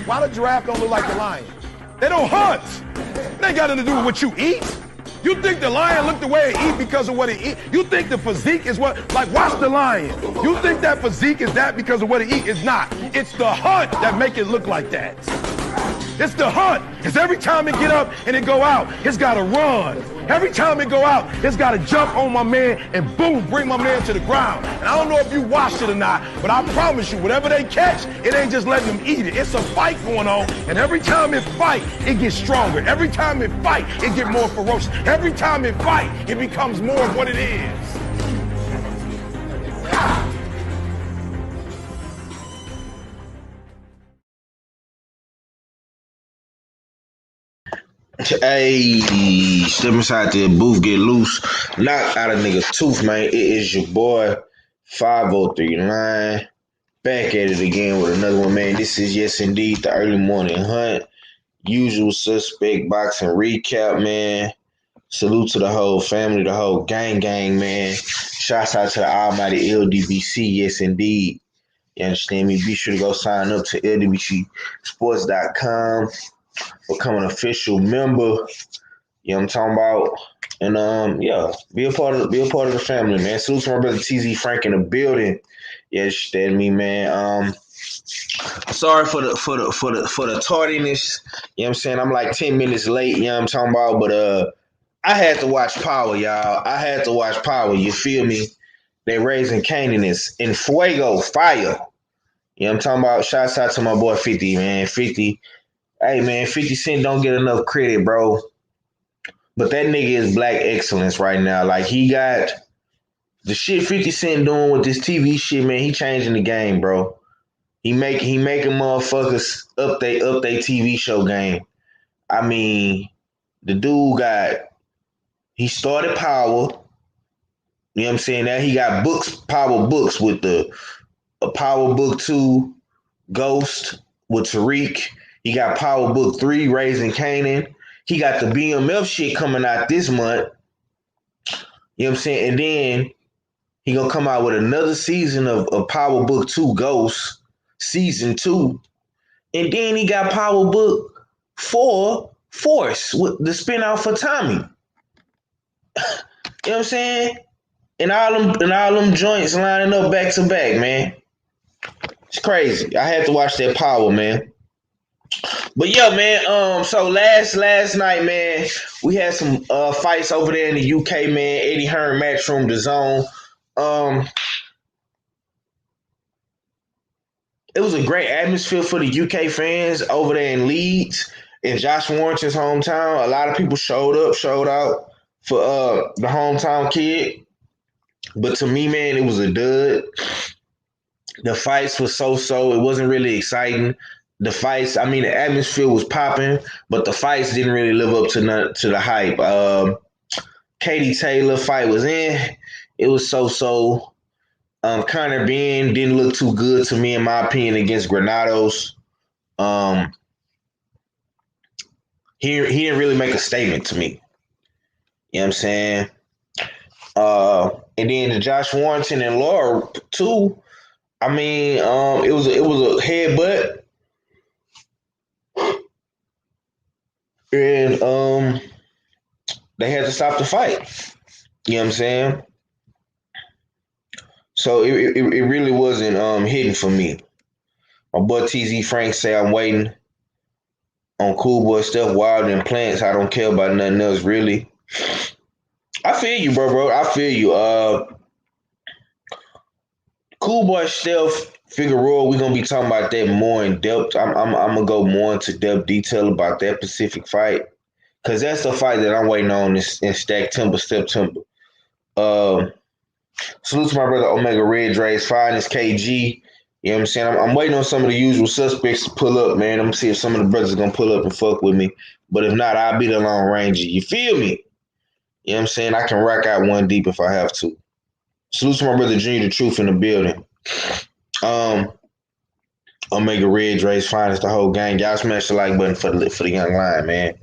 Why the giraffe don't look like the lion? They don't hunt. It ain't got nothing to do with what you eat. You think the lion look the way it eat because of what it eat? You think the physique is what, like watch the lion. You think that physique is that because of what it eat? It's not. It's the hunt that make it look like that. It's the hunt, because every time it get up and it go out, it's got to run. Every time it go out, it's got to jump on my man and boom, bring my man to the ground. And I don't know if you watched it or not, but I promise you, whatever they catch, it ain't just letting them eat it. It's a fight going on, and every time it fight, it gets stronger. Every time it fight, it get more ferocious. Every time it fight, it becomes more of what it is. Hey, step inside the booth, get loose, knock out a nigga tooth, man. It is your boy 5039 back at it again with another one, man. This is yes indeed the early morning hunt, usual suspect boxing recap, man. Salute to the whole family, the whole gang, man. Shouts out to the almighty LDBC, yes indeed. You understand me? Be sure to go sign up to LDBCsports.com. Become an official member. You know what I'm talking about? And yeah, be a part of the family, man. Salute to my brother TZ Frank in the building. Yeah, you understand me, man. Sorry for the tardiness. You know what I'm saying? I'm like 10 minutes late, you know what I'm talking about? But I had to watch Power, y'all. I had to watch Power, you feel me? They raising Canaan is in fuego, fire. You know what I'm talking about? Shouts out to my boy 50, man. 50. Hey, man, 50 Cent don't get enough credit, bro. But that nigga is black excellence right now. Like, he got the shit 50 Cent doing with this TV shit, man. He changing the game, bro. He making motherfuckers up they TV show game. I mean, the dude he started Power. You know what I'm saying? Now he got Power books with a Power Book 2, Ghost with Tariq. He got Power Book 3, Raising Canaan. He got the BMF shit coming out this month. You know what I'm saying? And then he gonna come out with another season of Power Book 2, Ghost, Season 2. And then he got Power Book 4, Force, with the spinoff for Tommy. You know what I'm saying? And all them joints lining up back to back, man. It's crazy. I had to watch that Power, man. But yeah, man. So last night, man, we had some fights over there in the UK, man. Eddie Hearn, Matchroom, DAZN. It was a great atmosphere for the UK fans over there in Leeds, in Josh Warrington's hometown. A lot of people showed out for the hometown kid. But to me, man, it was a dud. The fights were so-so. It wasn't really exciting. The fights, I mean, the atmosphere was popping, but the fights didn't really live up to the hype. Katie Taylor fight was in. It was so-so. Conor Benn didn't look too good to me, in my opinion, against Granados. He didn't really make a statement to me. You know what I'm saying? And then the Josh Warrington and Laura too. I mean, it was a headbutt. And they had to stop the fight. You know what I'm saying? So it really wasn't hitting for me. My boy TZ Frank say I'm waiting on Cool Boy Steph Wild and Plants. I don't care about nothing else, really. I feel you, bro. I feel you. Cool Boy Steph Figueroa, we're gonna be talking about that more in depth. I'm gonna go more into depth detail about that specific fight, because that's the fight that I'm waiting on in September. Salute to my brother Omega Red Dre's Finest KG. You know what I'm saying? I'm waiting on some of the usual suspects to pull up, man. I'm gonna see if some of the brothers are gonna pull up and fuck with me. But if not, I'll be the Lone Ranger. You feel me? You know what I'm saying? I can rock out one deep if I have to. Salute to my brother Junior the Truth in the building. Omega Red Dre's Finest, the whole gang. Y'all smash the like button for the young lion, man.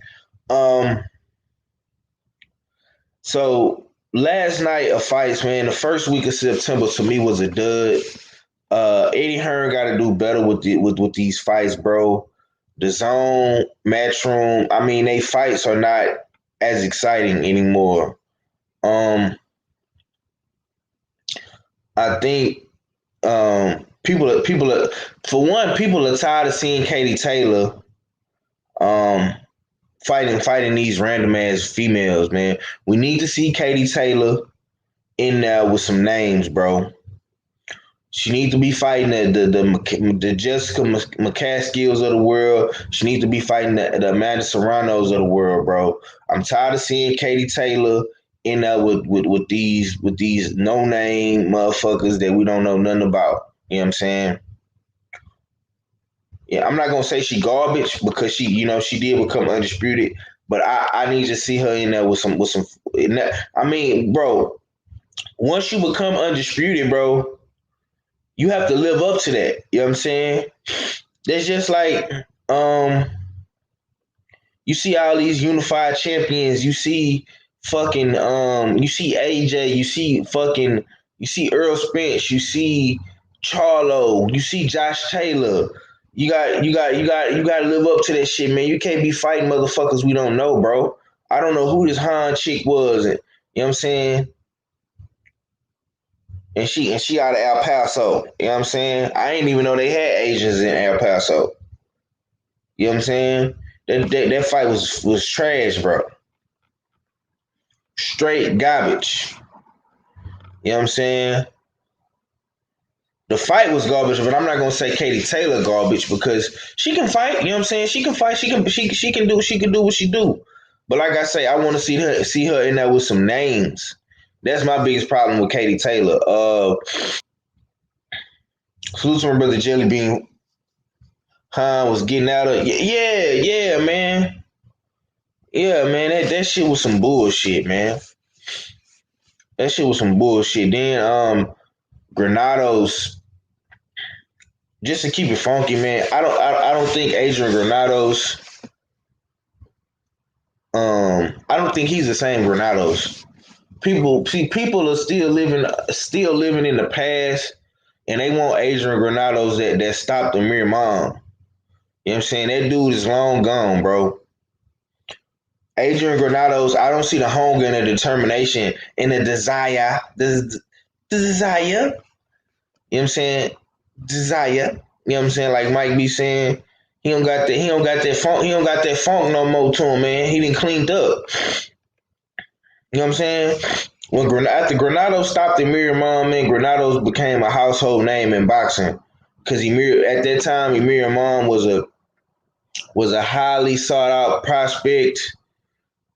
So last night of fights, man, the first week of September to me was a dud. Eddie Hearn got to do better with these fights, bro. the zone, matchroom. I mean, they fights are not as exciting anymore. I think people are, for one, people are tired of seeing Katie Taylor um fighting these random ass females, man. We need to see Katie Taylor in there with some names, bro. She needs to be fighting the Jessica McCaskills of the world. She needs to be fighting the Amanda Serranos of the world, bro. I'm tired of seeing Katie Taylor in there with these no name motherfuckers that we don't know nothing about. You know what I'm saying? Yeah, I'm not gonna say she garbage because she did become undisputed, but I need to see her in there with some. I mean, bro, once you become undisputed, bro, you have to live up to that. You know what I'm saying? There's just like um you see all these unified champions, you see fucking you see AJ, you see Earl Spence, you see Charlo, you see Josh Taylor. You got to live up to that shit, man. You can't be fighting motherfuckers we don't know, bro. I don't know who this Han chick was, and you know what I'm saying? And she out of El Paso. You know what I'm saying? I didn't even know they had Asians in El Paso. You know what I'm saying? That fight was trash, bro. Straight garbage. You know what I'm saying? The fight was garbage, but I'm not gonna say Katie Taylor garbage because she can fight. You know what I'm saying? She can fight. She can do what she do. But like I say, I want to see her in there with some names. That's my biggest problem with Katie Taylor. Salute to my brother Jelly Bean. Was getting out of yeah, man. Yeah, man. That shit was some bullshit, man. That shit was some bullshit. Then Granados, just to keep it funky, man. I don't think Adrian Granados. I don't think he's the same Granados. People are still living in the past, and they want Adrian Granados that stopped Amir Mom. You know what I'm saying? That dude is long gone, bro. Adrian Granados, I don't see the hunger and the determination and the desire. The desire. You know what I'm saying? Desire. You know what I'm saying? Like Mike be saying, he don't got that funk no more to him, man. He done cleaned up. You know what I'm saying? After Granados stopped Emir Mom, man, Granados became a household name in boxing. Cause at that time, Emir Mom was a highly sought out prospect.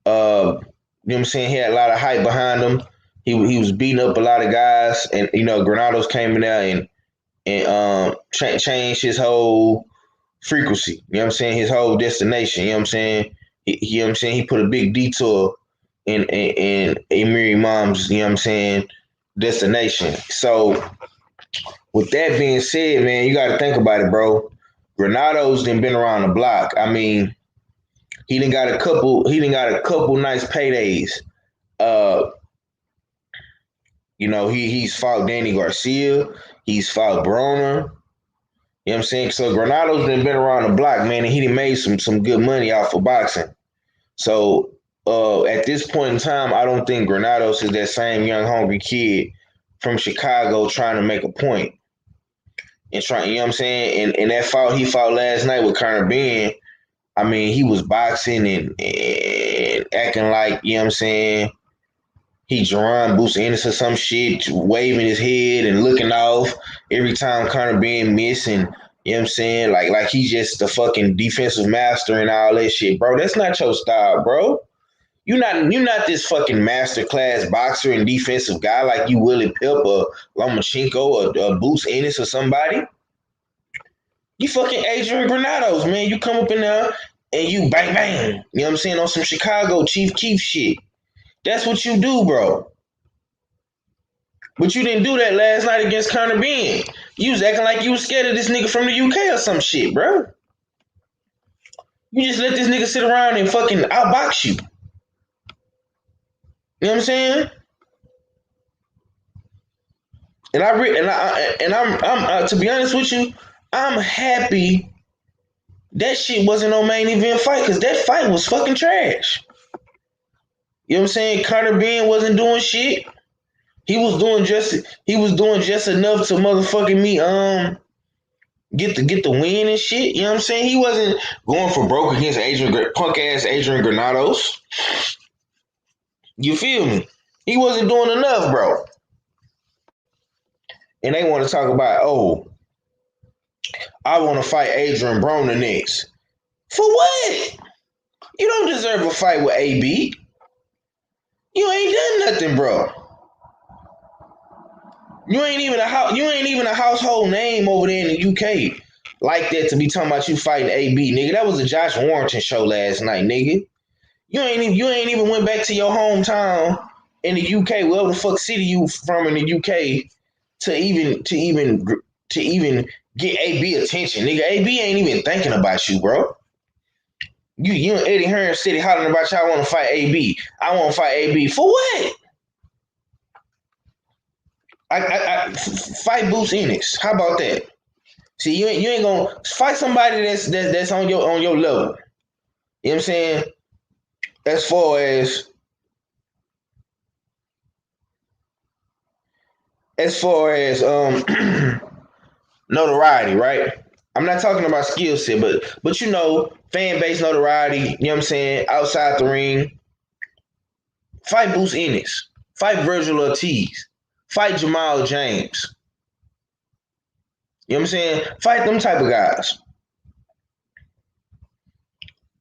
You know what I'm saying? He had a lot of hype behind him. He was beating up a lot of guys, and Granados came in there and changed his whole frequency. You know what I'm saying? His whole destination. You know what I'm saying? You know what I'm saying? He put a big detour in Amiri Mom's, you know what I'm saying, destination. So with that being said, man, you got to think about it, bro. Granados done been around the block. I mean, he done got a couple nice paydays. Uh, he's fought Danny Garcia. He's fought Broner. You know what I'm saying? So Granados done been around the block, man, and he done made some good money off of boxing. So at this point in time, I don't think Granados is that same young hungry kid from Chicago trying to make a point and trying. You know what I'm saying? And that fight he fought last night with Conor Ben, I mean, he was boxing and acting like, you know what I'm saying, he Jerron Bruce Ennis or some shit, waving his head and looking off every time Conor Ben missing. You know what I'm saying? Like he's just the fucking defensive master and all that shit, bro. That's not your style, bro. You're not this fucking masterclass boxer and defensive guy like you Willie Pip or Lomachenko or Boots Ennis or somebody. You fucking Adrian Granados, man. You come up in there and you bang bang. You know what I'm saying? On some Chicago Chief Keef shit. That's what you do, bro. But you didn't do that last night against Conor Ben. You was acting like you was scared of this nigga from the UK or some shit, bro. You just let this nigga sit around and fucking outbox you. You know what I'm saying? And I'm to be honest with you, I'm happy that shit wasn't no main event fight because that fight was fucking trash. You know what I'm saying? Conor Ben wasn't doing shit. He was doing just enough to motherfucking me get the win and shit. You know what I'm saying? He wasn't going for broke against punk ass Adrian Granados. You feel me? He wasn't doing enough, bro. And they want to talk about, oh, I want to fight Adrian Broner next. For what? You don't deserve a fight with AB. You ain't done nothing, bro. You ain't even a household name over there in the UK like that to be talking about you fighting AB, nigga. That was a Josh Warrington show last night, nigga. You ain't even went back to your hometown in the UK, wherever the fuck city you from in the UK, to even get AB attention, nigga. AB ain't even thinking about you, bro. You and Eddie Hearn City hollering about y'all want to fight AB. I want to fight AB for what? I fight Bruce Ennis. How about that? See, you ain't gonna fight somebody that's on your level. You know what I'm saying? As far as notoriety, right? I'm not talking about skill set, but you know, fan base notoriety, you know what I'm saying, outside the ring. Fight Bruce Ennis. Fight Virgil Ortiz. Fight Jamal James. You know what I'm saying? Fight them type of guys.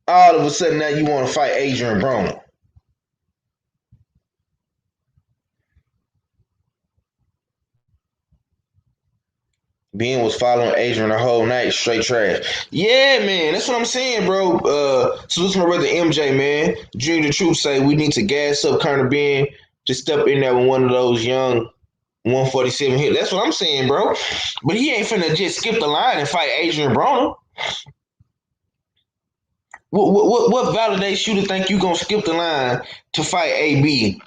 All of a sudden now you want to fight Adrian Broner. Ben was following Adrian the whole night, straight trash. Yeah, man, that's what I'm saying, bro. Salute to my brother MJ, man. Dream the Truth say we need to gas up Conor Ben to step in there with one of those young 147 hit. That's what I'm saying, bro. But he ain't finna just skip the line and fight Adrian Broner. What validates you to think you gonna skip the line to fight AB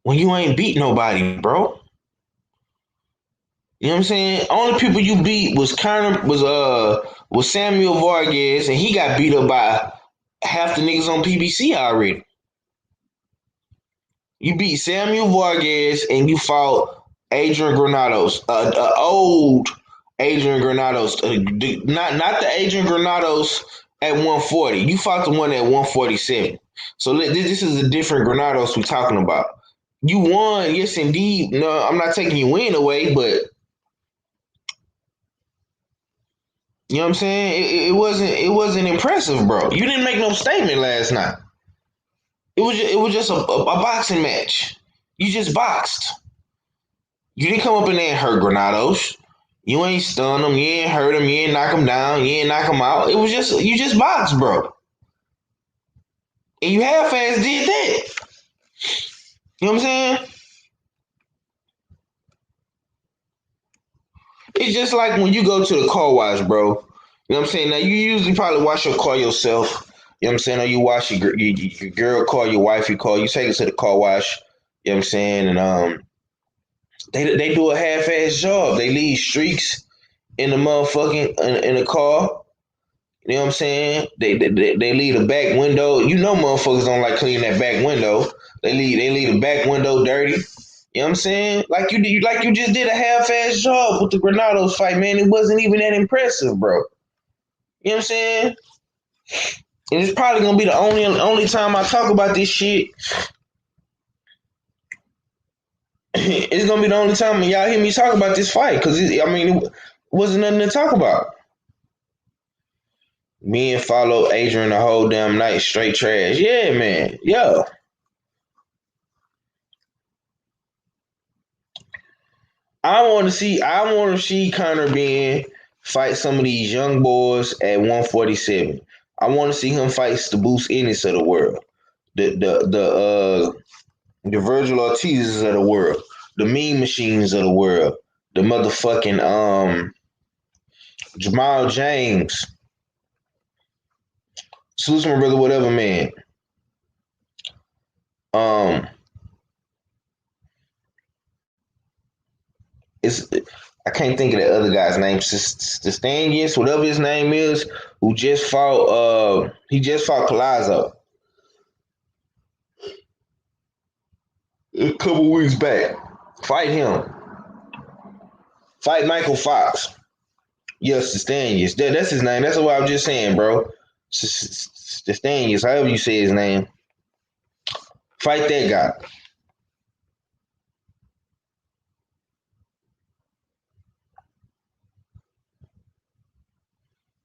when you ain't beat nobody, bro? You know what I'm saying? Only people you beat was Samuel Vargas, and he got beat up by half the niggas on PBC already. You beat Samuel Vargas and you fought Adrian Granados, old Adrian Granados, not the Adrian Granados at 140. You fought the one at 147. So this is a different Granados we're talking about. You won, yes indeed. No, I'm not taking your win away, but you know what I'm saying? It wasn't impressive, bro. You didn't make no statement last night. It was just a boxing match. You just boxed. You didn't come up in there and hurt Granados. You ain't stun him. You ain't hurt him. You ain't knock him down. You ain't knock him out. It was just you just boxed, bro. And you half-ass did that. You know what I'm saying? It's just like when you go to the car wash, bro. You know what I'm saying? Now, you usually probably wash your car yourself. You know what I'm saying? Or you wash your girl car, your wifey car. You take it to the car wash. You know what I'm saying? And they do a half-ass job. They leave streaks in the motherfucking in the car. You know what I'm saying? They leave the back window. You know motherfuckers don't like cleaning that back window. They leave the back window dirty. You know what I'm saying? Like you just did a half-ass job with the Granados fight, man. It wasn't even that impressive, bro. You know what I'm saying? And it's probably gonna be the only time I talk about this shit. It's gonna be the only time y'all hear me talk about this fight, because it wasn't nothing to talk about. Me and follow Adrian the whole damn night, straight trash. Yeah, man. Yeah. I want to see Conor Ben fight some of these young boys at 147. I want to see him fight the Bruce Ennis of the world, the Virgil Ortizes of the world, the Mean Machines of the world, the motherfucking Jamal James. Salute to my brother, whatever, man. it's I can't think of the other guy's name. Stanius, whatever his name is, who just fought. He just fought Palazzo a couple weeks back. Fight him. Fight Michael Fox. Yes, Stanius. That's his name. That's what I was just saying, bro. Stanius, however you say his name. Fight that guy.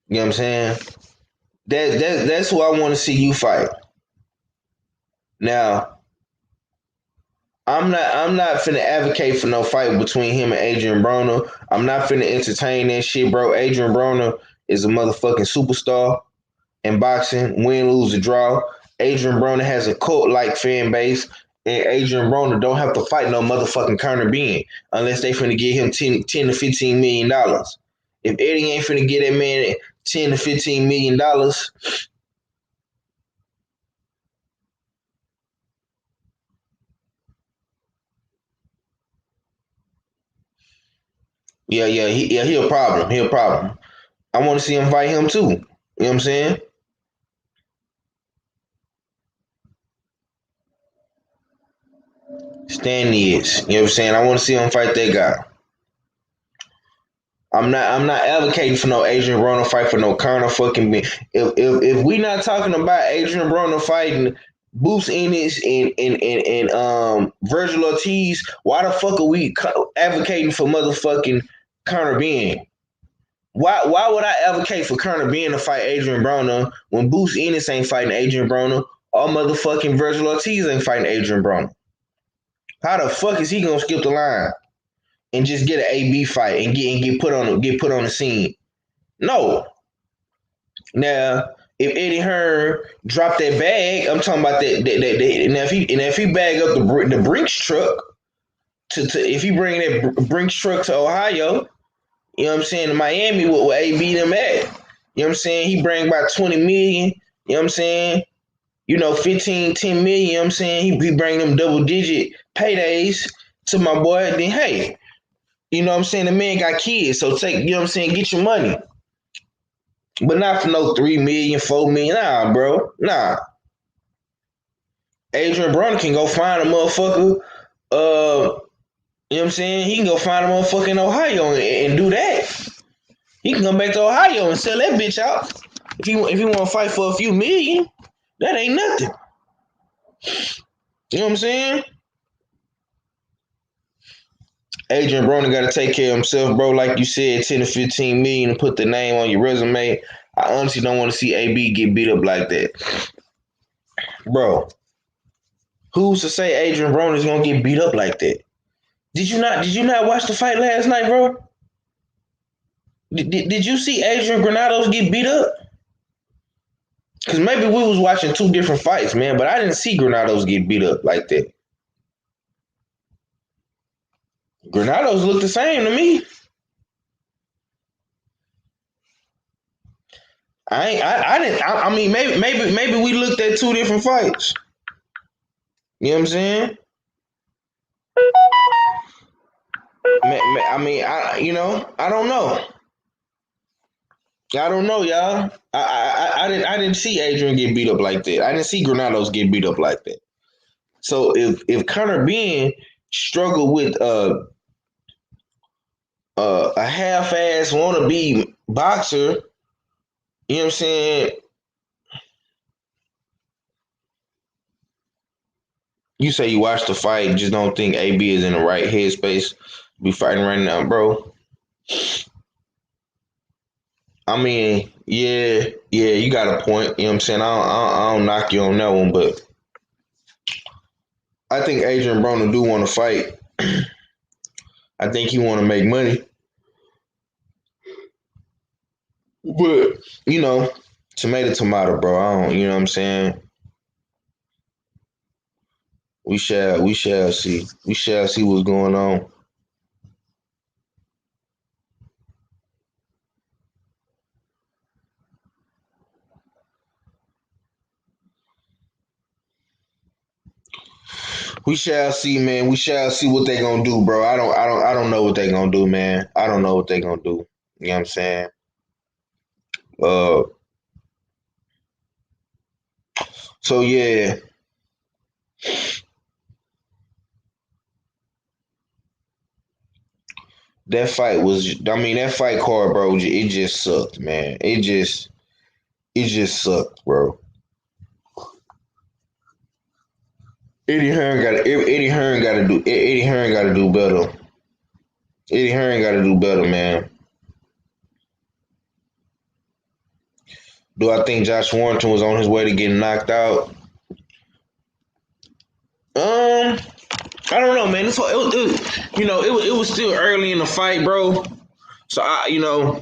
You know what I'm saying? That's who I want to see you fight. Now, I'm not finna advocate for no fight between him and Adrian Broner. I'm not finna entertain that shit, bro. Adrian Broner is a motherfucking superstar in boxing. Win, lose, or draw. Adrian Broner has a cult-like fan base, and Adrian Broner don't have to fight no motherfucking Conor Benn unless they finna get him 10 to $15 million. If Eddie ain't finna get that man 10 to $15 million, he a problem. He a problem. I want to see him fight him too. You know what I'm saying? Stanley is. You know what I'm saying? I want to see him fight that guy. I'm not advocating for no Adrian Broner fight for no Conor fucking Benn. If we not talking about Adrian Broner fighting Boots Ennis and Virgil Ortiz, why the fuck are we advocating for motherfucking Conor Benn? Why would I advocate for Conor Benn to fight Adrian Broner when Boots Ennis ain't fighting Adrian Broner or motherfucking Virgil Ortiz ain't fighting Adrian Broner? How the fuck is he gonna skip the line and just get an AB fight and get put on the scene? No. Now, if Eddie Hearn dropped that bag, I'm talking about that and if he bag up the Brinks truck to if he bring that Brinks truck to Ohio, you know what I'm saying, to Miami, where AB them at. You know what I'm saying? He bring about 20 million, you know what I'm saying? 15, 10 million, you know what I'm saying? He bring them double digit paydays to my boy, then hey, you know what I'm saying? The man got kids, so take, you know what I'm saying, get your money. But not for no 3 million, 4 million. Nah, bro. Nah. Adrian Broner can go find a motherfucker. You know what I'm saying? He can go find a motherfucker in Ohio and do that. He can come back to Ohio and sell that bitch out. If he want to fight for a few million, that ain't nothing. You know what I'm saying? Adrian Broner got to take care of himself, bro. Like you said, 10 to 15 million to put the name on your resume. I honestly don't want to see AB get beat up like that. Bro, who's to say Adrian Broner is gonna get beat up like that? Did you not watch the fight last night, bro? Did you see Adrian Granados get beat up? Because maybe we was watching two different fights, man, but I didn't see Granados get beat up like that. Granados looked the same to me. I didn't. I mean, maybe we looked at two different fights. You know what I'm saying? I mean, I don't know. I don't know, y'all. I didn't see Adrian get beat up like that. I didn't see Granados get beat up like that. So if Conor Benn struggled with a half-ass wannabe boxer, you know what I'm saying? You say you watched the fight, just don't think AB is in the right headspace to be fighting right now, bro. I mean, yeah, you got a point. You know what I'm saying? I don't knock you on that one, but I think Adrian Broner do want to fight. I think he want to make money, but tomato, bro. I don't. You know what I'm saying? We shall see. We shall see what's going on. We shall see, man. We shall see what they gonna do, bro. I don't know what they gonna do, man. I don't know what they gonna do. You know what I'm saying? Uh, so yeah, that fight was. I mean, that fight card, bro. It just sucked, man. It just sucked, bro. Eddie Hearn got to do better. Eddie Hearn got to do better, man. Do I think Josh Warrington was on his way to getting knocked out? I don't know, man. It was still early in the fight, bro. So I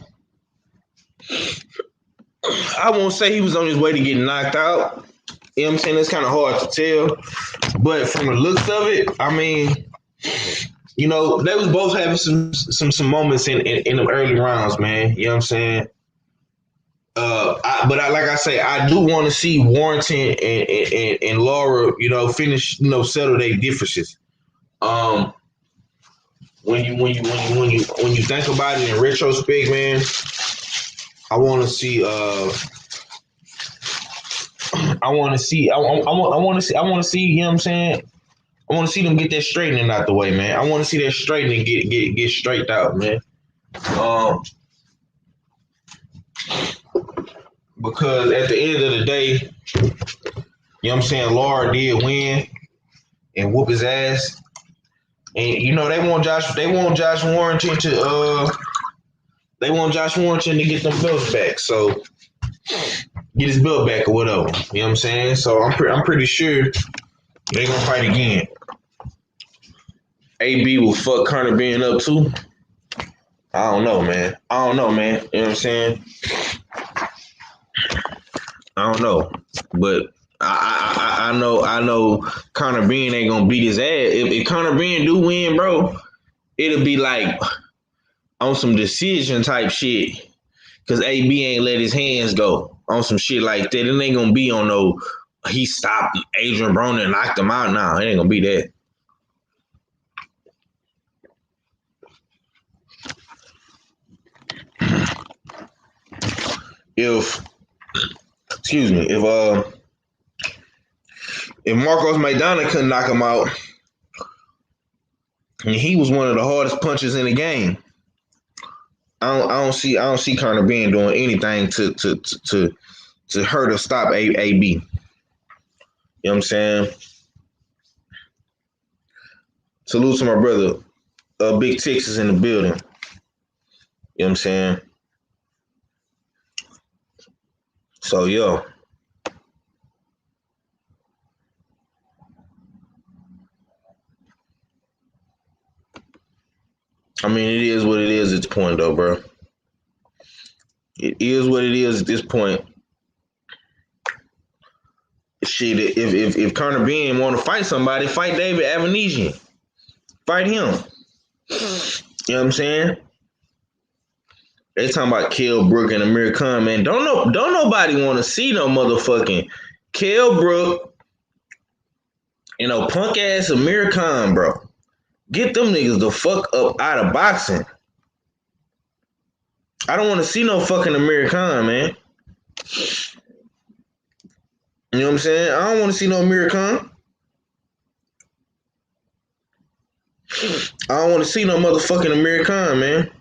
won't say he was on his way to getting knocked out. You know what I'm saying? It's kind of hard to tell. But from the looks of it, I mean, they was both having some moments in the early rounds, man. You know what I'm saying? Like I say, I do want to see Warrington and Laura, finish, settle their differences. When you think about it in retrospect, man, I want to see. I want to see. You know what I'm saying? I want to see them get that straightening out the way, man. I want to see that straightening get straightened out, man. Because at the end of the day, you know what I'm saying, Laura did win and whoop his ass. And they want Josh Warrington to get them belts back. So get his belt back or whatever. You know what I'm saying? So I'm pretty sure they're gonna fight again. AB will fuck Conor Ben up too. I don't know, man. You know what I'm saying? I don't know. But I know Conor Ben ain't gonna beat his ass. If Conor Ben do win, bro, it'll be like on some decision type shit. Cause AB ain't let his hands go on some shit like that. It ain't gonna be on no he stopped Adrian Broner and knocked him out now. It ain't gonna be that. If Marcos Maidana couldn't knock him out, and he was one of the hardest punchers in the game, I don't see Conor Ben doing anything to hurt or stop AB. You know what I'm saying? Salute to my brother, Big Texas in the building. You know what I'm saying? So, yo. I mean, it is what it is at this point, though, bro. It is what it is at this point. Shit, if Conor Ben want to fight somebody, fight David Avanesian. Fight him. You know what I'm saying? They talking about Kell Brook and Amir Khan, man. Don't nobody want to see no motherfucking Kell Brook and no punk ass Amir Khan, bro. Get them niggas the fuck up out of boxing. I don't want to see no fucking Amir Khan, man. You know what I'm saying? I don't want to see no Amir Khan. I don't want to see no motherfucking Amir Khan, man.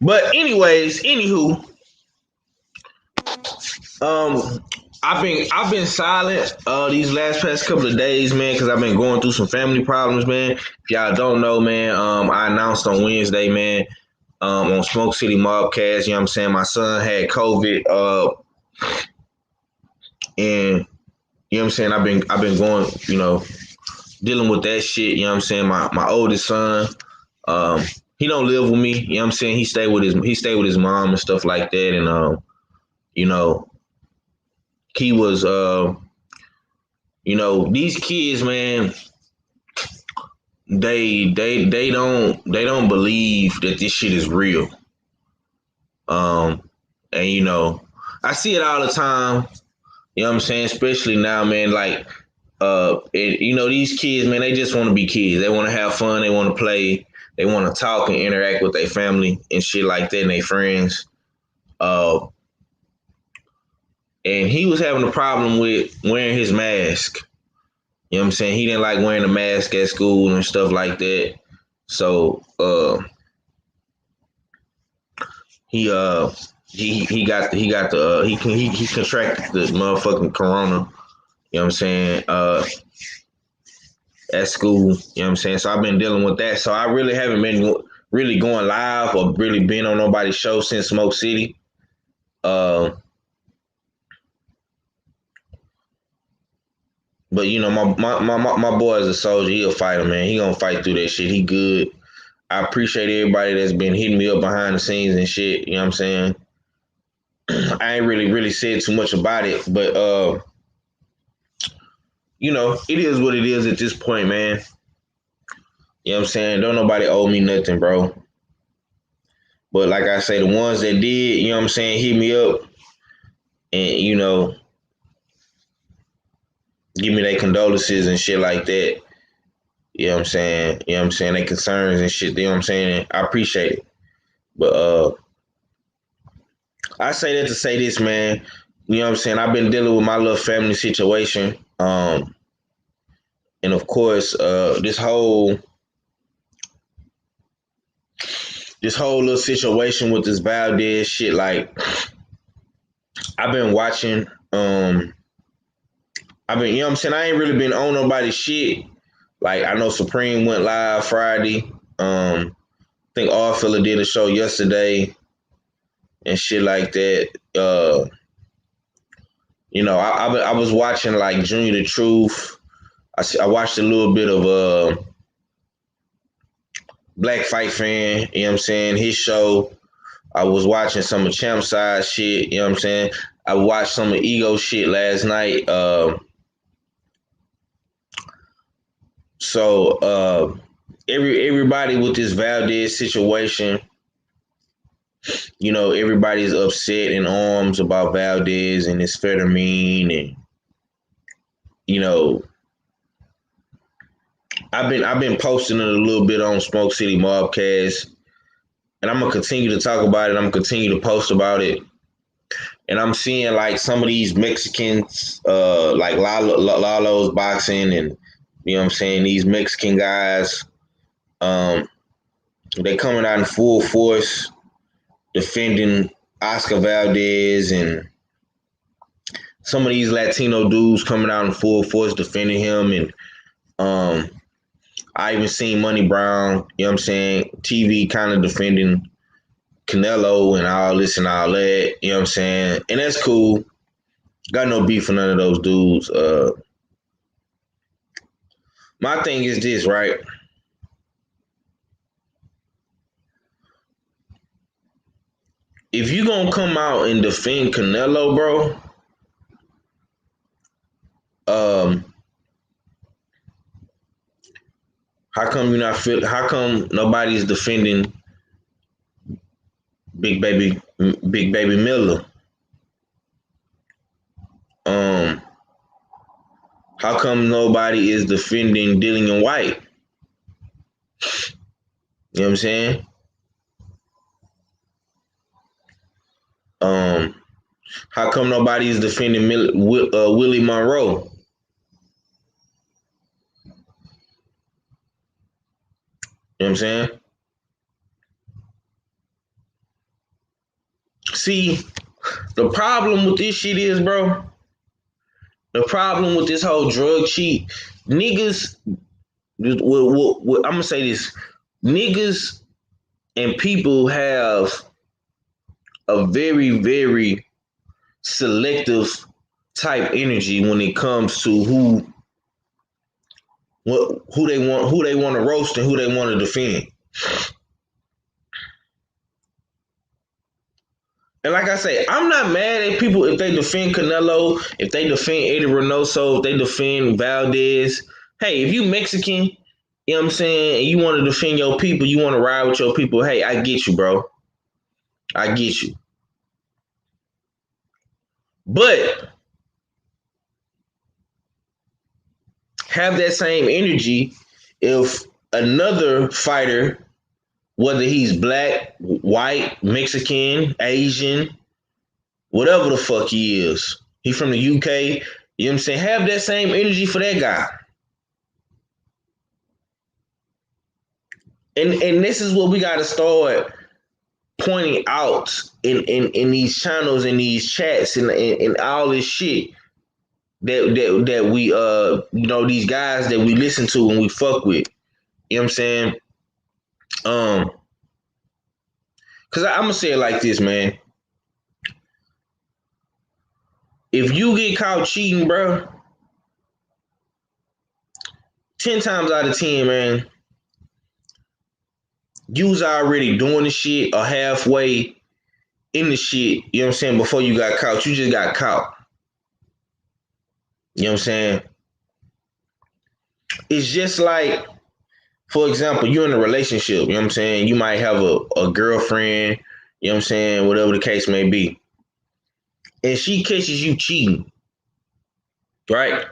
But anyways, anywho, I've been silent these past couple of days, man, because I've been going through some family problems, man. If y'all don't know, man, I announced on Wednesday, man, on Smoke City Mobcast, you know what I'm saying, my son had COVID, and you know what I'm saying, I've been going, dealing with that shit, you know what I'm saying. My oldest son, he don't live with me, you know what I'm saying. He stayed with his mom and stuff like that, and he was these kids, man, they don't believe that this shit is real. And I see it all the time You know what I'm saying? Especially now, man, like these kids, man, they just want to be kids. They want to have fun, they want to play, they want to talk and interact with their family and shit like that and their friends. Uh and he was having a problem with wearing his mask. You know what I'm saying? He didn't like wearing a mask at school and stuff like that. So he he contracted the motherfucking corona. You know what I'm saying? At school. You know what I'm saying? So I've been dealing with that. So I really haven't been really going live or really been on nobody's show since Smoke City. But you know, my boy is a soldier. He a fighter, man. He gonna fight through that shit. He good. I appreciate everybody that's been hitting me up behind the scenes and shit. You know what I'm saying? I ain't really said too much about it, but it is what it is at this point, man. You know what I'm saying? Don't nobody owe me nothing, bro. But like I say, the ones that did, you know what I'm saying, hit me up and, give me their condolences and shit like that. You know what I'm saying? You know what I'm saying? Their concerns and shit, you know what I'm saying? I appreciate it. But I say that to say this, man. You know what I'm saying? I've been dealing with my little family situation. And of course, this whole little situation with this Valdez shit, like I've been watching, you know what I'm saying? I ain't really been on nobody's shit. Like I know Supreme went live Friday. I think All Fella did a show yesterday and shit like that. I was watching like Junior the Truth. I watched a little bit of Black Fight Fan, you know what I'm saying, his show. I was watching some of Champ Side shit, you know what I'm saying? I watched some of Ego shit last night. Everybody with this Valdez situation, everybody's upset in arms about Valdez and his amphetamine, and you know, I've been posting it a little bit on Smoke City Mobcast, and I'm gonna continue to talk about it. I'm gonna continue to post about it, and I'm seeing like some of these Mexicans, like Lalo's boxing, and you know what I'm saying, these Mexican guys, they coming out in full force defending Oscar Valdez, and some of these Latino dudes coming out in full force defending him, and I even seen Money Brown, you know what I'm saying, TV kind of defending Canelo and all this and all that, you know what I'm saying? And that's cool. Got no beef for none of those dudes. My thing is this, right? If you gonna come out and defend Canelo, bro, how come nobody's defending Big Baby Miller? How come nobody is defending Dillian White? You know what I'm saying? How come nobody is defending Willie Monroe? You know what I'm saying? See, the problem with this shit is, bro, the problem with this whole drug cheat, niggas, I'm gonna say this, niggas and people have a very, very selective type energy when it comes to who they want to roast and who they want to defend. And like I say, I'm not mad at people if they defend Canelo, if they defend Eddie Reynoso, if they defend Valdez. Hey, if you Mexican, you know what I'm saying, and you want to defend your people, you want to ride with your people, hey, I get you, bro. I get you. But have that same energy if another fighter, whether he's black, white, Mexican, Asian, whatever the fuck he is, he from the UK, you know what I'm saying? Have that same energy for that guy. And this is what we gotta start pointing out in these channels, in these chats, and all this shit that we these guys that we listen to and we fuck with. You know what I'm saying? Cause I'm gonna say it like this, man. If you get caught cheating, bro, 10 times out of 10, man, you was already doing the shit or halfway in the shit, you know what I'm saying, before you got caught. You just got caught. You know what I'm saying? It's just like, for example, you're in a relationship, you know what I'm saying? You might have a girlfriend, you know what I'm saying, whatever the case may be. And she catches you cheating, right?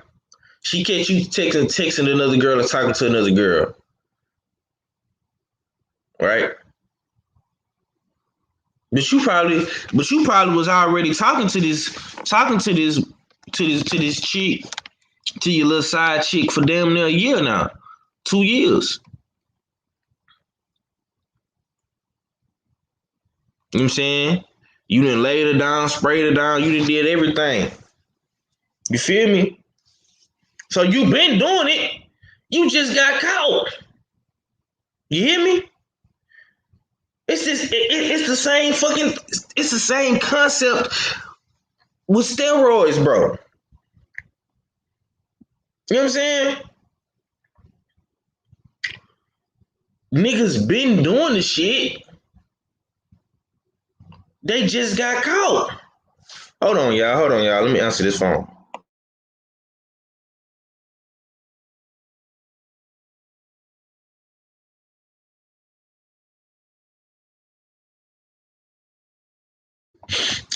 She catches you texting another girl or talking to another girl, right? But you probably was already talking to this chick, to your little side chick for damn near a year now, 2 years. You know what I'm saying? You done laid her down, sprayed her down, you done did everything. You feel me? So you been doing it. You just got caught. You hear me? It's the same concept with steroids, bro. You know what I'm saying? Niggas been doing the shit. They just got caught. Hold on, y'all. Let me answer this phone.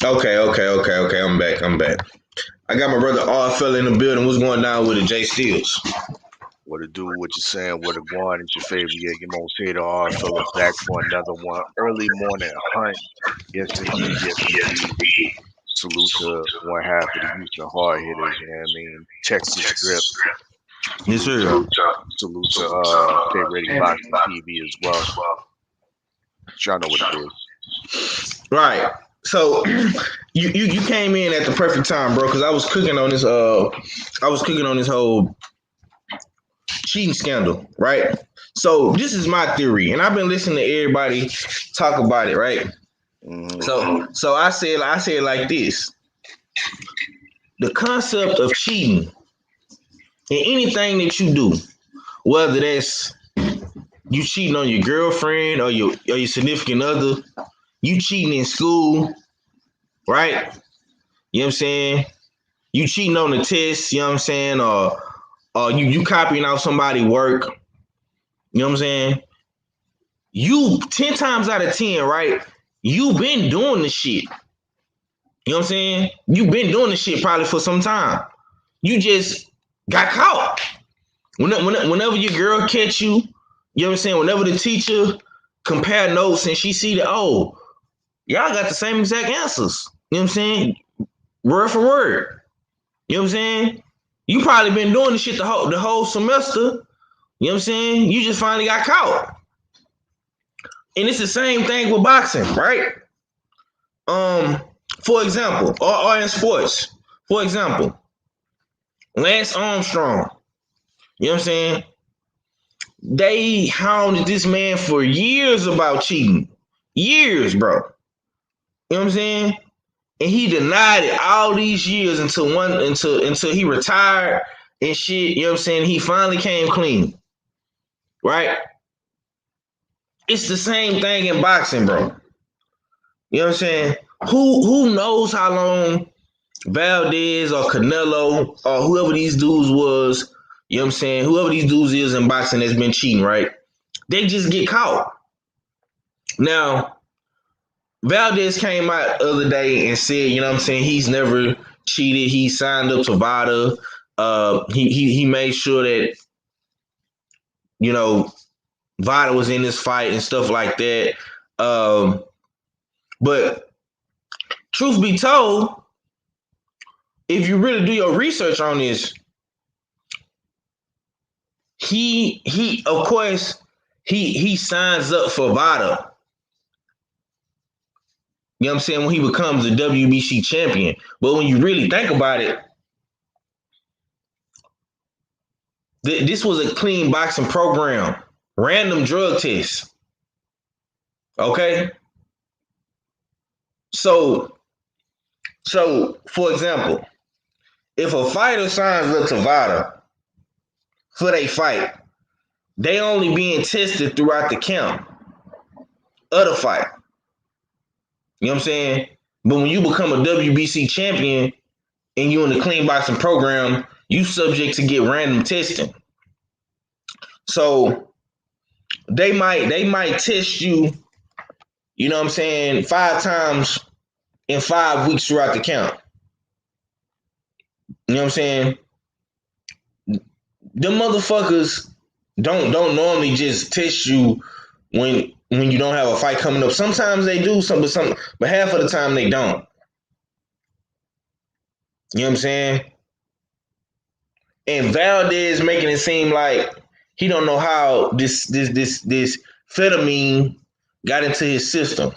Okay. I'm back. I got my brother R fella in the building. What's going down with it, Jay Steels? What to do, what you're saying, what to go on. It's your favorite, your most hated R fella back for another one. Early morning hunt. Yes, indeed. Salute to one half of the Houston hard hitters, you know what I mean? Texas Drip. Yes, sir. Salute to State Radio Boxing TV as well. Y'all know what it is. Right. So you came in at the perfect time, bro, because I was cooking on this whole cheating scandal, right? So this is my theory, and I've been listening to everybody talk about it, right? Mm-hmm. So I say it like this: the concept of cheating in anything that you do, whether that's you cheating on your girlfriend or your significant other, you cheating in school, right? You know what I'm saying? You cheating on the test, you know what I'm saying? Or you copying out somebody's work. You know what I'm saying? You 10 times out of 10, right? You been doing the shit. You know what I'm saying? You been doing the shit probably for some time. You just got caught. Whenever your girl catch you, you know what I'm saying? Whenever the teacher compare notes and she see that, oh, y'all got the same exact answers. You know what I'm saying? Word for word. You know what I'm saying? You probably been doing this shit the whole semester. You know what I'm saying? You just finally got caught. And it's the same thing with boxing, right? For example, or in sports. For example, Lance Armstrong. You know what I'm saying? They hounded this man for years about cheating. Years, bro. You know what I'm saying? And he denied it all these years until he retired and shit. You know what I'm saying? He finally came clean. Right? It's the same thing in boxing, bro. You know what I'm saying? Who knows how long Valdez or Canelo or whoever these dudes was, you know what I'm saying? Whoever these dudes is in boxing that's been cheating, right? They just get caught. Now, Valdez came out the other day and said, you know what I'm saying, he's never cheated. He signed up to VADA. He made sure that you know Vada was in this fight and stuff like that. But truth be told, if you really do your research on this, he of course he signs up for Vada. You know what I'm saying? When he becomes a WBC champion. But when you really think about it, this was a clean boxing program. Random drug tests. Okay? So for example, if a fighter signs up to Vada for their fight, they only being tested throughout the camp of the fight. You know what I'm saying? But when you become a WBC champion and you in the clean boxing program, you subject to get random testing. So they might test you, you know what I'm saying, 5 times in 5 weeks throughout the camp. You know what I'm saying? Them motherfuckers don't normally just test you when you don't have a fight coming up. Sometimes they do but half of the time they don't. You know what I'm saying? And Valdez making it seem like he don't know how this amphetamine got into his system.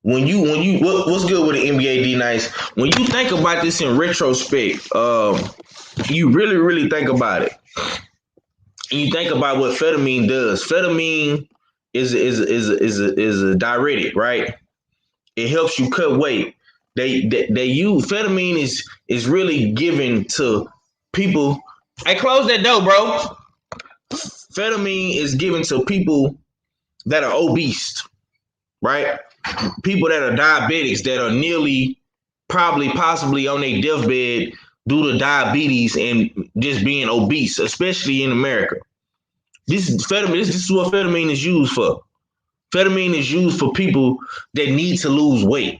What's good with the NBA D Nice? When you think about this in retrospect, you really think about it. And you think about what amphetamine does. Amphetamine is a diuretic, right? It helps you cut weight. They use amphetamine is really given to people. Hey, close that door, bro. Amphetamine is given to people that are obese, right? People that are diabetics that are nearly, possibly on their deathbed due to diabetes and just being obese, especially in America. This is amphetamine. This is what amphetamine is used for. Amphetamine is used for people that need to lose weight.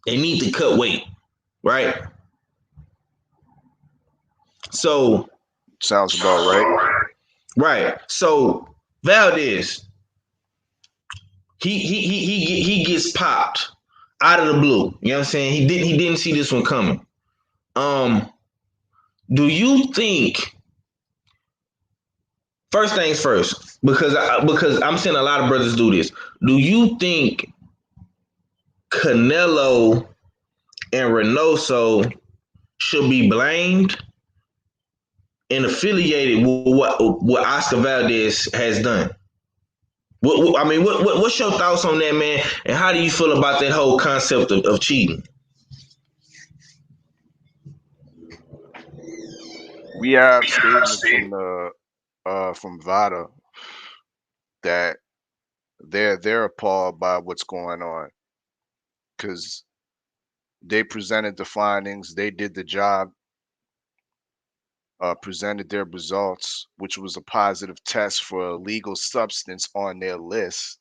They need to cut weight, right? So sounds about right. Right. So Valdez, he gets popped out of the blue. You know what I'm saying? He didn't see this one coming. Do you think, first things first, because I'm seeing a lot of brothers do this. Do you think Canelo and Reynoso should be blamed and affiliated with what Oscar Valdez has done? What's your thoughts on that, man? And how do you feel about that whole concept of cheating? We have statements from Vada that they're appalled by what's going on because they presented the findings, they did the job, presented their results, which was a positive test for a legal substance on their list.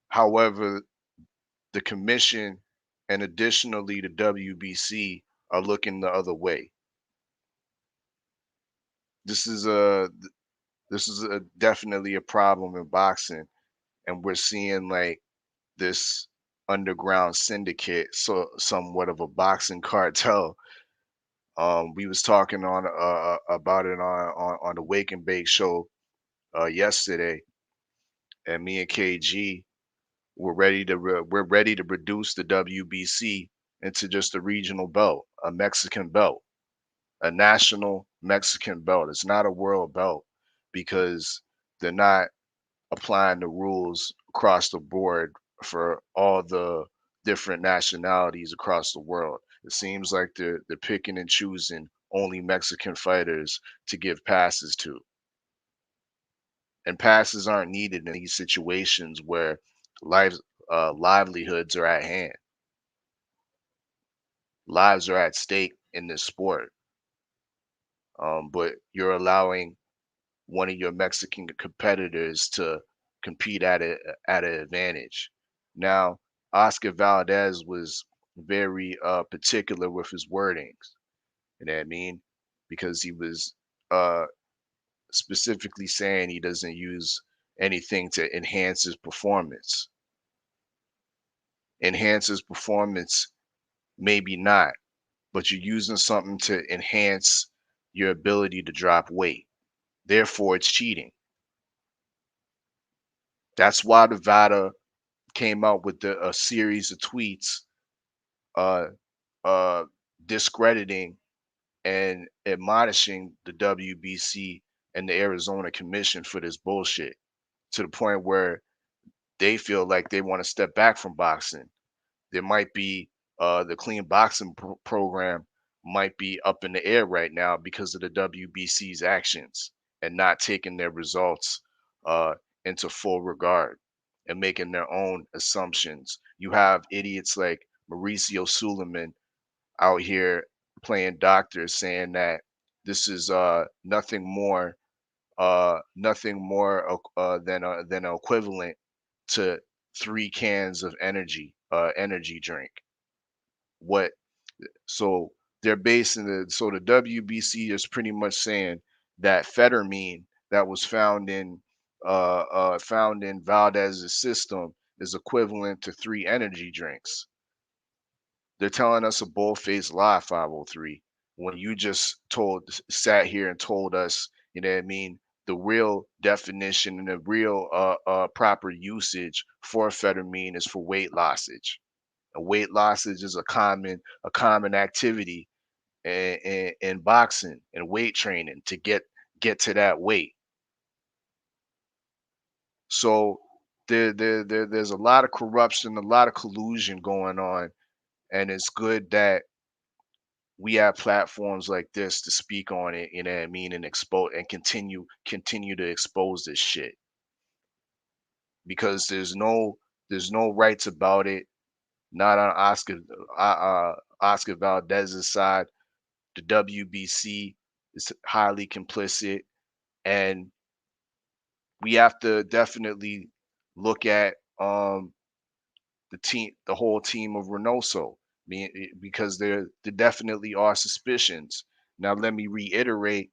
However, the commission and additionally the WBC are looking the other way. This is definitely a problem in boxing, and we're seeing like this underground syndicate, so somewhat of a boxing cartel. We was talking on about it on the Wake and Bake show yesterday, and me and KG we're ready to reduce the WBC into just a regional belt, a Mexican belt, a national Mexican belt. It's not a world belt because they're not applying the rules across the board for all the different nationalities across the world. It seems like they're picking and choosing only Mexican fighters to give passes to. And passes aren't needed in these situations where livelihoods are at hand. Lives are at stake in this sport. But you're allowing one of your Mexican competitors to compete at an advantage. Now, Oscar Valdez was very particular with his wordings. You know what I mean? Because he was uh specifically saying he doesn't use anything to enhance his performance. Enhance his performance, maybe not, but you're using something to enhance your ability to drop weight. Therefore, it's cheating. That's why Nevada came out with a series of tweets uh, uh, discrediting and admonishing the WBC and the Arizona Commission for this bullshit to the point where they feel like they want to step back from boxing. There might be the clean boxing program might be up in the air right now because of the WBC's actions and not taking their results uh, into full regard and making their own assumptions. You have idiots like Mauricio Suleiman out here playing doctor saying that this is nothing more than equivalent to 3 cans of energy drink. What so they're basing it so the WBC is pretty much saying that phetamine that was found in Valdez's system is equivalent to 3 energy drinks. They're telling us a bull-faced lie, 503, when you just sat here and told us, you know what I mean, the real definition and the real proper usage for amphetamine is for weight lossage. A weight lossage is a common activity in boxing and weight training to get to that weight. So there's a lot of corruption, a lot of collusion going on, and it's good that we have platforms like this to speak on it, you know what I mean, and expose and continue to expose this shit because there's no rights about it, not on Oscar Valdez's side. The WBC is highly complicit, and we have to definitely look at the whole team of Reynoso, because there definitely are suspicions. Now, let me reiterate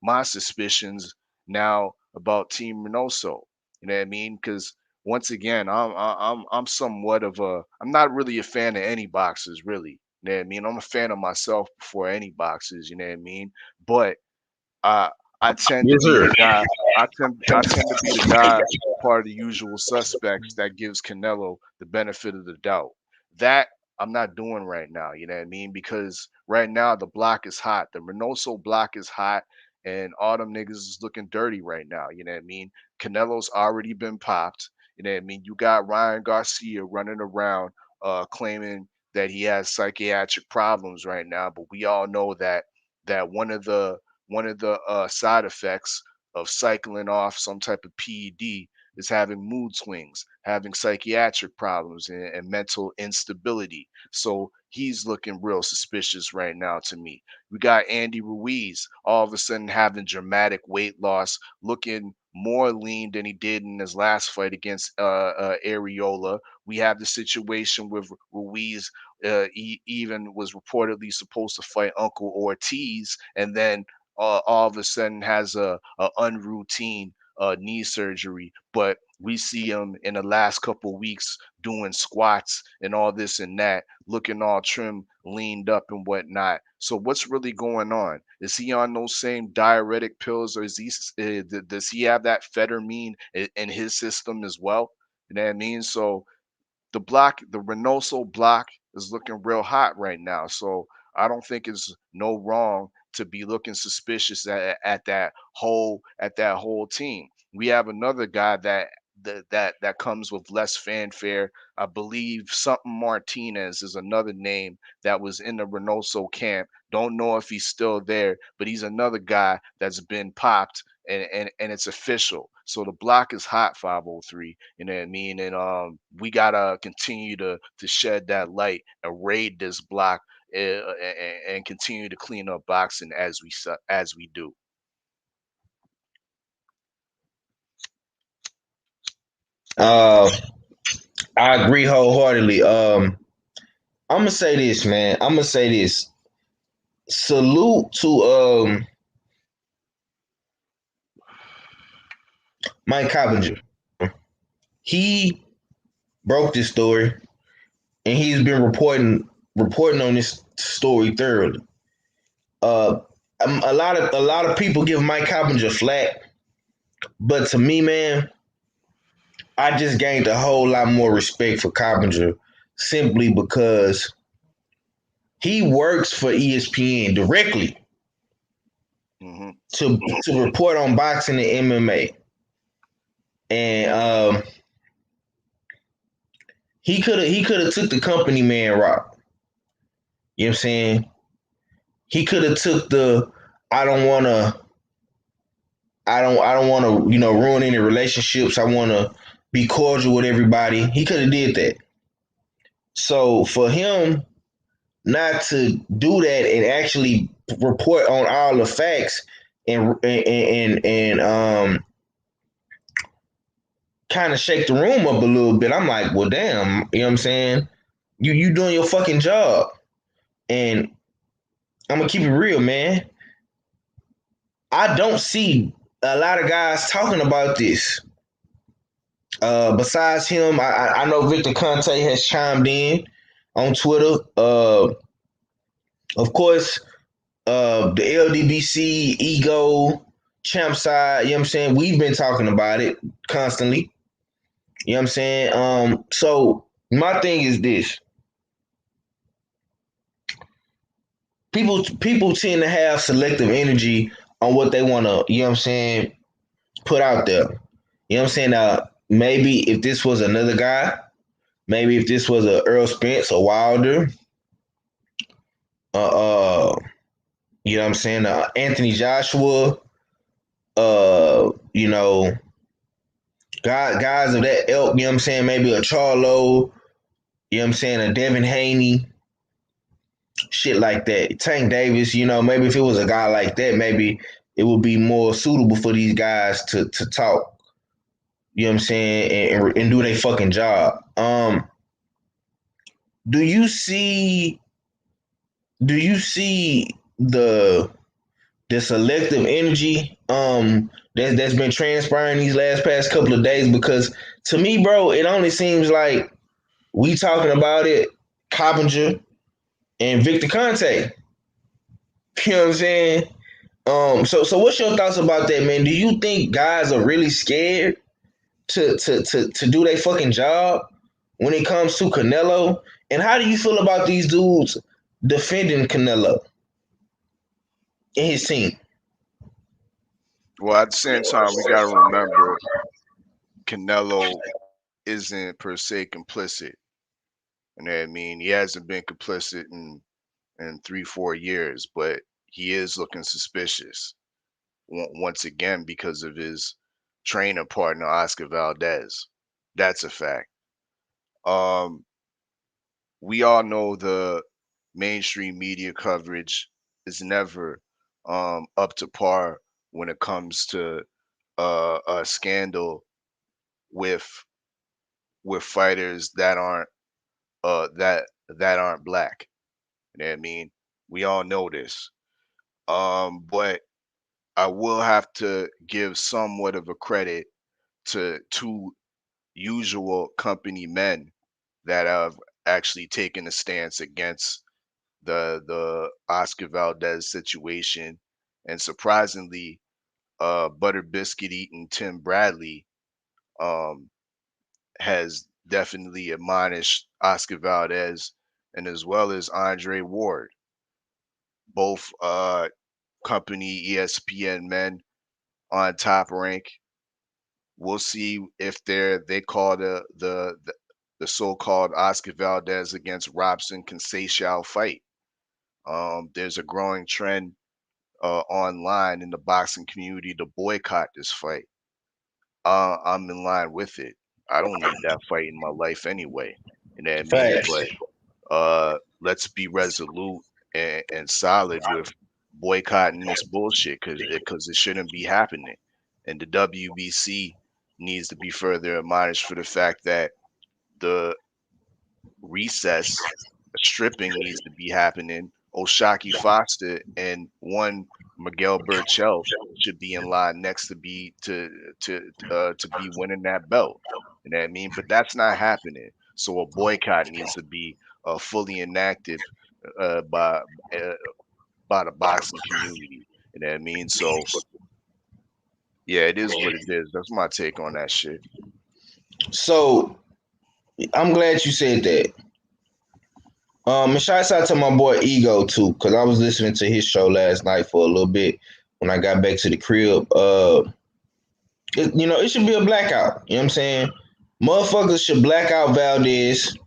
my suspicions now about Team Reynoso. You know what I mean? Because once again, I'm somewhat of I'm not really a fan of any boxers, really. You know what I mean? I'm a fan of myself before any boxers. You know what I mean? But I I tend to Yes, be sir. the guy. I tend to be the guy, part of the usual suspects that gives Canelo the benefit of the doubt. That I'm not doing right now. You know what I mean? Because right now the block is hot. The Reynoso block is hot, and all them niggas is looking dirty right now. You know what I mean? Canelo's already been popped. You know what I mean? You got Ryan Garcia running around claiming that he has psychiatric problems right now, but we all know that one of the side effects of cycling off some type of PED is having mood swings, having psychiatric problems, and mental instability. So he's looking real suspicious right now to me. We got Andy Ruiz all of a sudden having dramatic weight loss, looking more lean than he did in his last fight against Areola. We have the situation with Ruiz. He even was reportedly supposed to fight Uncle Ortiz, and then all of a sudden has a unroutine knee surgery. But we see him in the last couple weeks doing squats and all this and that, looking all trim, leaned up and whatnot. So what's really going on? Is he on those same diuretic pills, or does he have that phetamine in his system as well? You know what I mean? So the Reynoso block is looking real hot right now. So I don't think it's no wrong to be looking suspicious at that whole team. We have another guy that comes with less fanfare. I believe something Martinez is another name that was in the Reynoso camp. Don't know if he's still there, but he's another guy that's been popped, and it's official. So the block is hot, 503. You know what I mean? And we gotta continue to shed that light and raid this block, and continue to clean up boxing as we do. Uh, I agree wholeheartedly. I'm gonna say this, man. I'm gonna say this. Salute to Mike Coppinger. He broke this story, and he's been reporting on this story thoroughly. Uh, a lot of people give Mike Coppinger flack, but to me, man, I just gained a whole lot more respect for Coppinger simply because he works for ESPN directly Hmm. to report on boxing and MMA, and he could have took the company man route. You know what I'm saying? He could have took the I don't want to I don't want to ruin any relationships. I want to be cordial with everybody. He could have did that. So for him not to do that and actually report on all the facts and kind of shake the room up a little bit, I'm like, well, damn, you know what I'm saying? You doing your fucking job, and I'm gonna keep it real, man. I don't see a lot of guys talking about this. Besides him, I know Victor Conte has chimed in on Twitter. Of course, the LDBC ego champ side. You know what I'm saying? We've been talking about it constantly. You know what I'm saying? So my thing is this: people tend to have selective energy on what they want to. You know what I'm saying? Put out there. You know what I'm saying? Maybe if this was another guy, maybe if this was a Earl Spence or Wilder, uh, you know what I'm saying? Anthony Joshua, you know, guys of that ilk, you know what I'm saying? Maybe a Charlo, you know what I'm saying? A Devin Haney, shit like that. Tank Davis, maybe if it was a guy like that, maybe it would be more suitable for these guys to talk, you know what I'm saying? And do their fucking job. Do you see do you see the selective energy that's been transpiring these last past couple of days? Because to me, bro, it only seems like we talking about it, Coppinger and Victor Conte. You know what I'm saying? So what's your thoughts about that, man? Do you think guys are really scared to do their fucking job when it comes to Canelo? And how do you feel about these dudes defending Canelo and his team? Well, at the same time, we got to remember Canelo isn't per se complicit. You know what I mean? He hasn't been complicit in 3, 4 years, but he is looking suspicious once again because of his trainer partner Oscar Valdez. That's a fact. Um, we all know the mainstream media coverage is never up to par when it comes to a scandal with fighters that aren't that aren't black. You know what I mean? We all know this. But I will have to give somewhat of a credit to two usual company men that have actually taken a stance against the Oscar Valdez situation, and surprisingly, butter biscuit eating Tim Bradley um, has definitely admonished Oscar Valdez, and as well as Andre Ward, both company ESPN men on Top Rank. We'll see if they call the so-called Oscar Valdez against Robson Conceição fight. There's a growing trend online in the boxing community to boycott this fight. I'm in line with it. I don't need that fight in my life anyway. You know what I mean? Facts. But let's be resolute and solid with boycotting this bullshit because it shouldn't be happening. And the WBC needs to be further admonished for the fact that the recess, stripping needs to be happening. Oshaki Foster and one Miguel Burchell should be in line next to be winning that belt. You know what I mean? But that's not happening. So a boycott needs to be fully enacted uh, by uh, by the boxing community. You know what I mean? So yeah, it is what it is. That's my take on that shit. So I'm glad you said that. And shouts out to my boy Ego too, because I was listening to his show last night for a little bit when I got back to the crib. It should be a blackout. You know what I'm saying? Motherfuckers should black out Valdez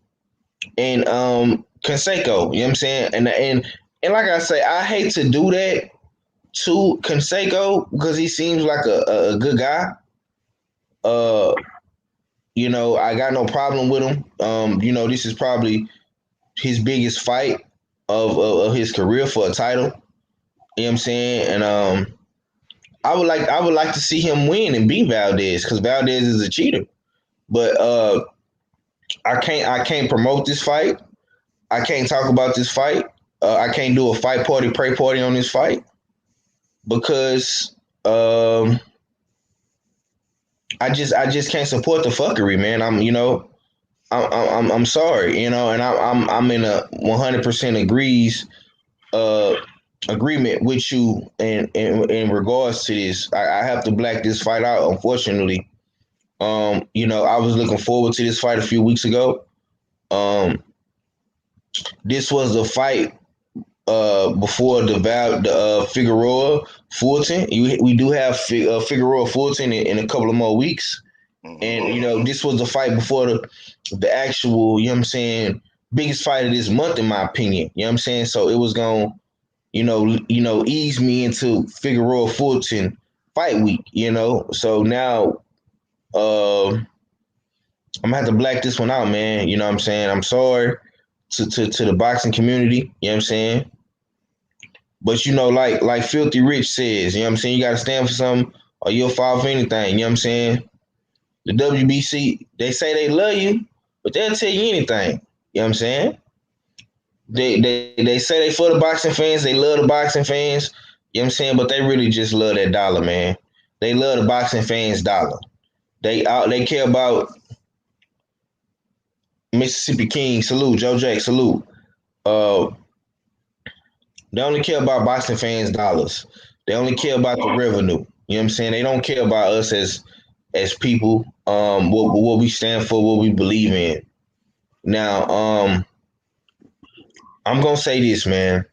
and Canseco. You know what I'm saying? And like I say, I hate to do that to Canseco because he seems like a good guy. I got no problem with him. This is probably his biggest fight of his career for a title. You know what I'm saying? And I would like to see him win and beat Valdez because Valdez is a cheater. But I can't promote this fight. I can't talk about this fight. I can't do a fight party, pray party on this fight because I just can't support the fuckery, man. I'm sorry, and I'm in a 100% agreement with you in regards to this. I have to black this fight out, unfortunately. I was looking forward to this fight a few weeks ago. This was the fight before the Figueroa Fulton. We do have Figueroa Fulton in a couple of more weeks. And this was the fight before the actual, you know what I'm saying, biggest fight of this month, in my opinion. You know what I'm saying? So it was gonna, ease me into Figueroa Fulton fight week, So now I'm gonna have to black this one out, man. You know what I'm saying? I'm sorry to the boxing community, you know what I'm saying? But like Filthy Rich says, you know what I'm saying, you gotta stand for something or you'll fall for anything, you know what I'm saying? The WBC, they say they love you, but they'll tell you anything. You know what I'm saying? They say they for the boxing fans, they love the boxing fans. You know what I'm saying? But they really just love that dollar, man. They love the boxing fans' dollar. They care about Mississippi King, salute, Joe Jack, salute. They only care about boxing fans' dollars. They only care about the revenue. You know what I'm saying? They don't care about us as people, what we stand for, what we believe in. Now, I'm gonna say this, man.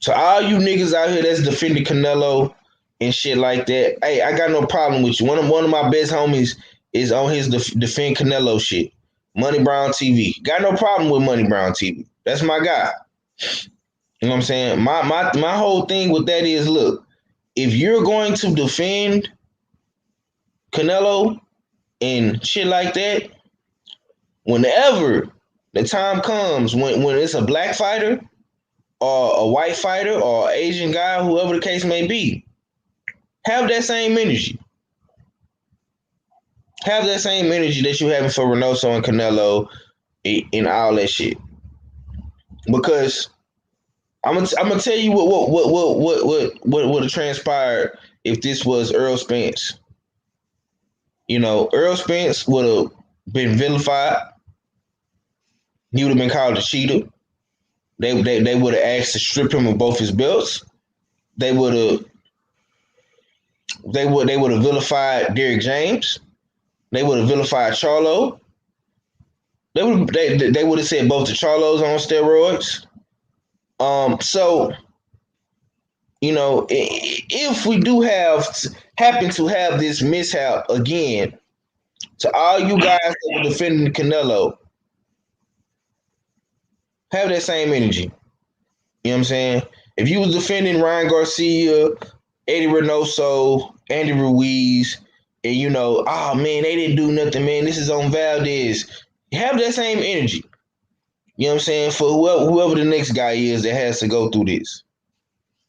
To all you niggas out here that's defending Canelo and shit like that, hey, I got no problem with you. One of my best homies is on his defend Canelo shit. Money Brown TV. Got no problem with Money Brown TV. That's my guy. You know what I'm saying? My whole thing with that is, look, if you're going to defend Canelo and shit like that, whenever the time comes when it's a black fighter or a white fighter or an Asian guy, whoever the case may be, have that same energy. Have that same energy that you're having for Reynoso and Canelo and all that shit. Because I'm gonna tell you what would have transpired if this was Earl Spence. Earl Spence would have been vilified. He would have been called a cheater. They would have asked to strip him of both his belts. They would have vilified Derrick James. They would have vilified Charlo. They would have said both the Charlos on steroids. So if we do happen to have this mishap again, to all you guys that were defending Canelo, have that same energy. You know what I'm saying? If you was defending Ryan Garcia, Eddie Reynoso, Andy Ruiz, and oh man, they didn't do nothing, man. This is on Valdez. Have that same energy. You know what I'm saying? For whoever the next guy is that has to go through this.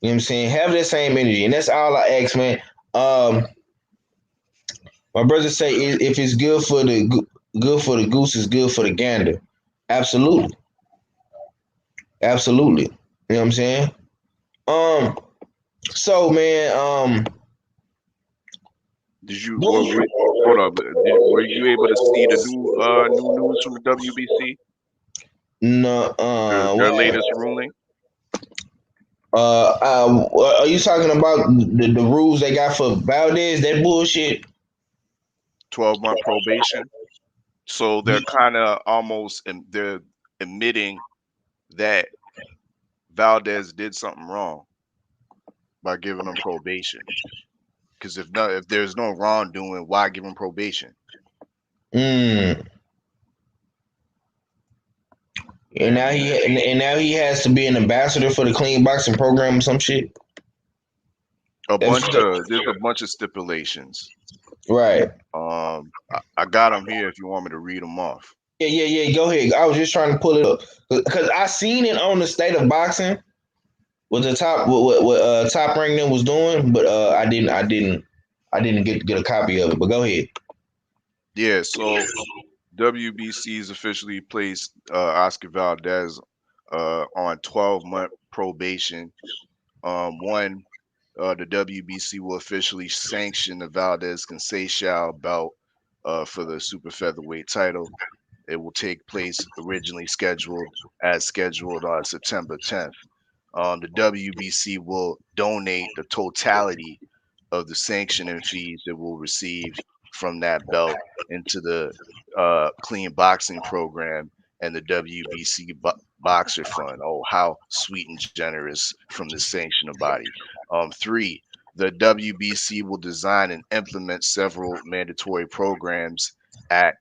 You know what I'm saying? Have that same energy. And that's all I ask, man. My brother say if it's good for the good for the goose is good for the gander. Absolutely, absolutely. You know what I'm saying? Um. So man, Did you what, hold up? Were you able to see the new news from the WBC? no, Their what? latest ruling? Are you talking about the rules they got for Valdez? That bullshit. 12-month probation. So they're kind of almost they're admitting that Valdez did something wrong by giving him probation. Because if there's no wrongdoing, why give him probation? Mm. And now And he has to be an ambassador for the clean boxing program or some shit. there's a bunch of stipulations. Right. I got them here if you want me to read them off. Yeah. Go ahead. I was just trying to pull it up because I seen it on the State of Boxing with the top what Top Rank them was doing, but I didn't get a copy of it. But go ahead. Yeah, so WBC's officially placed Oscar Valdez on 12-month probation. One, the WBC will officially sanction the Valdez Conceição bout for the super featherweight title. It will take place originally scheduled September 10th. The WBC will donate the totality of the sanctioning fees it will receive from that belt into the clean boxing program and the WBC Boxer Fund. Oh, how sweet and generous from the sanctioner body. Three, the WBC will design and implement several mandatory programs at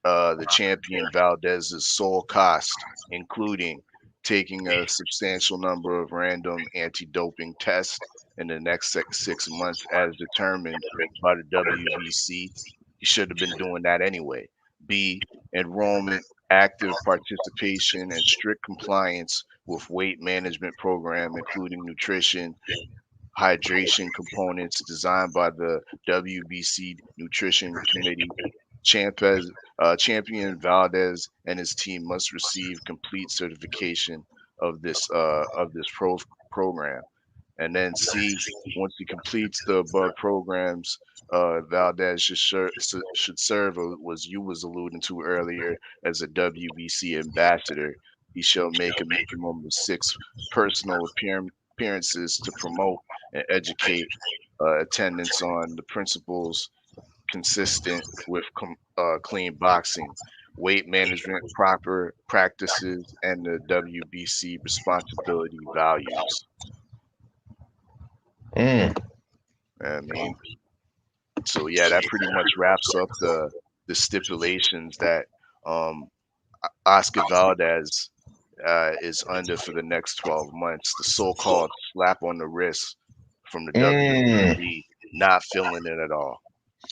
the champion Valdez's sole cost, including taking a substantial number of random anti-doping tests in the next 6 months as determined by the WBC. He should have been doing that anyway. B, enrollment, active participation, and strict compliance with weight management program, including nutrition, hydration components designed by the WBC Nutrition Committee. Champion Valdez and his team must receive complete certification of this program. And then C, once he completes the above programs, Valdez should serve, was you was alluding to earlier, as a WBC ambassador. He shall make a minimum of 6 personal appearances to promote and educate attendance on the principles consistent with clean boxing, weight management, proper practices, and the WBC responsibility values. Mm. I mean, so yeah, that pretty much wraps up the stipulations that um, Oscar Valdez is under for the next 12 months. The so-called slap on the wrist from the Mm. WBC, not feeling it at all.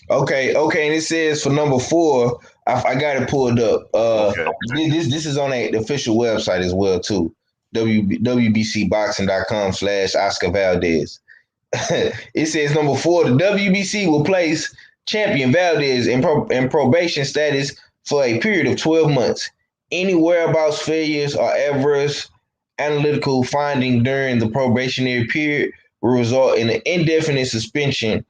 Okay, and it says for number 4, I got it pulled up. Okay. This is on the official website as well too. WBCboxing.com/Oscar Valdez. It says number 4, the WBC will place champion Valdez in probation status for a period of 12 months. Any whereabouts failures or adverse analytical finding during the probationary period will result in an indefinite suspension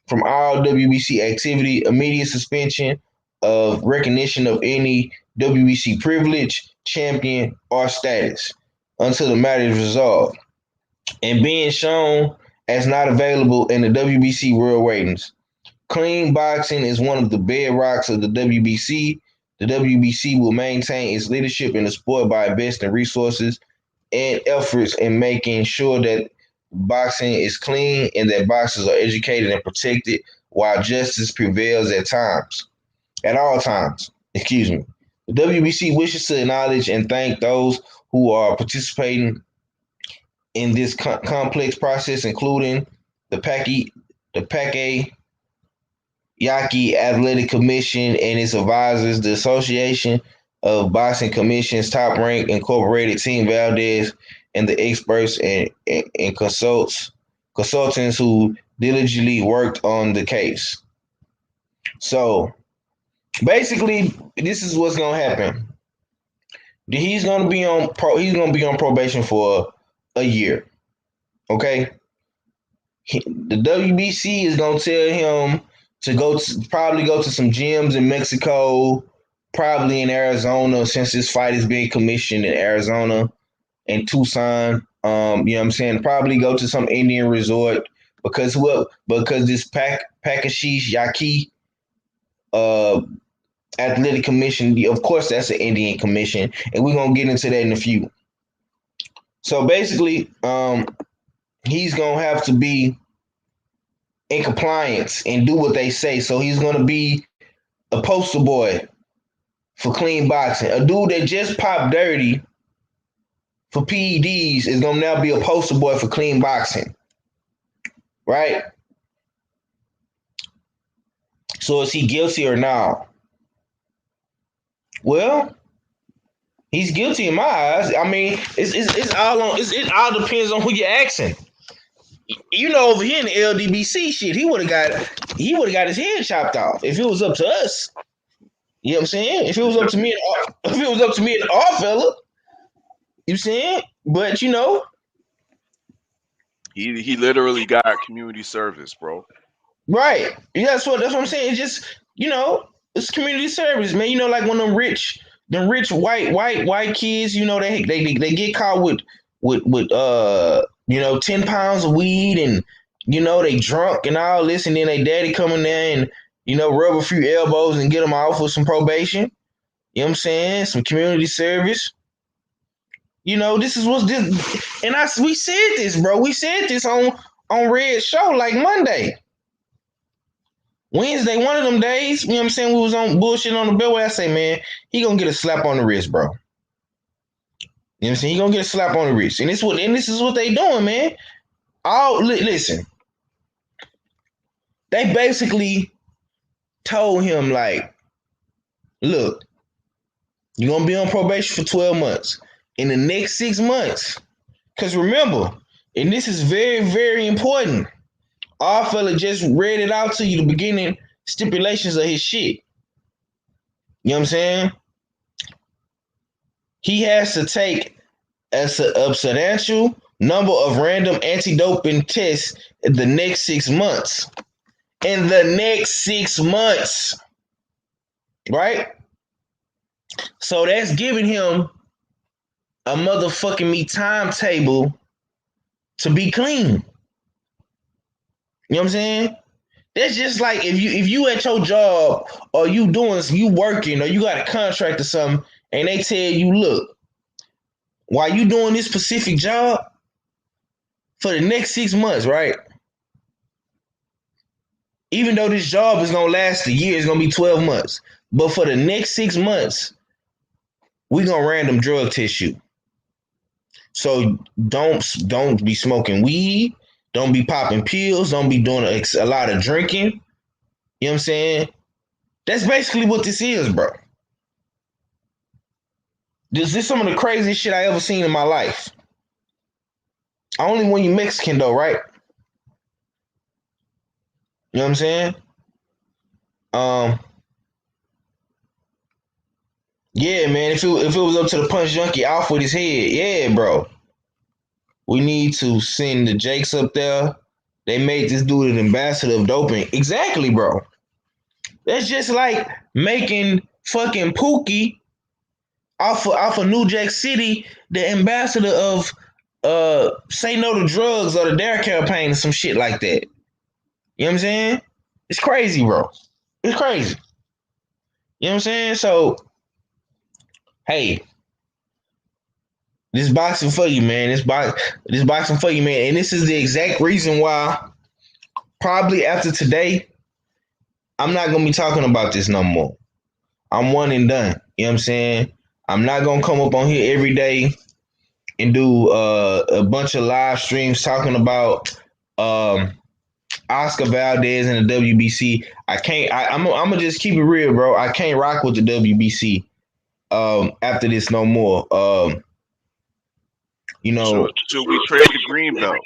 from all WBC activity, immediate suspension of recognition of any WBC privilege, champion, or status until the matter is resolved and being shown as not available in the WBC World Ratings. Clean boxing is one of the bedrocks of the WBC. The WBC will maintain its leadership in the sport by investing resources and efforts in making sure that boxing is clean and that boxers are educated and protected while justice prevails at all times. Excuse me. The WBC wishes to acknowledge and thank those who are participating in this complex process, including the Pake Yaki Athletic Commission and its advisors, the Association of Boxing Commissions, Top Rank Incorporated, Team Valdez, and the experts and consultants who diligently worked on the case. So, Basically, this is what's gonna happen. He's gonna be on he's gonna be on probation for a year. Okay, the WBC is gonna tell him to probably go to some gyms in Mexico, probably in Arizona, since this fight is being commissioned in Arizona and Tucson. You know what I'm saying? Probably go to some Indian resort because this Pakashish Yaki uh athletic commission, of course that's an Indian commission, and we're gonna get into that in a few. So basically, he's gonna have to be in compliance and do what they say. So he's gonna be a poster boy for clean boxing. A dude that just popped dirty for PEDs is gonna now be a poster boy for clean boxing, right? So is he guilty or not? Well, he's guilty in my eyes. I mean, it all depends on who you're asking. You know, over here in the LDBC shit, he would have got his head chopped off if it was up to us. You know what I'm saying? If it was up to me, if it was up to me and all fella, you saying? But you know, He literally got community service, bro. right? Yeah, that's what I'm saying. It's just it's community service, man. You know, like when them rich white kids, they get caught with 10 pounds of weed and they drunk and all this, and then they daddy coming there and rub a few elbows and get them off with some probation. You know what I'm saying? Some community service. This is what's this, and we said this, bro. We said this on Red Show like Monday. Wednesday, one of them days, you know what I'm saying? We was on bullshit on the Beltway. I say, man, he gonna get a slap on the wrist, bro. You know what I'm saying? He gonna get a slap on the wrist. And this is what they doing, man. Listen. They basically told him, like, look, you're gonna be on probation for 12 months. In the next 6 months, because remember, and this is very, very important. Our fella just read it out to you, the beginning stipulations of his shit. You know what I'm saying? He has to take a substantial number of random anti-doping tests in the next 6 months. In the next 6 months. Right? So that's giving him a motherfucking timetable to be clean. You know what I'm saying? That's just like if you at your job or you working or you got a contract or something and they tell you, look, while you doing this specific job for the next 6 months, right? Even though this job is gonna last a year, it's gonna be 12 months. But for the next 6 months, we gonna random drug test you. So don't be smoking weed. Don't be popping pills. Don't be doing a lot of drinking. You know what I'm saying? That's basically what this is, bro. This is some of the craziest shit I ever seen in my life. Only when you Mexican though, right? You know what I'm saying? Yeah, man. If it was up to the punch junkie off with his head, yeah, bro. We need to send the Jakes up there. They made this dude an ambassador of doping. Exactly, bro. That's just like making fucking Pookie off of New Jack City the ambassador of Say No to Drugs or the Dare campaign or some shit like that. You know what I'm saying? It's crazy, bro. It's crazy. You know what I'm saying? So, hey, this boxing for you, man. This boxing for you, man. And this is the exact reason why probably after today, I'm not gonna be talking about this no more. I'm one and done. You know what I'm saying? I'm not gonna come up on here every day and do a bunch of live streams talking about Oscar Valdez and the WBC. I can't. I'm gonna just keep it real, bro. I can't rock with the WBC after this no more. Should we trade the green belt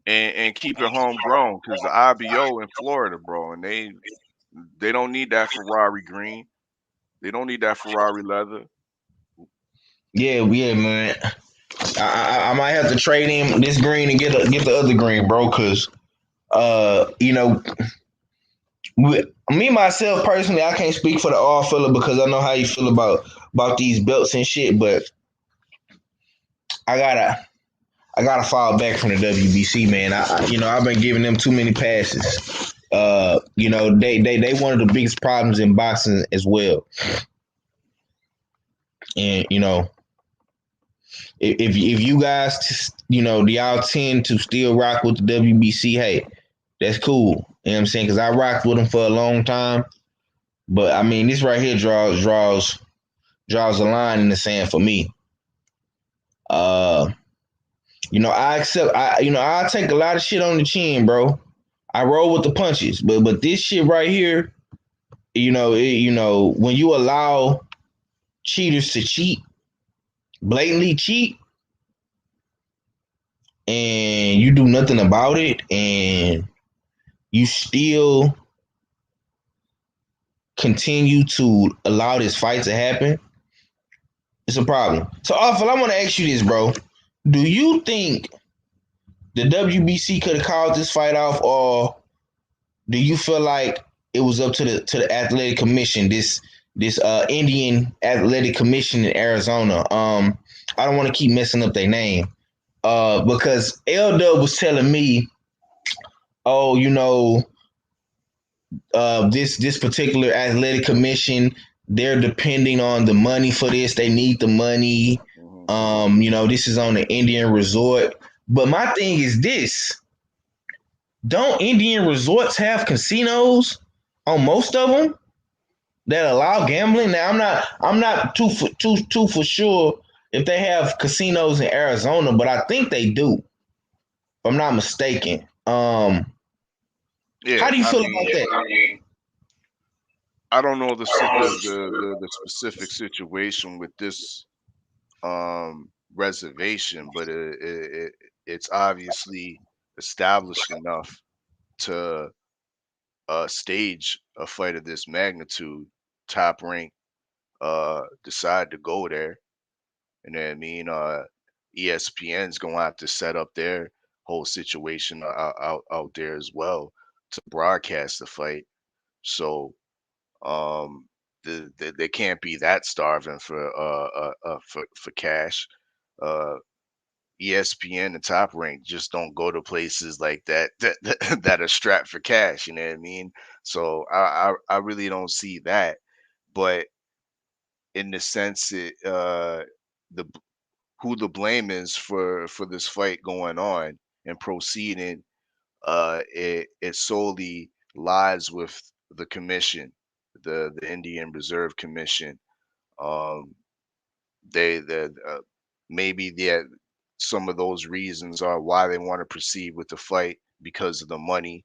and keep it homegrown? Because the IBO in Florida, bro, and They don't need that Ferrari green. They don't need that Ferrari leather. Yeah, yeah, man. I might have to trade in this green and get the other green, bro. Cause you know, me myself personally, I can't speak for the all fella because I know how you feel about these belts and shit. But I gotta I gotta fall back from the WBC, man. I've been giving them too many passes. They one of the biggest problems in boxing as well. And if you guys, do y'all tend to still rock with the WBC, hey, that's cool. You know what I'm saying? Because I rocked with them for a long time. But I mean, this right here draws a line in the sand for me. Uh, I accept. I take a lot of shit on the chin, bro. I roll with the punches, but this shit right here, when you allow cheaters to cheat, blatantly cheat, and you do nothing about it, and you still continue to allow this fight to happen, it's a problem. So, Awful, I want to ask you this, bro. Do you think the WBC could have called this fight off, or do you feel like it was up to the athletic commission, this Indian Athletic Commission in Arizona? I don't want to keep messing up their name. Because L Dub was telling me, oh, this particular athletic commission, they're depending on the money for this. They need the money. Mhm. This is on the Indian resort. But my thing is this: don't Indian resorts have casinos on most of them that allow gambling? Now I'm not too for sure if they have casinos in Arizona, but I think they do. If I'm not mistaken. How Yeah, do you I feel about mean, that? I don't know the specific situation with this reservation, but it's obviously established enough to stage a fight of this magnitude. Top rank decide to go there, and then I mean, ESPN's gonna have to set up their whole situation out there as well to broadcast the fight. So um, they can't be that starving for cash. Uh, ESPN and Top Rank just don't go to places like that are strapped for cash. You know what I mean? So I really don't see that. But in the sense the who the blame is for this fight going on and proceeding, it solely lies with the commission, the Indian Reserve Commission. Um, the maybe some of those reasons are why they want to proceed with the fight because of the money,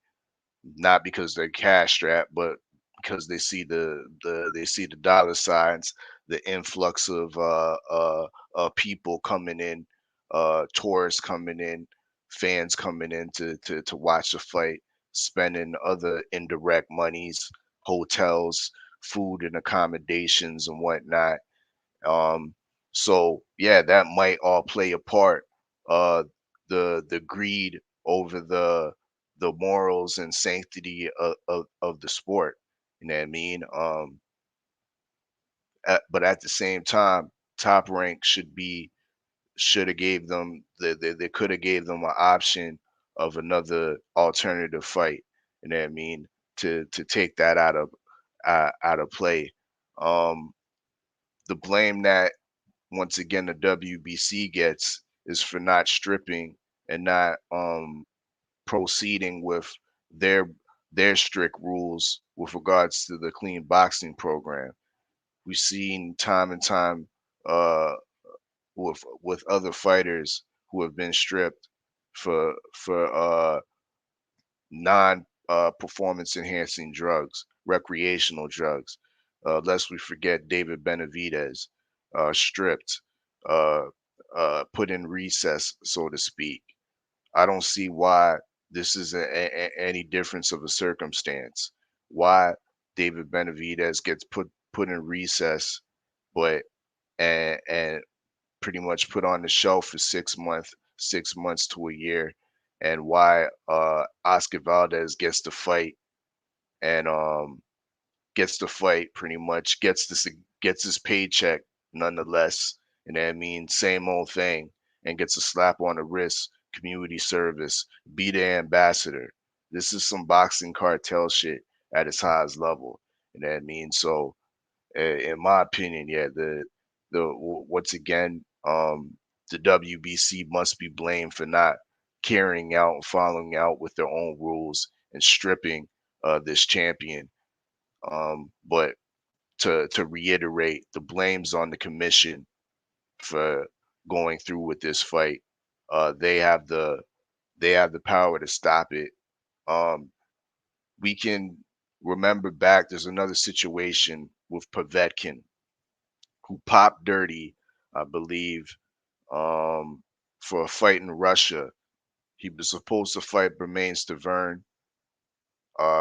not because they're cash strapped, but because they see the dollar signs, the influx of people coming in, tourists coming in, fans coming in to watch the fight, spending other indirect monies, hotels, food and accommodations and whatnot. Um, so yeah, that might all play a part. Uh, the greed over the morals and sanctity of the sport. You know what I mean? But at the same time, Top Rank should have gave them they could have gave them an option of another alternative fight. You know what I mean? To take that out of play. Um, the blame that once again the WBC gets is for not stripping and not proceeding with their their strict rules with regards to the clean boxing program. We've seen time and time uh, with other fighters who have been stripped for non performance enhancing drugs, recreational drugs. Lest we forget David Benavidez, stripped, uh, put in recess, so to speak. I don't see why this is any difference of a circumstance. Why? David Benavidez gets put in recess, but and pretty much put on the shelf for 6 months to a year, and why Oscar Valdez and gets to fight pretty much gets his paycheck nonetheless, and that means same old thing, and gets a slap on the wrist, community service, be the ambassador. This is some boxing cartel shit at its highest level, and that means so. In my opinion, yeah, once again, the WBC must be blamed for not carrying out and following out with their own rules and stripping this champion. But to reiterate, the blame's on the commission for going through with this fight. They have the power to stop it. Um, we can remember back. There's another situation with Povetkin who popped dirty, I believe, for a fight in Russia. He was supposed to fight Bermane Stiverne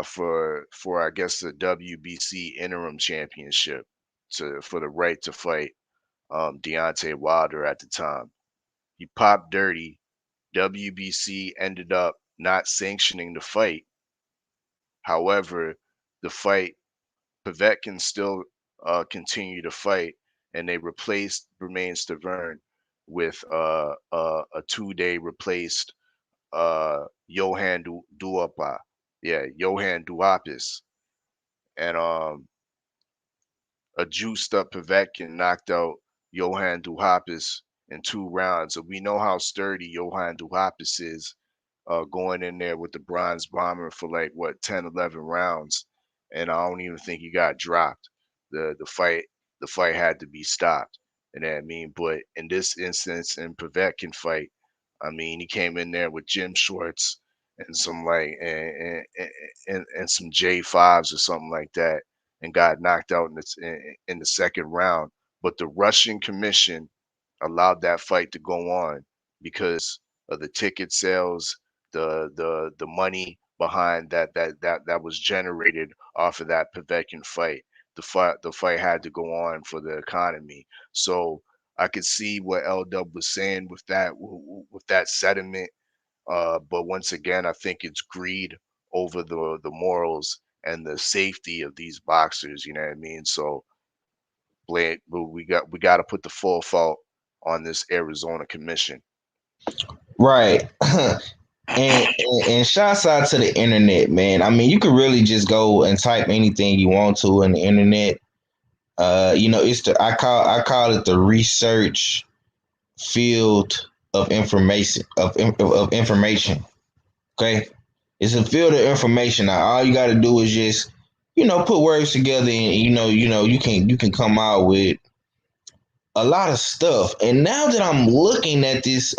for I guess the WBC interim championship for the right to fight Deontay Wilder at the time. He popped dirty. WBC ended up not sanctioning the fight. However, the fight Povetkin still continued to fight, and they replaced Bermane Stiverne with a 2-day replaced Johan Duapa. Yeah, Johan Duapis. And a juiced up Povetkin knocked out Johan Duhapis in 2 rounds. And we know how sturdy Johan Duhapis is, going in there with the bronze bomber for like what 10, 11 rounds, and I don't even think he got dropped. The fight had to be stopped. And I mean, but in this instance, in Povetkin fight, I mean, he came in there with gym shorts and some like and some J5s or something like that, and got knocked out in the second round. But the Russian commission allowed that fight to go on because of the ticket sales, the money behind that was generated off of that Povetkin fight. The fight had to go on for the economy. So I could see what L Dub was saying with that sentiment. But once again, I think it's greed over the morals and the safety of these boxers. You know what I mean? So we got to put the full fault on this Arizona commission. Right. And shouts out to the internet, man. I mean, you can really just go and type anything you want to in the internet. It's I call it the research field of information. Okay, it's a field of information. Now, all you got to do is just put words together, and you can come out with a lot of stuff. And now that I'm looking at this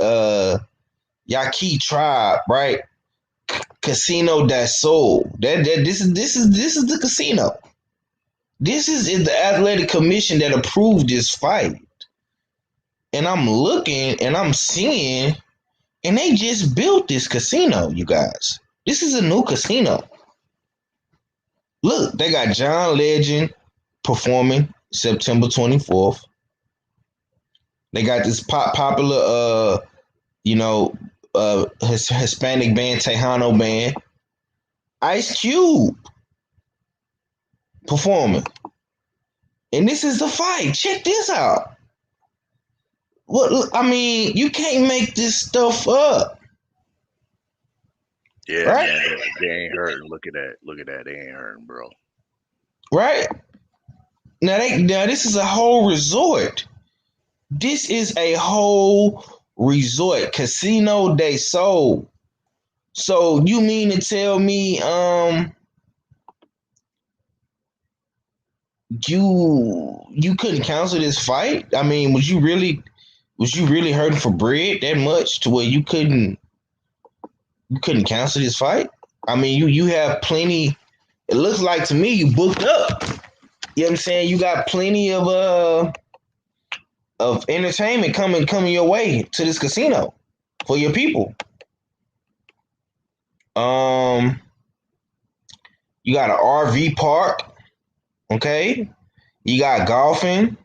Yaqui tribe, right? Casino that sold. This is the casino. This is the athletic commission that approved this fight. And I'm looking and I'm seeing, and they just built this casino, you guys. This is a new casino. Look, they got John Legend performing September 24th. They got this popular Hispanic band, Tejano band, Ice Cube performing. And this is the fight. Check this out. Well, I mean, you can't make this stuff up. Yeah, right? Man, they ain't hurting. Look at that. They ain't hurting, bro. Right? Now this is a whole resort. This is a whole resort. Casino de Sol. So you mean to tell me you couldn't cancel this fight? I mean, was you really hurting for bread that much to where you couldn't cancel this fight? I mean, you have plenty. It looks like to me you booked up. You know what I'm saying? You got plenty of entertainment coming your way to this casino for your people. You got an RV park. Okay, you got golfing.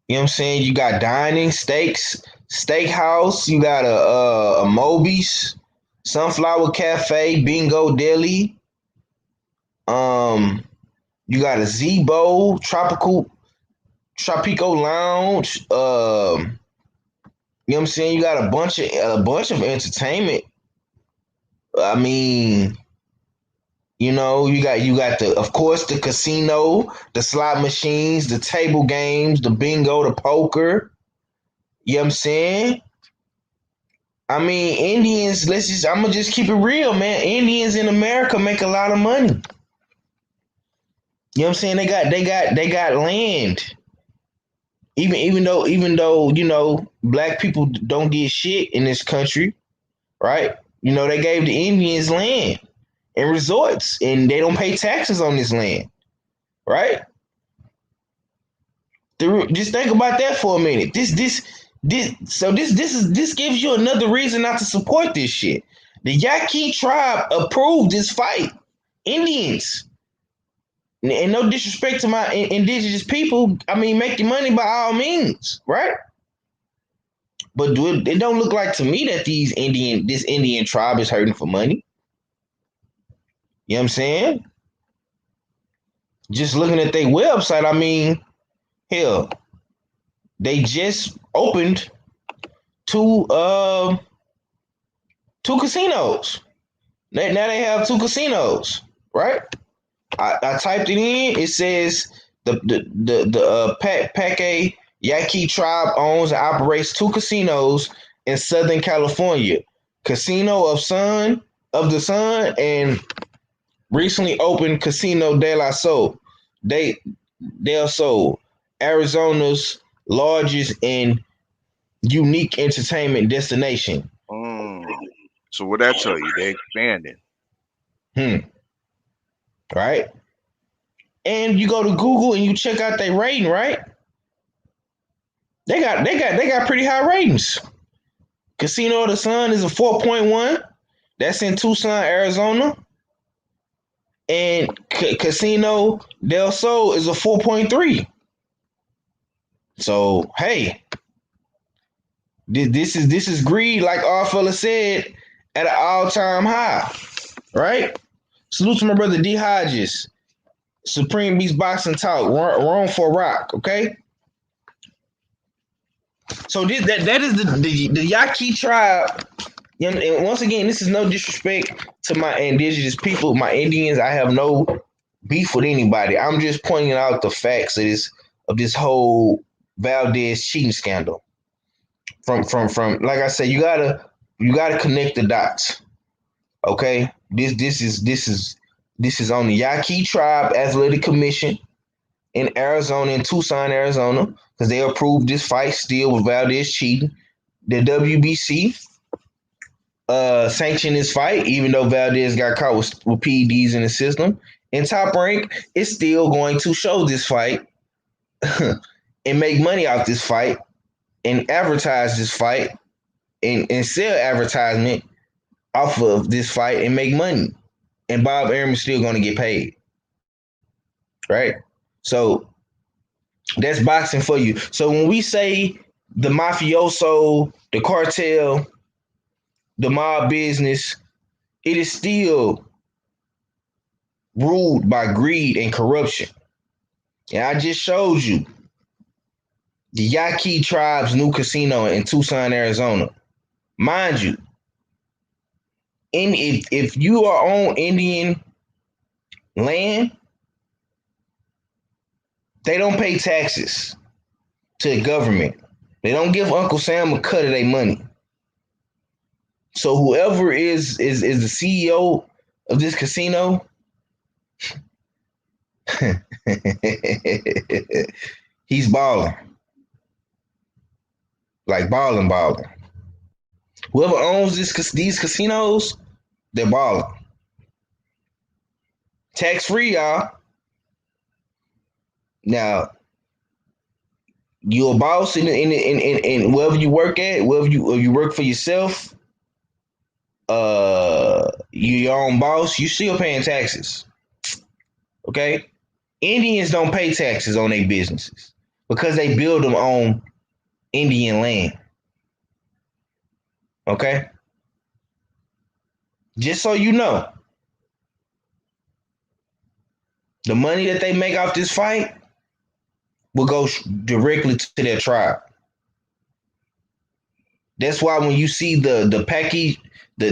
You know what I'm saying? You got dining, steakhouse. You got a Moby's, Sunflower Cafe, Bingo Deli. Um, you got a Zebo, Tropico Lounge. You know what I'm saying? You got a bunch of entertainment. I mean, you got the of course the casino, the slot machines, the table games, the bingo, the poker. You know what I'm saying? I mean, Indians, I'm gonna just keep it real, man. Indians in America make a lot of money. You know what I'm saying? They got land. Even though, black people don't get shit in this country, right? They gave the Indians land and resorts and they don't pay taxes on this land, right? Just think about that for a minute. This gives you another reason not to support this shit. The Yaqui tribe approved this fight. Indians. And no disrespect to my indigenous people, I mean, make your money by all means, right? But it don't look like to me that this Indian tribe is hurting for money. You know what I'm saying? Just looking at their website, I mean, hell, they just opened two casinos. Now they have two casinos, right? I typed it in. It says the Paque Yaqui tribe owns and operates two casinos in Southern California, Casino of the Sun, and recently opened Casino del Sol, Arizona's largest and unique entertainment destination. Mm. So what that tell you? They expanding. Hmm. Right? And you go to Google and you check out their rating, right? They got pretty high ratings. Casino of the Sun is a 4.1. That's in Tucson, Arizona. And Casino del Sol is a 4.3. So hey, this is greed, like our fella said, at an all-time high, right? Salute to my brother D Hodges, Supreme Beast Boxing Talk, Wrong for Rock, okay? So that is the Yaqui tribe. And once again, this is no disrespect to my indigenous people, my Indians. I have no beef with anybody. I'm just pointing out the facts of this whole Valdez cheating scandal. From like I said, you gotta connect the dots. Okay, this is on the Yaqui Tribe Athletic Commission in Arizona, in Tucson, Arizona, because they approved this fight still with Valdez cheating. The WBC sanctioned this fight, even though Valdez got caught with PEDs in the system. And Top Rank is still going to show this fight and make money out this fight and advertise this fight and sell advertisement off of this fight and make money. And Bob Arum is still going to get paid. Right? So that's boxing for you. So when we say the mafioso, the cartel, the mob business, it is still ruled by greed and corruption. And I just showed you the Yaqui tribe's new casino in Tucson, Arizona. Mind you, if you are on Indian land, they don't pay taxes to the government. They don't give Uncle Sam a cut of their money. So whoever is the CEO of this casino, he's balling. Like balling. Whoever owns these casinos, they're balling. Tax free, y'all. Now, you're a boss in wherever you work at, wherever you work for yourself, you're your own boss, you still paying taxes. Okay? Indians don't pay taxes on their businesses because they build them on Indian land. Okay? Just so you know, the money that they make off this fight will go directly to their tribe. That's why when you see the Paki, the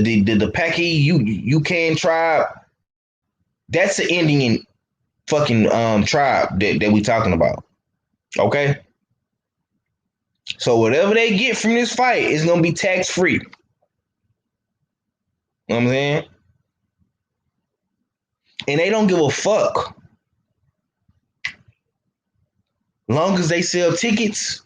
Paki you tribe, that's the Indian fucking tribe that we talking about. Okay? So whatever they get from this fight is gonna be tax free. You know what I'm saying? And they don't give a fuck. Long as they sell tickets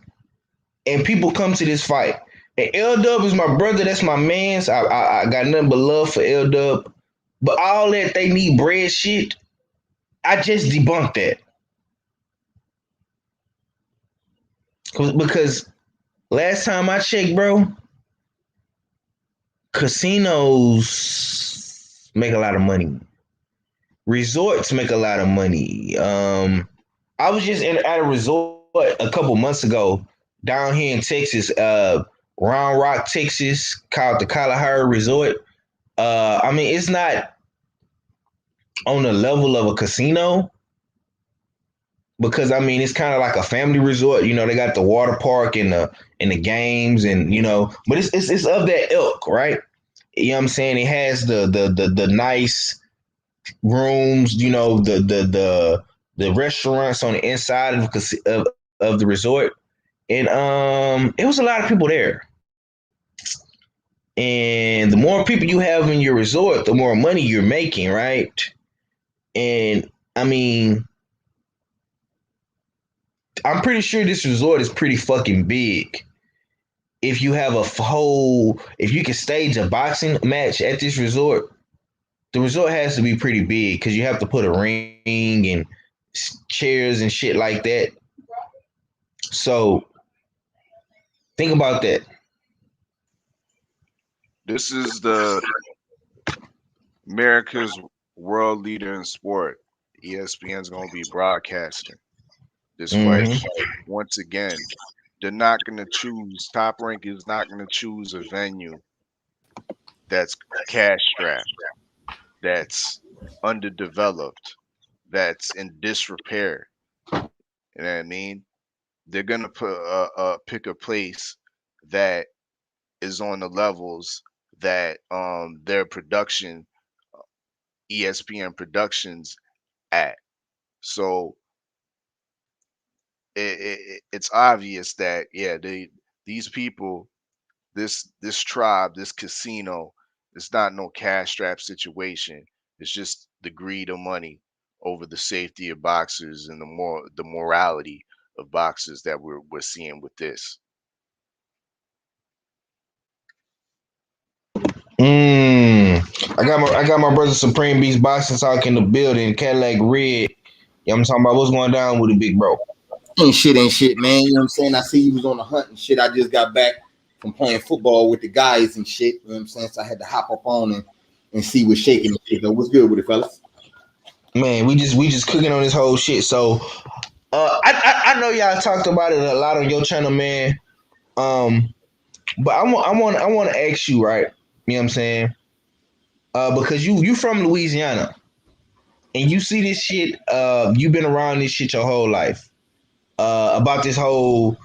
and people come to this fight. And L Dub is my brother, that's my man's. I got nothing but love for L Dub. But all that they need bread shit, I just debunked that. Because last time I checked, bro, casinos make a lot of money. Resorts make a lot of money. I was just at a resort a couple months ago down here in Texas, Round Rock, Texas, called the Kalahari Resort. I mean, it's not on the level of a casino because I mean it's kind of like a family resort. You know, they got the water park and the games and but it's of that ilk, right? You know what I'm saying? It has the nice rooms, the restaurants on the inside of the resort, and it was a lot of people there. And the more people you have in your resort, the more money you're making, right? And I mean, I'm pretty sure this resort is pretty fucking big. If you have if you can stage a boxing match at this resort, the resort has to be pretty big because you have to put a ring and chairs and shit like that. So think about that. This is the America's world leader in sport. ESPN's gonna be broadcasting this fight. Once again, they're not gonna choose. Top Rank is not gonna choose a venue that's cash strapped, that's underdeveloped, that's in disrepair. You know what I mean? They're gonna pick a place that is on the levels that their production, ESPN Productions, at. So it's obvious that these people, this tribe, this casino, it's not no cash strap situation. It's just the greed of money over the safety of boxers and the morality of boxers that we're seeing with this. I got my brother Supreme Beast Boxing Talk in the building, Cadillac Red. I'm talking about what's going down with the big bro. Ain't shit, man. You know what I'm saying? I see you was on the hunt and shit. I just got back from playing football with the guys and shit. You know what I'm saying? So I had to hop up on and see what's shaking and shit. What's good with it, fellas? Man, we just cooking on this whole shit. So I know y'all talked about it a lot on your channel, man. But I want to ask you, right? You know what I'm saying? Because you from Louisiana and you see this shit, you've been around this shit your whole life. About this whole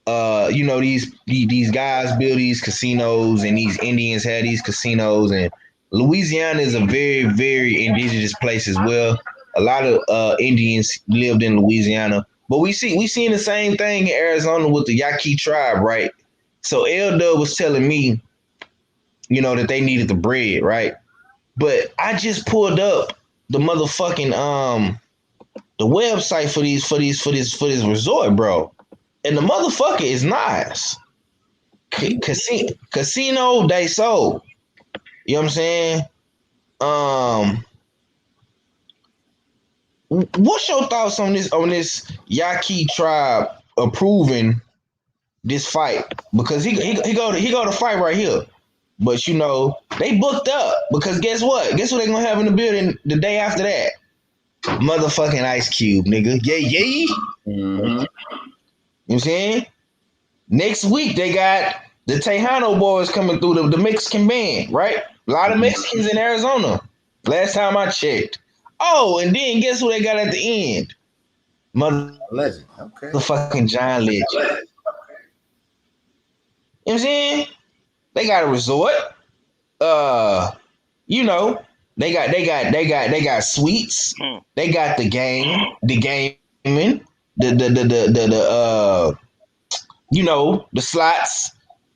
these guys build these casinos and these Indians have these casinos, and Louisiana is a very, very indigenous place as well. A lot of Indians lived in Louisiana, but we seeing the same thing in Arizona with the Yaqui tribe, right? So L Dub was telling me, that they needed the bread, right? But I just pulled up the motherfucking the website for this resort, bro. And the motherfucker is nice. Casino de Sol. You know what I'm saying? What's your thoughts on this Yaqui tribe approving this fight? Because he go to fight right here. But they booked up because guess what? Guess what they're gonna have in the building the day after that? Motherfucking Ice Cube, nigga. Yeah. Mm-hmm. You know what I'm saying? Next week, they got the Tejano boys coming through, the Mexican band, right? A lot of Mexicans in Arizona. Last time I checked. Oh, and then guess who they got at the end? Legend. Okay. Motherfucking John Legend. You know what I'm saying? They got a resort. You know, they got suites. They got the gaming, the you know, the slots,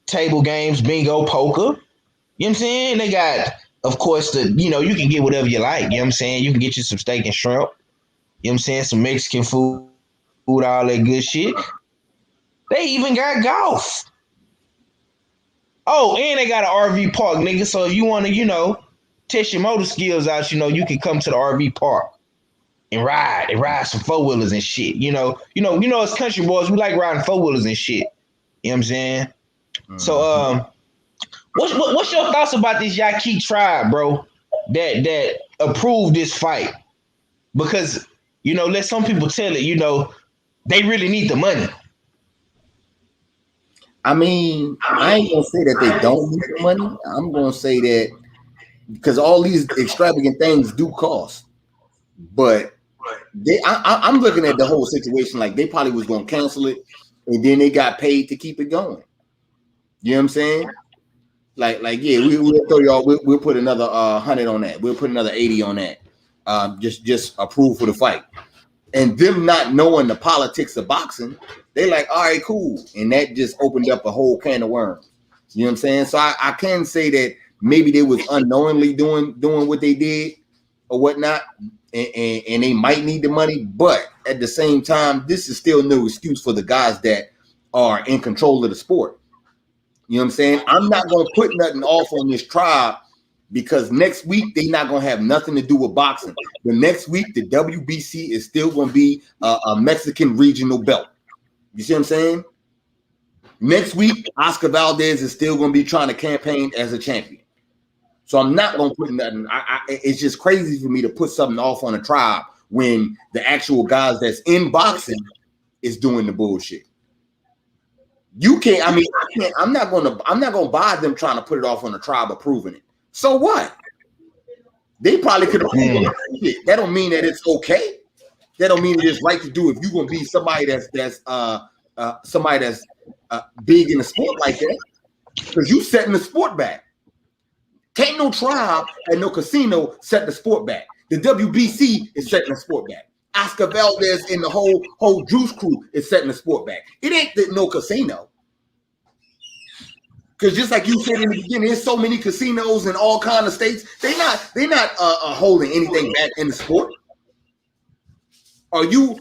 table games, bingo, poker. You know what I'm saying? They got, of course, you can get whatever you like. You know what I'm saying? You can get you some steak and shrimp. You know what I'm saying? Some Mexican food, all that good shit. They even got golf. Oh, and they got an RV park, nigga. So if you want to, test your motor skills out, you can come to the RV park and ride some four-wheelers and shit. You know, as country boys, we like riding four-wheelers and shit. You know what I'm saying? Mm-hmm. So, what's your thoughts about this Yaqui tribe, bro, that approved this fight? Because, let some people tell it, they really need the money. I mean, I ain't gonna say that they don't need the money. I'm gonna say that because all these extravagant things do cost. But I'm looking at the whole situation like they probably was gonna cancel it, and then they got paid to keep it going. You know what I'm saying? Like yeah, we'll throw y'all. We'll put another 100 on that. We'll put another 80 on that. Just approve for the fight. And them not knowing the politics of boxing, they like, all right, cool. And that just opened up a whole can of worms. You know what I'm saying? So I can say that maybe they was unknowingly doing what they did or whatnot, and they might need the money. But at the same time, this is still no excuse for the guys that are in control of the sport. You know what I'm saying? I'm not going to put nothing off on this tribe because next week they're not going to have nothing to do with boxing. The next week, the WBC is still going to be a Mexican regional belt. You see what I'm saying? Next week, Oscar Valdez is still going to be trying to campaign as a champion. So I'm not going to put nothing. It's just crazy for me to put something off on a tribe when the actual guys that's in boxing is doing the bullshit. You can't. I mean, I'm not going to buy them trying to put it off on a tribe approving it. So what? They probably could have approved it. That don't mean that it's okay. That don't mean it's right to do if you're going to be somebody that's big in the sport like that, because you setting the sport back. Can't no tribe and no casino set the sport back. The WBC is setting the sport back. Oscar Valdez and the whole Juice crew is setting the sport back. It ain't no casino. Because just like you said in the beginning, there's so many casinos in all kind of states. They're not holding anything back in the sport. Are you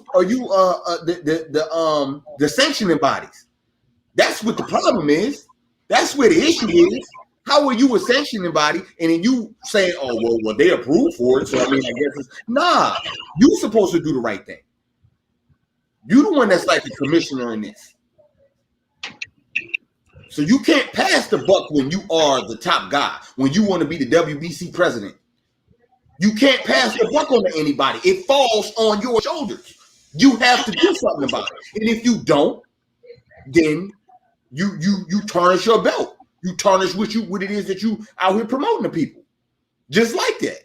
the sanctioning bodies? That's what the problem is. That's where the issue is. How are you a sanctioning body and then you saying, oh well they approved for it, so I mean I guess nah. You supposed to do the right thing. You the one that's like the commissioner in this. So you can't pass the buck when you are the top guy, when you want to be the WBC president. You can't pass the buck on to anybody. It falls on your shoulders. You have to do something about it. And if you don't, then you tarnish your belt. You tarnish what it is that you out here promoting to people. Just like that.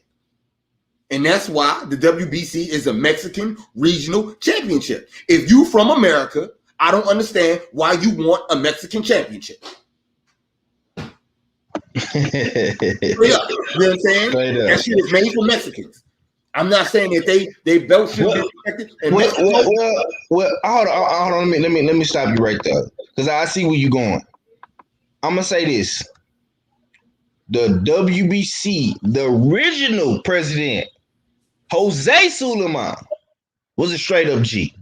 And that's why the WBC is a Mexican regional championship. If you from America, I don't understand why you want a Mexican championship. Yeah, you know what I'm saying? That shit is made for Mexicans. I'm not saying that they belt should be protected. Well, hold on. Let me stop you right there, because I see where you're going. I'm gonna say this: the WBC, the original president, Jose Suleiman, was a straight up G.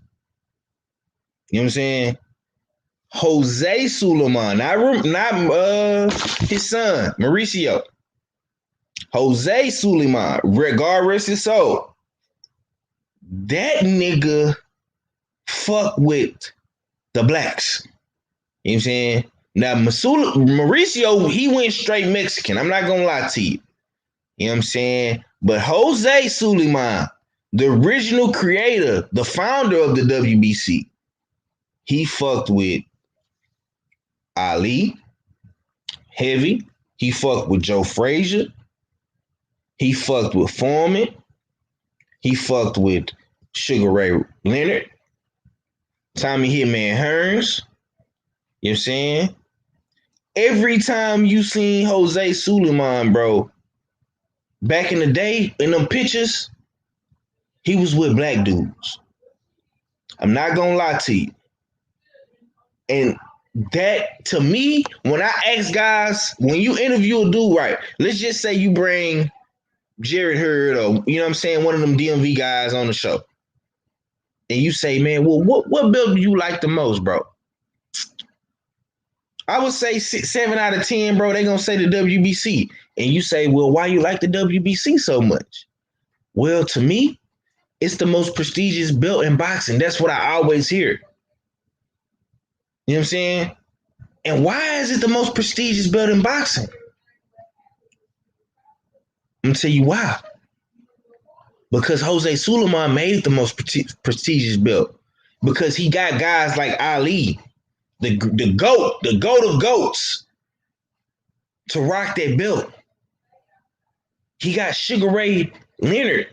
You know what I'm saying? Jose Suleiman, not his son, Mauricio. Jose Suleiman, regardless his soul, that nigga fuck with the blacks. You know what I'm saying? Now, Mauricio, he went straight Mexican. I'm not gonna lie to you. You know what I'm saying? But Jose Suleiman, The original creator, the founder of the WBC, he fucked with Ali, Heavy. He fucked with Joe Frazier. He fucked with Foreman. He fucked with Sugar Ray Leonard, Tommy Hitman Hearns. You know what I'm saying? Every time you seen Jose Suleiman, bro, back in the day, in them pictures, he was with black dudes. I'm not gonna lie to you. And that, to me, when I ask guys, when you interview a dude, right, let's just say you bring Jared Hurd or, you know what I'm saying, one of them DMV guys on the show. And you say, man, well, what belt do you like the most, bro? I would say 7 out of 10, bro, they gonna say the WBC. And you say, well, why you like the WBC so much? Well, to me, it's the most prestigious belt in boxing. That's what I always hear. You know what I'm saying? And why is it the most prestigious belt in boxing? I'm gonna tell you why. Because Jose Suleiman made it the most prestigious belt. Because he got guys like Ali, the GOAT of GOATs, to rock that belt. He got Sugar Ray Leonard,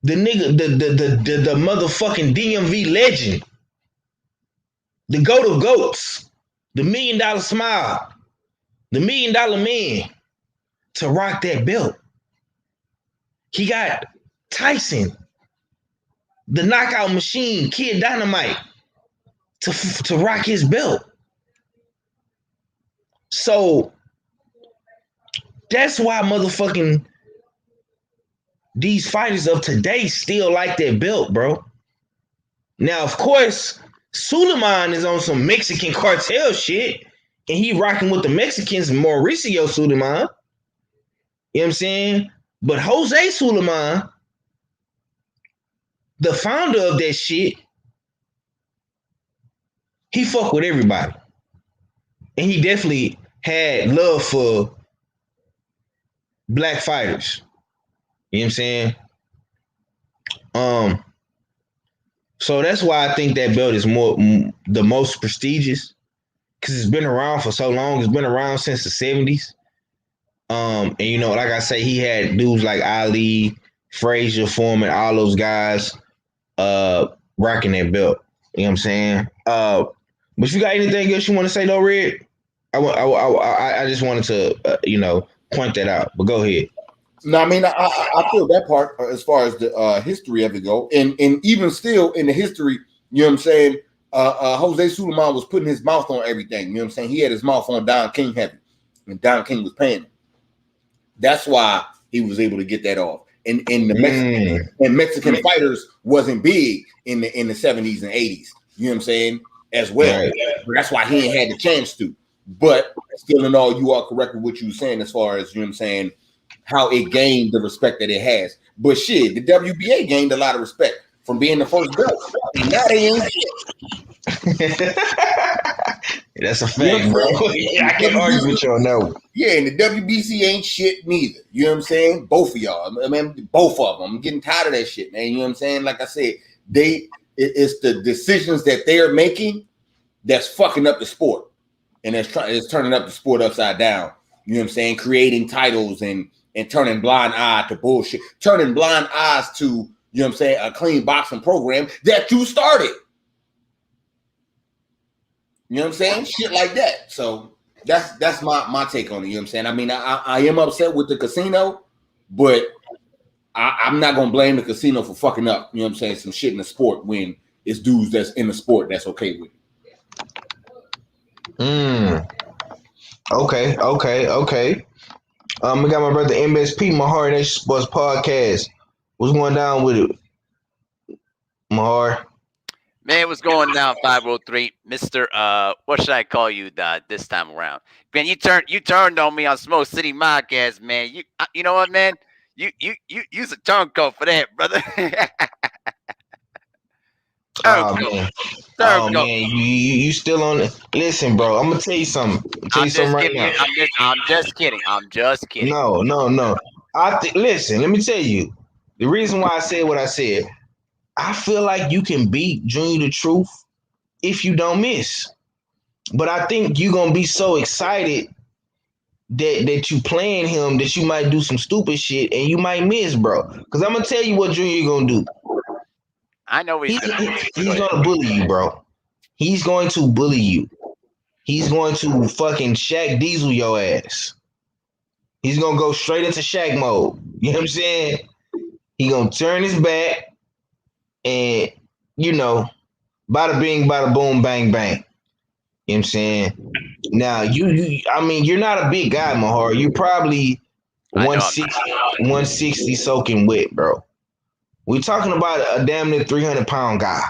the nigga, the motherfucking DMV legend, the GOAT of GOATs, the $1 Million Smile, the $1 Million Man, to rock that belt. He got Tyson, the knockout machine, Kid Dynamite, to rock his belt. So that's why motherfucking these fighters of today still like that belt, bro. Now, of course, Suleiman is on some Mexican cartel shit, and he rocking with the Mexicans, Mauricio Suleiman. You know what I'm saying? But Jose Suleiman, the founder of that shit, he fuck with everybody. And he definitely had love for black fighters. You know what I'm saying? So that's why I think that belt is the most prestigious, because it's been around for so long. It's been around since the 70s. And you know, like I say, he had dudes like Ali, Frazier, Foreman, all those guys rocking that belt. You know what I'm saying? But if you got anything else you want to say though, Red, I just wanted to point that out. But go ahead. No, I mean, I feel that part as far as the history of it go, and even still in the history, you know what I'm saying. Jose Suleiman was putting his mouth on everything. You know what I'm saying. He had his mouth on Don King heavy, and Don King was paying him. That's why he was able to get that off. And the Mexican fighters wasn't big in the 70s and 80s. You know what I'm saying? As well. Right. That's why he ain't had the chance to. But still in all, you are correct with what you were saying as far as, you know what I'm saying, how it gained the respect that it has. But shit, the WBA gained a lot of respect from being the first belt. And now they ain't shit. That's a fact, bro. I can't argue with you on that one. Yeah, and the WBC ain't shit neither. You know what I'm saying? Both of y'all. I mean, both of them. I'm getting tired of that shit, man. You know what I'm saying? Like I said, it's the decisions that they're making that's fucking up the sport. And it's turning up the sport upside down. You know what I'm saying? Creating titles and turning blind eye to bullshit. Turning blind eyes to, you know what I'm saying, a clean boxing program that you started. You know what I'm saying? Shit like that. So that's my take on it. You know what I'm saying? I mean, I am upset with the casino, but I'm not gonna blame the casino for fucking up. You know what I'm saying? Some shit in the sport when it's dudes that's in the sport that's okay with it. Okay. We got my brother MSP, Mahar Nation Sports Podcast. What's going down with it, Mahar? Man, what's going down, 503, Mr. What should I call you this time around? Man, you turned on me on Smoke City Podcast, man. You know what, man? You use a turncoat for that, brother. Man, you still on it? Listen, bro, I'm gonna tell you something. Right now. I'm just kidding. No. Listen, let me tell you. The reason why I said what I said, I feel like you can beat Junior the Truth if you don't miss. But I think you're gonna be so excited that you playing him that you might do some stupid shit and you might miss, bro. Because I'm gonna tell you what Junior gonna do. I know he's gonna. He's gonna bully you, bro. He's going to bully you. He's going to fucking Shaq Diesel your ass. He's gonna go straight into Shaq mode. You know what I'm saying? He gonna turn his back and bada bing, bada boom, bang bang. You know what I'm saying? Now I mean, you're not a big guy, Mahar. You're probably 160 soaking wet, bro. We're talking about a damn near 300-pound guy.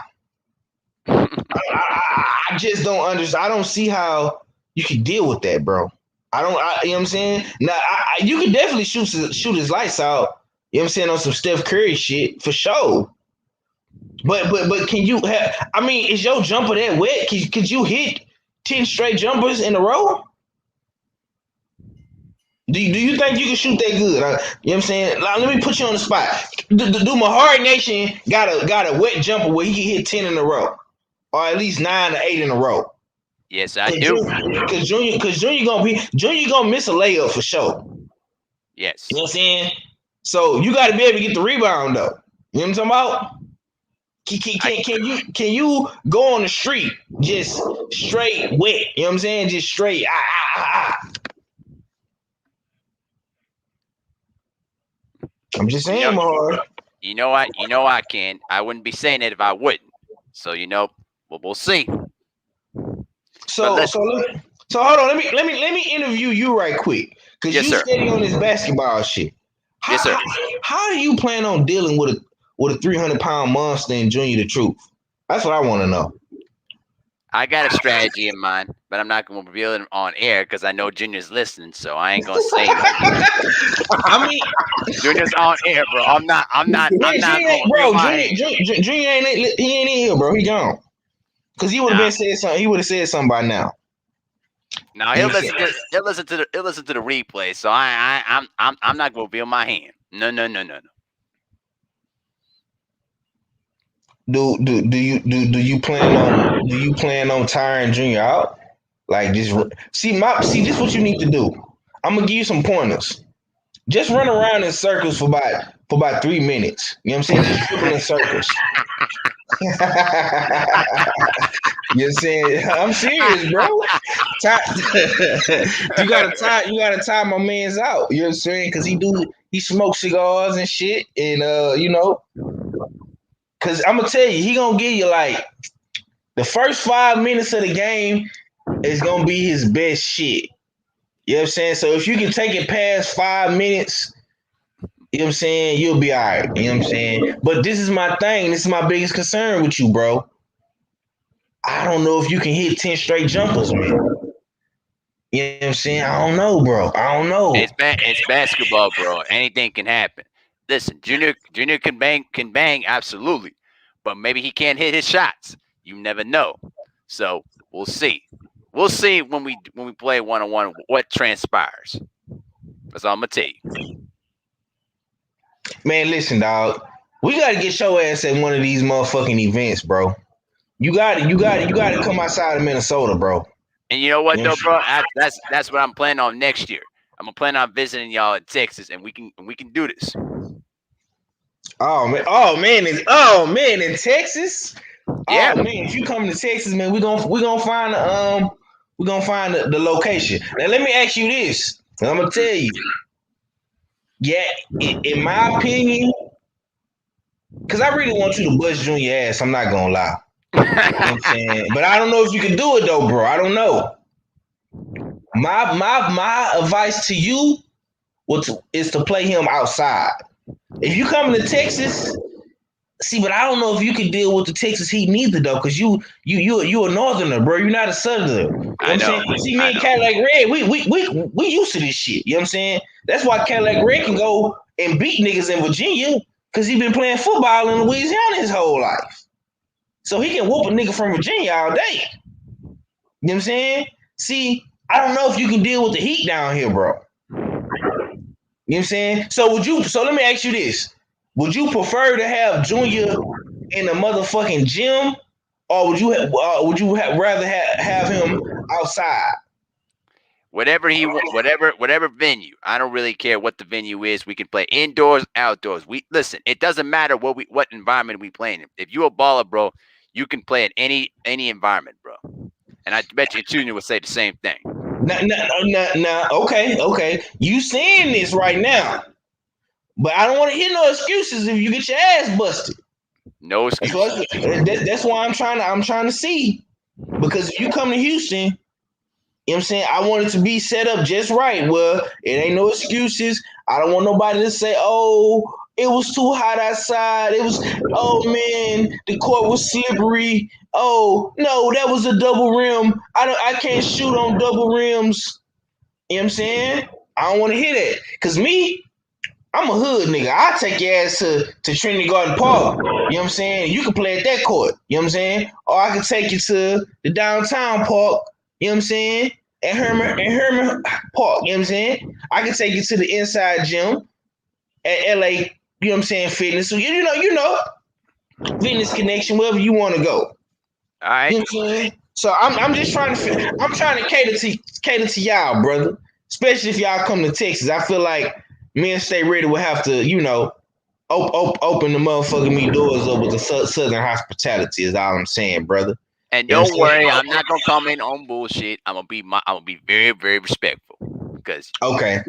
I just don't understand. I don't see how you can deal with that, bro. You know what I'm saying? Now, you can definitely shoot his lights out, you know what I'm saying, on some Steph Curry shit for sure. But can you have, I mean, is your jumper that wet? Could you hit 10 straight jumpers in a row? Do you think you can shoot that good? You know what I'm saying? Let me put you on the spot. Do Mahari Nation got a wet jumper where he can hit 10 in a row? Or at least 9 or 8 in a row? Yes, I do. Because Junior gonna miss a layup for sure. Yes. You know what I'm saying? So you got to be able to get the rebound though. You know what I'm talking about? Can you go on the street just straight wet? You know what I'm saying? Just straight I'm just saying, Mahar. You know I can. I wouldn't be saying it if I wouldn't. So we'll see. So hold on. Let me interview you right quick because you steady on this basketball shit. Yes, sir. How do you plan on dealing with a 300-pound monster in Junior the Truth? That's what I want to know. I got a strategy in mind, but I'm not going to reveal it on air because I know Junior's listening, so I ain't going to say it. I mean, Junior's on air, bro. I'm not. Bro, Junior ain't in here, bro. He gone. Because he would have been said something. He would have said something by now. No, he'll listen to the replay. So I'm not going to reveal my hand. No. Do you plan on tiring Junior out? Like just see this what you need to do. I'm gonna give you some pointers. Just run around in circles for about 3 minutes. You know what I'm saying? Just dribble in circles. You know what I'm saying? I'm serious, bro. You gotta tie my man's out. You know what I'm saying? Because he smokes cigars and shit, and because I'm gonna tell you, he gonna give you like the first 5 minutes of the game is gonna be his best shit. You know what I'm saying? So if you can take it past 5 minutes, you know what I'm saying, you'll be all right. You know what I'm saying? But this is my thing. This is my biggest concern with you, bro. I don't know if you can hit 10 straight jumpers, man. You know what I'm saying? I don't know, bro. I don't know. It's basketball, bro. Anything can happen. Listen, Junior can bang, absolutely. But maybe he can't hit his shots. You never know. So we'll see. We'll see when we play one-on-one what transpires. That's all I'm gonna tell you. Man, listen, dog. We gotta get your ass at one of these motherfucking events, bro. You gotta come outside of Minnesota, bro. And you know what, though, bro? That's what I'm planning on next year. I'm gonna plan on visiting y'all in Texas, and we can do this. Oh man, in Texas. Yeah. Oh man, if you come to Texas, man, we're gonna find the location. Now let me ask you this. I'm gonna tell you. Yeah, in my opinion, because I really want you to bust Junior ass. I'm not gonna lie. You know what I'm saying? But I don't know if you can do it though, bro. I don't know. My advice to you is to play him outside. If you come to Texas, see, but I don't know if you can deal with the Texas heat neither though, because you a northerner, bro. You're not a southerner. You know what I'm saying? See, me and Cadillac Red, we used to this shit. You know what I'm saying? That's why Cadillac Red can go and beat niggas in Virginia, because he been playing football in Louisiana his whole life. So he can whoop a nigga from Virginia all day. You know what I'm saying? See, I don't know if you can deal with the heat down here, bro. You know what I'm saying? So let me ask you this. Would you prefer to have Junior in a motherfucking gym, or rather have him outside? Whatever venue. I don't really care what the venue is. We can play indoors, outdoors. We listen. It doesn't matter what environment we play in. If you a baller, bro, you can play in any environment, bro. And I bet you Junior would say the same thing. Nah. Okay. You saying this right now, but I don't want to hear no excuses if you get your ass busted. No excuses. That's why I'm trying to see, because if you come to Houston. You know what I'm saying? I want it to be set up just right. Well, it ain't no excuses. I don't want nobody to say, oh, it was too hot outside. Oh man, the court was slippery. Oh, no, that was a double rim. I can't shoot on double rims. You know what I'm saying? I don't want to hear that. Cause me, I'm a hood nigga. I take your ass to Trinity Garden Park. You know what I'm saying? You can play at that court. You know what I'm saying? Or I can take you to the downtown park. You know what I'm saying? At Herman Park, you know what I'm saying? I can take you to the inside gym at LA, you know what I'm saying, fitness. So you know, fitness connection, wherever you want to go. All right. You know what I'm saying? So I'm just trying to cater to y'all, brother. Especially if y'all come to Texas. I feel like me and Stay Ready will have to, you know, open the motherfucking me doors up with the southern hospitality is all I'm saying, brother. And don't worry, I'm not gonna comment on bullshit. I'm gonna be very, very respectful. Because Okay.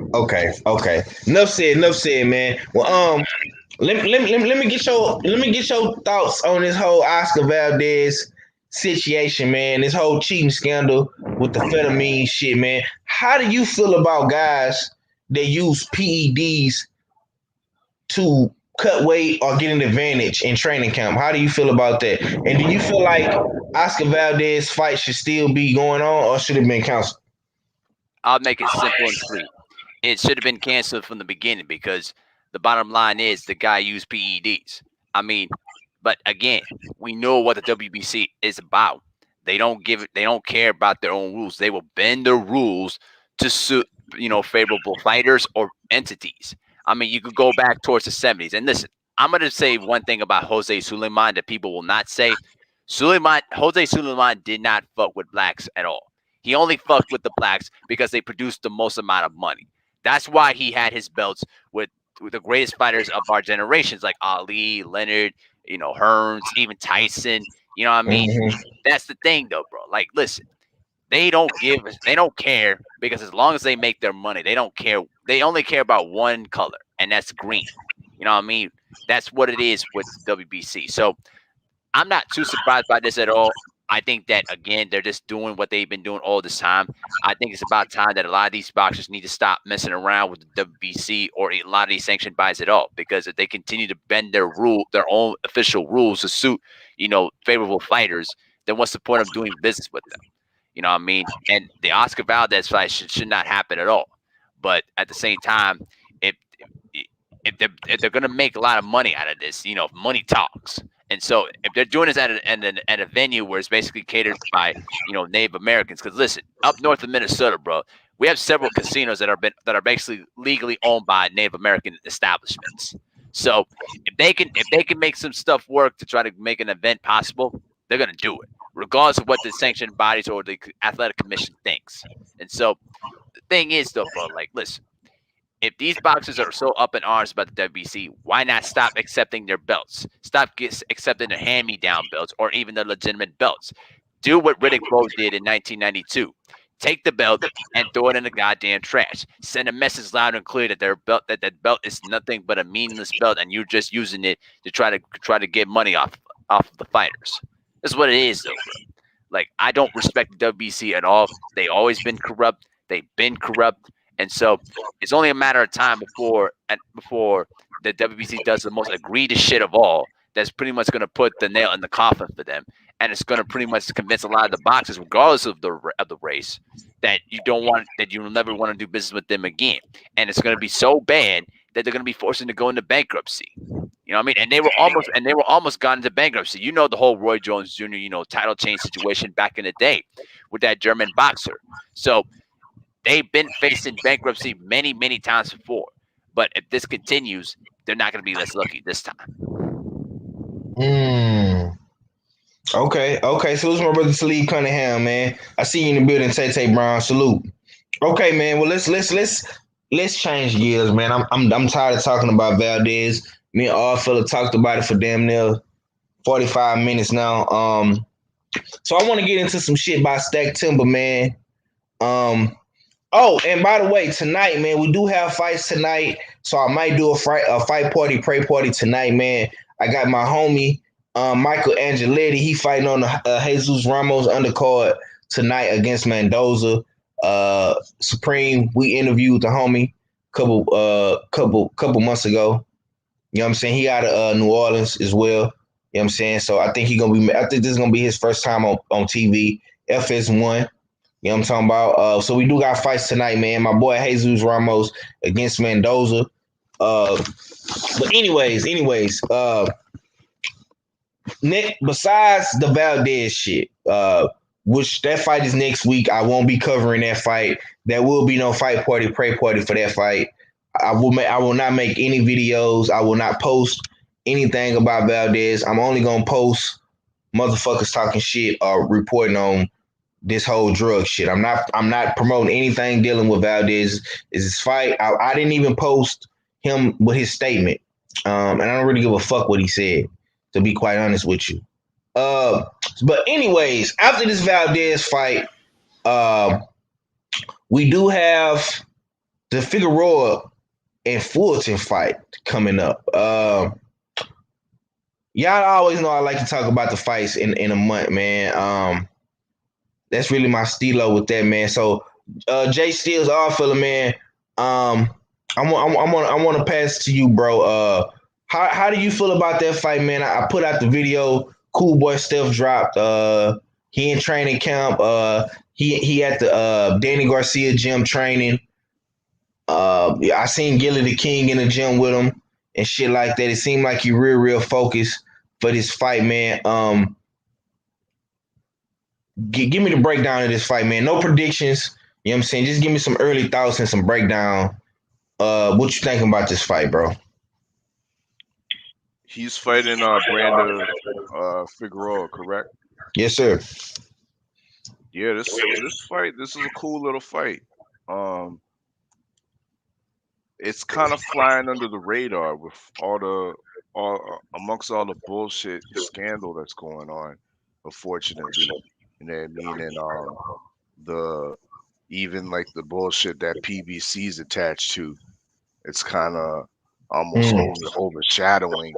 Enough said, man. Well, let me get your thoughts on this whole Oscar Valdez situation, man. This whole cheating scandal with the amphetamine shit, man. How do you feel about guys that use PEDs to cut weight or get an advantage in training camp? How do you feel about that? And do you feel like Oscar Valdez fight should still be going on or should it have been canceled? I'll make it simple and sweet. It should have been canceled from the beginning because the bottom line is the guy used PEDs. I mean, but again, we know what the WBC is about. They don't care about their own rules. They will bend the rules to suit, favorable fighters or entities. I mean, you could go back towards the 70s. And listen, I'm going to say one thing about Jose Sulaiman that people will not say. Jose Sulaiman did not fuck with blacks at all. He only fucked with the blacks because they produced the most amount of money. That's why he had his belts with the greatest fighters of our generations, like Ali, Leonard, Hearns, even Tyson. You know what I mean? Mm-hmm. That's the thing, though, bro. Like, listen, they don't care because as long as they make their money, they don't care. They only care about one color, and that's green. You know what I mean? That's what it is with WBC. So I'm not too surprised by this at all. I think that, again, they're just doing what they've been doing all this time. I think it's about time that a lot of these boxers need to stop messing around with the WBC or a lot of these sanctioned bodies at all. Because if they continue to bend their own official rules to suit, favorable fighters, then what's the point of doing business with them? You know what I mean? And the Oscar Valdez fight should not happen at all. But at the same time, if they're going to make a lot of money out of this, money talks. And so if they're doing this at a venue where it's basically catered by, Native Americans, because listen, up north of Minnesota, bro, we have several casinos that are basically legally owned by Native American establishments. So if they can make some stuff work to try to make an event possible, they're gonna do it, regardless of what the sanctioned bodies or the athletic commission thinks. And so the thing is, though, bro, like, listen. If these boxers are so up in arms about the WBC, why not stop accepting their belts? Stop accepting their hand-me-down belts or even their legitimate belts. Do what Riddick Bowe did in 1992. Take the belt and throw it in the goddamn trash. Send a message loud and clear that that belt is nothing but a meaningless belt, and you're just using it to try to get money off of the fighters. That's what it is, though, bro. Like, I don't respect the WBC at all. They've always been corrupt. They've been corrupt. And so it's only a matter of time before the WBC does the most egregious shit of all. That's pretty much going to put the nail in the coffin for them, and it's going to pretty much convince a lot of the boxers, regardless of the race, that you'll never want to do business with them again. And it's going to be so bad that they're going to be forced to go into bankruptcy. You know what I mean? And they were almost gone into bankruptcy. You know the whole Roy Jones Jr. Title change situation back in the day with that German boxer. So they've been facing bankruptcy many, many times before. But if this continues, they're not going to be less lucky this time. Mm. Okay. Salute to my brother Talib Cunningham, man. I see you in the building, Tay Brown. Salute. Okay, man. Well, let's change gears, man. I'm tired of talking about Valdez. Me and all fella talked about it for damn near 45 minutes now. So I want to get into some shit by Stack Timber, man. Oh, and by the way, tonight, man, we do have fights tonight, so I might do a fight party, pray party tonight, man. I got my homie Michael Angeletti. He fighting on the Jesus Ramos undercard tonight against Mendoza. Supreme, we interviewed the homie couple months ago. You know what I'm saying? He out of New Orleans as well. You know what I'm saying? So I think I think this is gonna be his first time on TV. FS1. You know what I'm talking about? So we do got fights tonight, man. My boy Jesus Ramos against Mendoza. But anyways, Nick, besides the Valdez shit, which that fight is next week. I won't be covering that fight. There will be no fight party, pray party for that fight. I will not make any videos. I will not post anything about Valdez. I'm only gonna post motherfuckers talking shit or reporting on this whole drug shit. I'm not promoting anything dealing with Valdez. Is his fight? I didn't even post him with his statement. And I don't really give a fuck what he said, to be quite honest with you. But anyways, after this Valdez fight, we do have the Figueroa and Fulton fight coming up. Y'all always know I like to talk about the fights in a month, man. That's really my stilo with that, man. So, Jay Steele's all fella, man. I want to pass to you, bro. How do you feel about that fight, man? I put out the video. Cool Boy Steph dropped. He in training camp. He at the Danny Garcia gym training. I seen Gilly the King in the gym with him and shit like that. It seemed like he real focused for this fight, man. Give me the breakdown of this fight, man. No predictions. You know what I'm saying? Just give me some early thoughts and some breakdown. What you thinking about this fight, bro? He's fighting Brandon Figueroa, correct? Yes, sir. Yeah, this fight, this is a cool little fight. It's kind of flying under the radar with all amongst all the bullshit scandal that's going on, unfortunately. You know what I mean? And the even like the bullshit that PBC's attached to, it's kind of almost overshadowing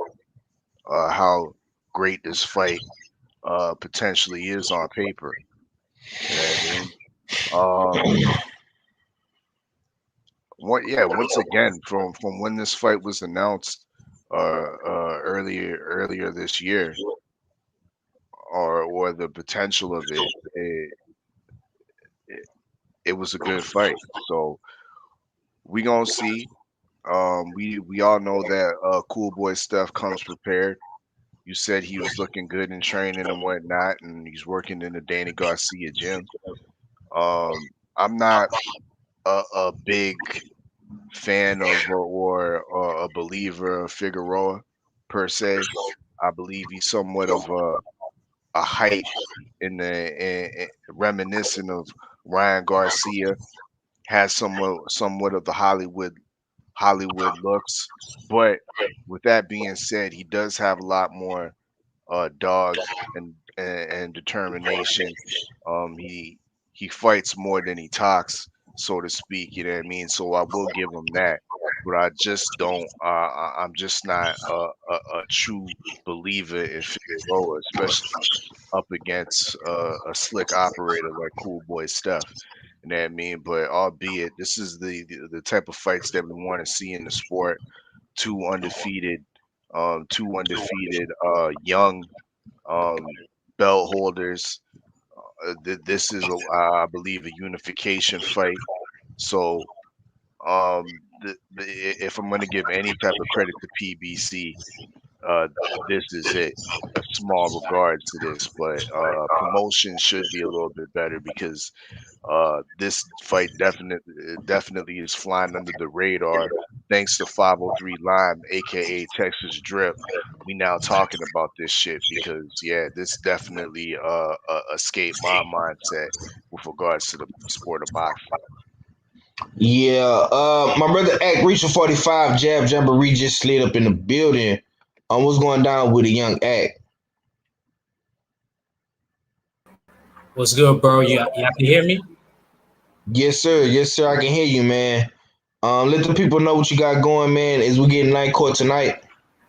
how great this fight potentially is on paper. You know what I mean? Once again, from when this fight was announced earlier this year, or the potential of it was a good fight. So we gonna see. We all know that Cool Boy Steph comes prepared. You said he was looking good in training and whatnot, and he's working in the Danny Garcia gym. I'm not a big fan of or a believer of Figueroa per se. I believe he's somewhat of a hype reminiscent of Ryan Garcia. Has somewhat of the Hollywood looks, but with that being said, he does have a lot more dog and determination. He fights more than he talks, so to speak. You know what I mean? So I will give him that, but I just don't. I'm just not a true believer in Figueroa, especially up against a slick operator like Cool Boy Steph. You know what I mean? But albeit this is the type of fights that we want to see in the sport. Two undefeated, young um, belt holders. This is, I believe, a unification fight. So, if I'm going to give any type of credit to PBC, uh, this is it. A small regards to this, but promotion should be a little bit better because This fight definitely is flying under the radar thanks to 503 Lime, aka Texas Drip. We now talking about this shit because yeah, this definitely escaped my mindset with regards to the sport of boxing. Yeah, my brother Act reaching 45, Jab Jamboree just slid up in the building. What's going down with a young Act? What's good, bro? You can hear me? Yes, sir, I can hear you, man. Let the people know what you got going, man, as we get in night court tonight.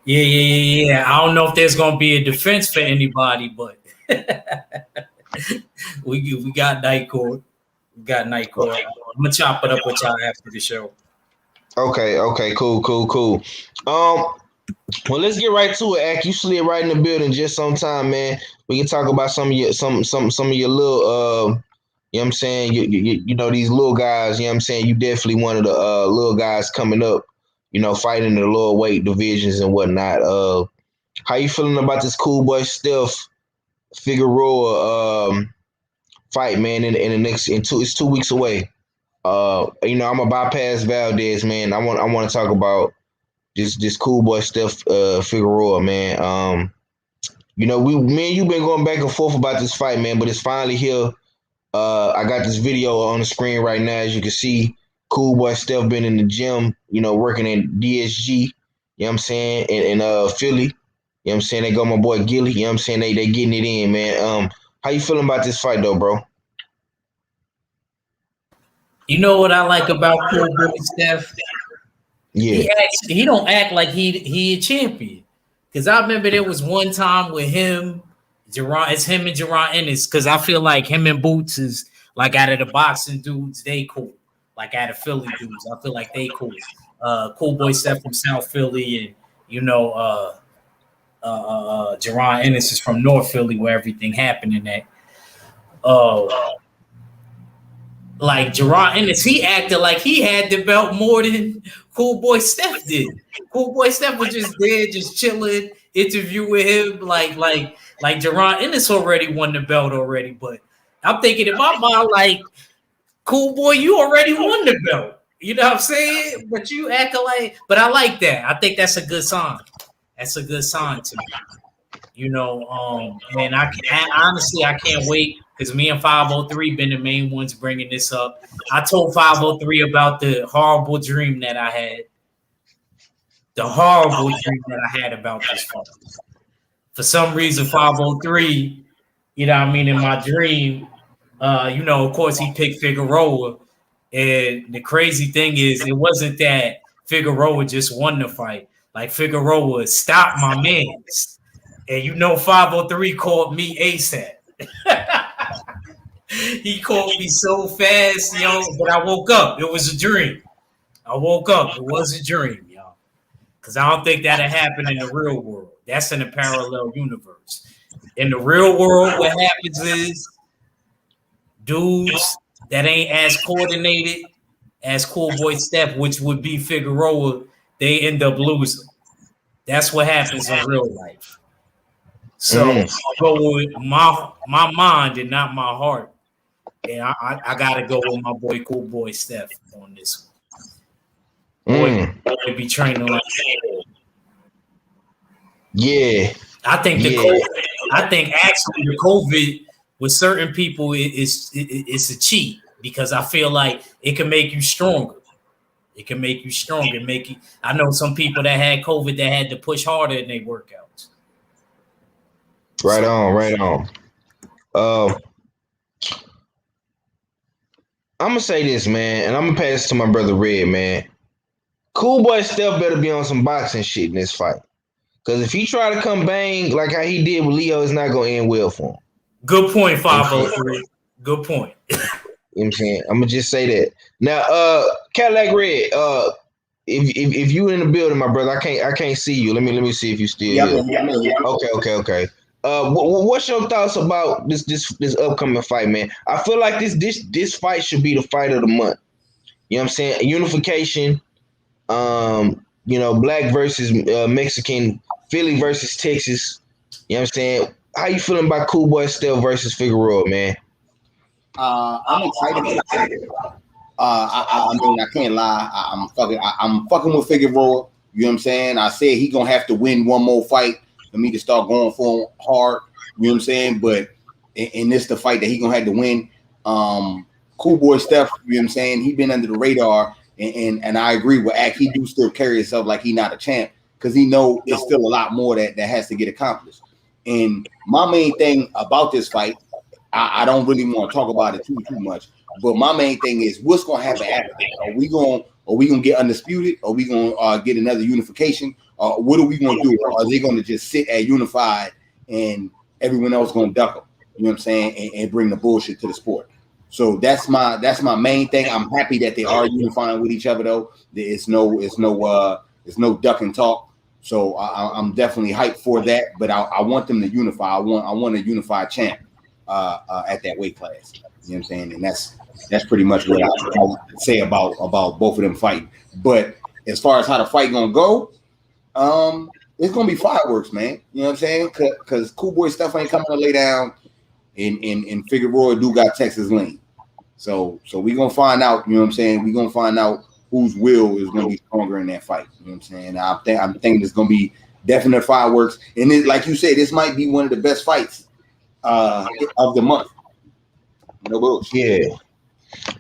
Yeah. I don't know if there's gonna be a defense for anybody, but we got night court. We got night court. I'm gonna chop it up with y'all after the show. Okay, cool. Well, let's get right to it, Ack. You slid right in the building just on time, man. We can talk about some of your some of your little you know what I'm saying, you know these little guys, you know what I'm saying, you definitely one of the little guys coming up, you know, fighting in the lower weight divisions and whatnot. How you feeling about this Cool Boy Steph Figueroa fight, man, in the next it's 2 weeks away. You know, I'm a bypass Valdez, man. I want to talk about this Cool Boy Steph Figueroa, man. You know, me and you been going back and forth about this fight, man, but it's finally here. I got this video on the screen right now, as you can see. Cool Boy Steph been in the gym, you know, working in DSG, you know what I'm saying, in Philly. You know what I'm saying? They got my boy Gilly, you know what I'm saying? They getting it in, man. How you feeling about this fight though, bro? You know what I like about Cool Boy Steph? Yeah. He don't act like he a champion. Cause I remember there was one time with him, it's him and Jerron Ennis. Cause I feel like him and Boots is like out of the boxing dudes, they cool. Like out of Philly dudes, I feel like they cool. Cool Boy Steph from South Philly, and you know, Jerron Ennis is from North Philly, where everything happened in that. Like Jerron Ennis, he acted like he had the belt more than Cool Boy Steph did. Cool Boy Steph was just there, just chilling, interviewing him, like Jerron Ennis already won the belt already. But I'm thinking in my mind, like, Cool Boy, you already won the belt. You know what I'm saying? But you acting like, but I like that. I think that's a good sign. That's a good sign to me. You know, and honestly, I can't wait because me and 503 been the main ones bringing this up. I told 503 about the horrible dream that I had. The horrible dream that I had about this fight. For some reason, 503, you know what I mean, in my dream, you know, of course, he picked Figueroa. And the crazy thing is, it wasn't that Figueroa just won the fight. Like, Figueroa stopped my mans. And you know, 503 called me ASAP. He called me so fast, yo, but I woke up. It was a dream. I woke up. It was a dream, y'all. Because I don't think that'll happen in the real world. That's in a parallel universe. In the real world, what happens is dudes that ain't as coordinated as Cool Boy Steph, which would be Figueroa, they end up losing. That's what happens in real life. So I go with my mind and not my heart. And I gotta go with my boy Cool Boy Steph on this one. Boy be training like yeah. I think actually the COVID with certain people it's a cheat because I feel like it can make you stronger. It can make you stronger. I know some people that had COVID that had to push harder in their workouts. Right on. I'm gonna say this, man, and I'm gonna pass it to my brother Red, man. Cool Boy Steph better be on some boxing shit in this fight. Because if he try to come bang like how he did with Leo, it's not gonna end well for him. Good point, 503. Good point. You know what I'm saying? I'm gonna just say that. Now, Cadillac Red, if you in the building, my brother, I can't see you. Let me see if you still here. Okay. What's your thoughts about this upcoming fight, man? I feel like this fight should be the fight of the month. You know what I'm saying? Unification, you know, black versus Mexican, Philly versus Texas. You know what I'm saying? How you feeling about Cool Boy Steph versus Figueroa, man? I'm excited for the fight. I mean, I can't lie. I'm fucking with Figueroa. You know what I'm saying? I said he gonna have to win one more fight for me to start going for him hard. You know what I'm saying? But in this the fight that he gonna have to win. Cool boy Steph. You know what I'm saying? He been under the radar, and I agree with Ack. He do still carry himself like he not a champ because he know it's still a lot more that has to get accomplished. And my main thing about this fight, I don't really want to talk about it too much. But my main thing is what's going to happen after this? Are we going to get undisputed? Are we going to get another unification? What are we going to do? Are they going to just sit at unified and everyone else going to duck them? You know what I'm saying? And bring the bullshit to the sport. So that's my main thing. I'm happy that they are unifying with each other though. It's no duck and talk. So I'm definitely hyped for that. But I want them to unify. I want a unified champ at that weight class. You know what I'm saying? And that's pretty much what I would say about both of them fighting. But as far as how the fight gonna go, it's gonna be fireworks, man. You know what I'm saying? Because Cool Boy stuff ain't coming to lay down, and Figueroa do got Texas lean. So we gonna find out. You know what I'm saying? We gonna find out whose will is gonna be stronger in that fight. You know what I'm saying? I'm thinking it's gonna be definite fireworks. And then, like you said, this might be one of the best fights of the month. No bullshit.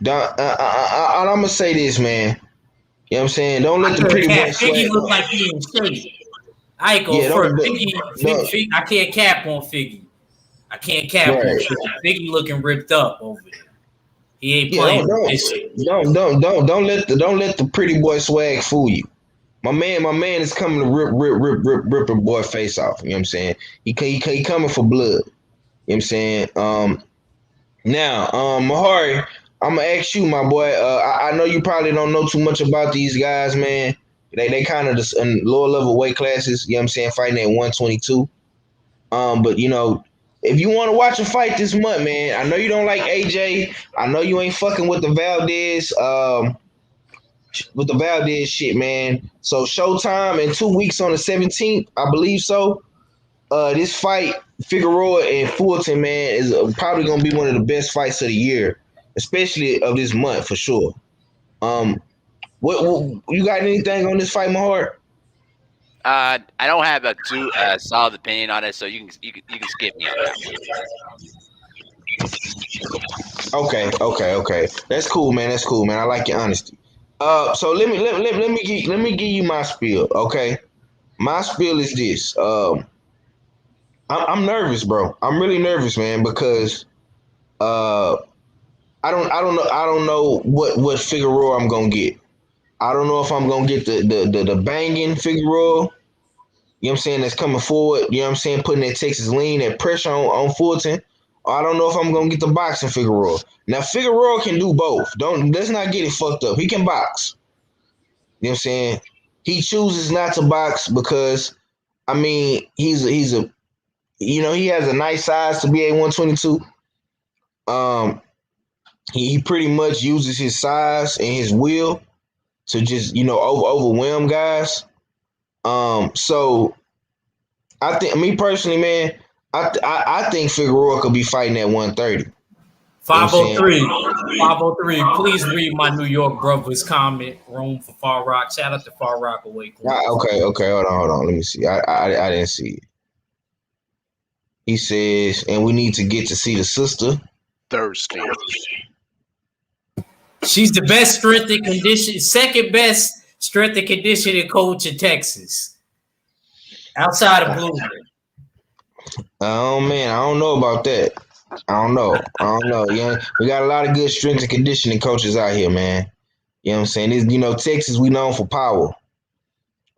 Yeah. I'm gonna say this, man. You know what I'm saying? Don't let the pretty boy Figgy sweat. look like he in shape. I ain't going for Figgy. I can't cap on Figgy. I can't cap on Figgy. Figgy looking ripped up over there. He ain't playing this shit. Don't let the pretty boy swag fool you. My man is coming to rip a boy face off. You know what I'm saying? He coming for blood. You know what I'm saying? Now, Mahari, I'm gonna ask you, my boy. I know you probably don't know too much about these guys, man. They kind of just in lower level weight classes. You know what I'm saying? Fighting at 122. But you know, if you want to watch a fight this month, man, I know you don't like AJ. I know you ain't fucking with the Valdez shit, man. So Showtime in 2 weeks on the 17th, I believe so. This fight, Figueroa and Fulton, man, is probably gonna be one of the best fights of the year, especially of this month for sure. What you got anything on this fight, Mahar? I don't have a too solid opinion on it, so you can skip me on that one. Okay. That's cool, man. I like your honesty. So let me give you my spiel. Okay, my spiel is this. I'm nervous, bro. I'm really nervous, man, because I don't know what Figueroa I'm gonna get. I don't know if I'm gonna get the banging Figueroa. You know what I'm saying? That's coming forward. You know what I'm saying? Putting that Texas lean, that pressure on Fulton. Or I don't know if I'm gonna get the boxing Figueroa. Now Figueroa can do both. Let's not get it fucked up. He can box. You know what I'm saying? He chooses not to box because I mean he's a you know he has a nice size to be a 122. He pretty much uses his size and his will to just overwhelm guys. So I think me personally, man, I think Figueroa could be fighting at 130. 503. Please read my New York brother's comment. Room for Far Rock. Shout out to Far Rock away. Okay. Hold on. Let me see. I didn't see it. He says, and we need to get to see the sister. Thirsty. She's the best strength and condition, second best strength and conditioning coach in Texas. Outside of Blue. Oh man, I don't know about that. I don't know. Yeah, we got a lot of good strength and conditioning coaches out here, man. You know what I'm saying? Texas, we known for power.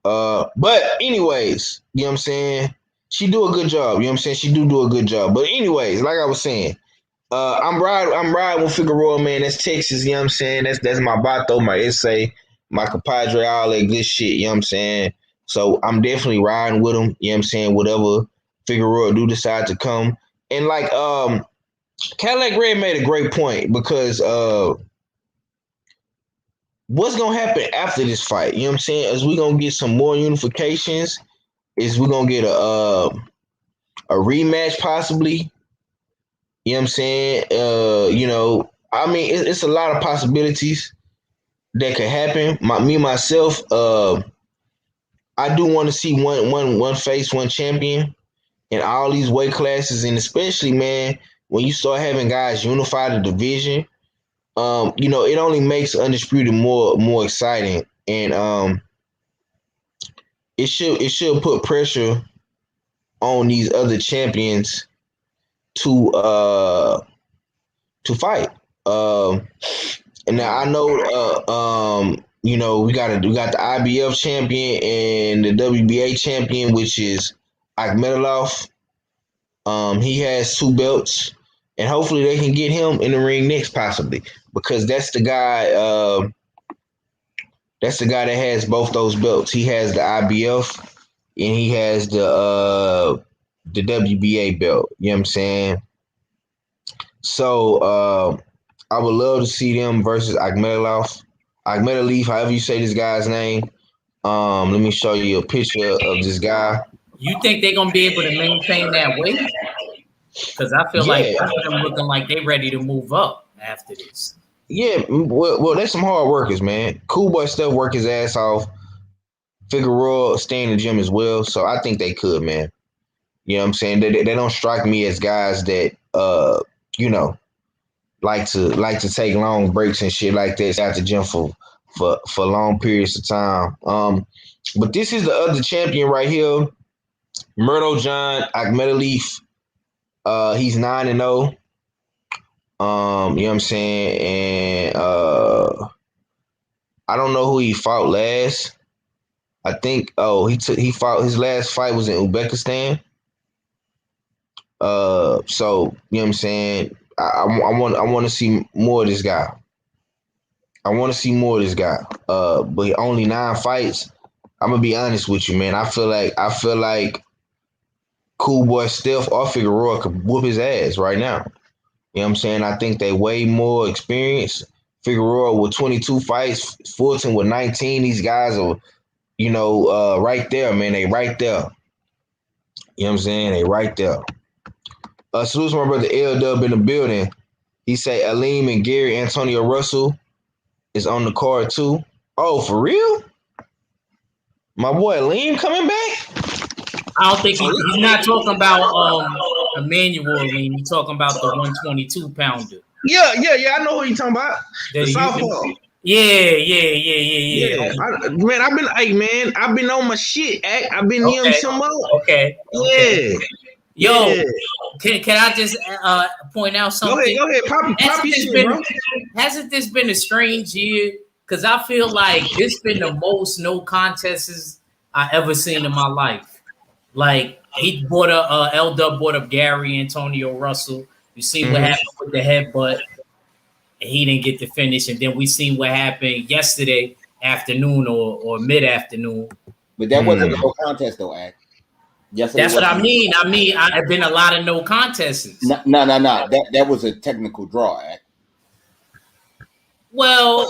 But anyways, you know what I'm saying? She do a good job. You know what I'm saying? She do a good job. But anyways, like I was saying, I'm riding with Figueroa, man. That's Texas, you know what I'm saying? That's my Bato, my essay, my compadre, all that good shit, you know what I'm saying? So I'm definitely riding with him, you know what I'm saying? Whatever Figueroa do decide to come. And like Cadillac Red made a great point because what's gonna happen after this fight? You know what I'm saying? Is we gonna get some more unifications? Is we gonna get a rematch possibly? You know what I'm saying? I mean, it's a lot of possibilities that could happen. Myself, I do want to see one face, one champion in all these weight classes, and especially, man, when you start having guys unify the division, it only makes undisputed more exciting, and it should put pressure on these other champions to fight. And now I know, we got the IBF champion and the WBA champion, which is Akhmedov. He has 2 belts, and hopefully they can get him in the ring next, possibly, because that's the guy. That's the guy that has both those belts. He has the IBF and he has the WBA belt. You know what I'm saying? So I would love to see them versus Akhmedov, however you say this guy's name. Let me show you a picture of this guy. You think they're gonna be able to maintain that weight? Because I feel like both of them looking like they ready to move up after this. Yeah, well, they're some hard workers, man. Cool Boy Steph work his ass off. Figueroa stay in the gym as well, so I think they could, man. You know what I'm saying? They don't strike me as guys that like to take long breaks and shit like that at the gym for long periods of time. But this is the other champion right here, Murdo John Akhmedov. He's 9-0. You know what I'm saying? And I don't know who he fought last. I think he fought, his last fight was in Uzbekistan. So you know what I'm saying? I want to see more of this guy. But only 9 fights. I'm gonna be honest with you, man. I feel like Cool Boy Steph or Figueroa could whoop his ass right now. You know what I'm saying? I think they way more experienced. Figueroa with 22 fights, Fulton with 19. These guys are, right there, man. They right there. You know what I'm saying? They right there. Salute to my brother L-Dub in the building. He say Aleem and Gary Antonio Russell is on the card too. Oh, for real? My boy Aleem coming back? I don't think he's not talking about Emmanuel Aleem. He's talking about the 122 pounder. Yeah. I know what you're talking about. The southpaw. Yeah. I've been on my shit. I've been yelling some more. Okay. Yeah. Yo, can I just point out something? Go ahead. Pop your shit, bro. Hasn't this been a strange year? Because I feel like it's been the most no contests I ever seen in my life. Like he brought up L-Dub brought up Gary Antonio Russell. You see what happened with the headbutt, and he didn't get to finish. And then we seen what happened yesterday afternoon or mid afternoon. But that wasn't a no contest though, Act. That's what I mean. I've been a lot of no contests. No. That was a technical draw, Act. Well,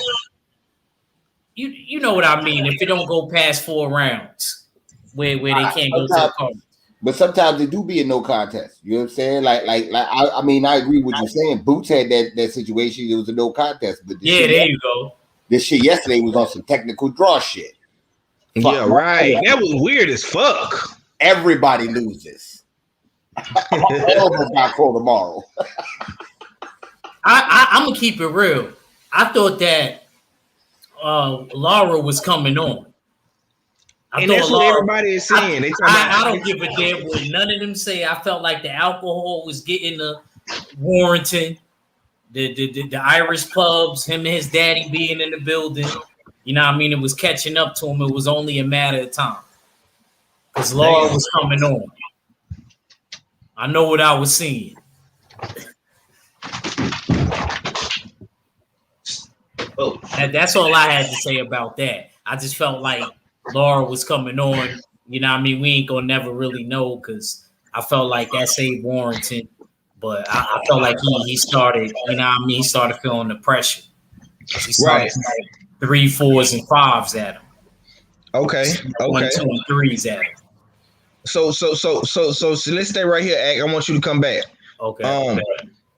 you know what I mean. If it don't go past 4 rounds, where they can't go to the card. But sometimes it do be a no contest. You know what I'm saying? Like I mean, I agree with you saying. Boots had that situation. It was a no contest. But there you go. This shit yesterday was on some technical draw shit. Yeah, right. That was weird as fuck. Everybody loses. All of us got called tomorrow. I'm gonna keep it real. I thought that Laura was coming on. And that's what everybody is saying. I don't give a damn what none of them say. I felt like the alcohol was getting the Warrington, the Irish pubs, him and his daddy being in the building. You know what I mean? It was catching up to him. It was only a matter of time. Because Laura was coming on. I know what I was seeing. That's all I had to say about that. I just felt like Laura was coming on. You know what I mean? We ain't going to never really know because I felt like that saved Warrington. But I felt like he started, you know what I mean? He started feeling the pressure. He started like 3, 4s, and 5s at him. Okay. 1, 2, and 3s at him. So let's stay right here, Ack. I want you to come back. Okay.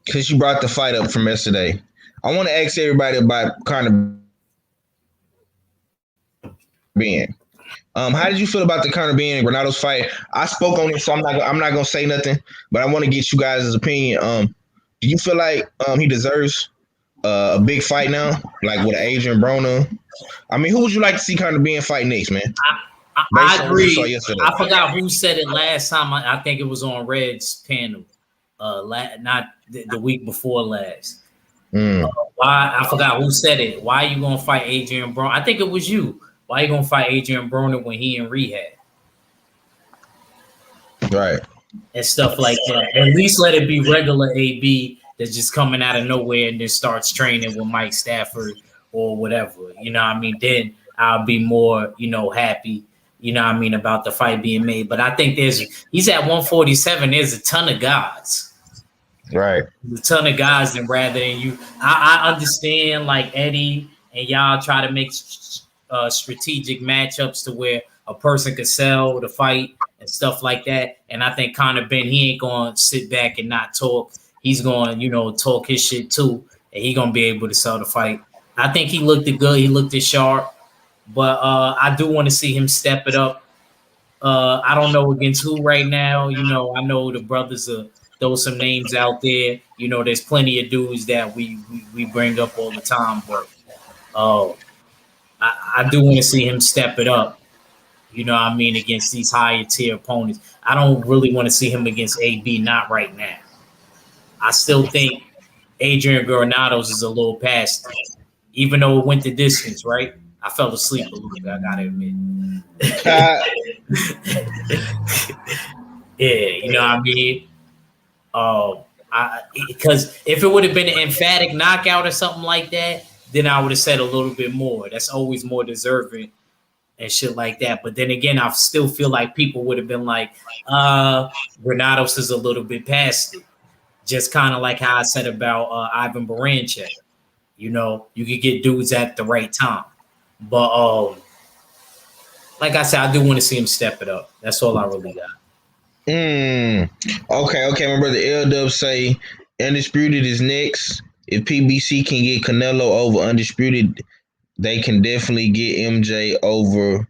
Because you brought the fight up from yesterday. I want to ask everybody about Conor Benn. How did you feel about the Conor Benn and Granado's fight? I spoke on it, so I'm not gonna say nothing, but I want to get you guys' opinion. Do you feel like he deserves a big fight now, like with Adrian Broner? I mean, who would you like to see Conor Benn fight next, man? I agree. I forgot who said it last time. I think it was on Red's panel, not the week before last. Why I forgot who said it. Why are you gonna fight Adrian Broner? I think it was you. Why you gonna fight Adrian Broner when he in rehab? Right. And stuff like that. At least let it be regular AB that's just coming out of nowhere and then starts training with Mike Stafford or whatever. You know what I mean? Then I'll be more, happy, about the fight being made. But I think he's at 147. There's a ton of guys. Right. A ton of guys, and rather than you, I understand like Eddie and y'all try to make strategic matchups to where a person could sell the fight and stuff like that. And I think Conor Benn, he ain't going to sit back and not talk. He's going to, talk his shit too, and he going to be able to sell the fight. I think he looked good. He looked sharp, but I do want to see him step it up. I don't know against who right now. I know the brothers throw some names out there. There's plenty of dudes that we bring up all the time, but I do want to see him step it up. Against these higher tier opponents. I don't really want to see him against AB, not right now. I still think Adrian Granados is a little past, even though it went the distance, right? I fell asleep a little bit, I gotta admit. Yeah, because if it would have been an emphatic knockout or something like that, then I would have said a little bit more. That's always more deserving and shit like that. But then again, I still feel like people would have been like, Granados is a little bit past it. Just kind of like how I said about Ivan Baranchek. You could get dudes at the right time. But like I said, I do want to see him step it up. That's all I really got. Okay. My brother L-Dub say Undisputed is next. If PBC can get Canelo over Undisputed, they can definitely get MJ over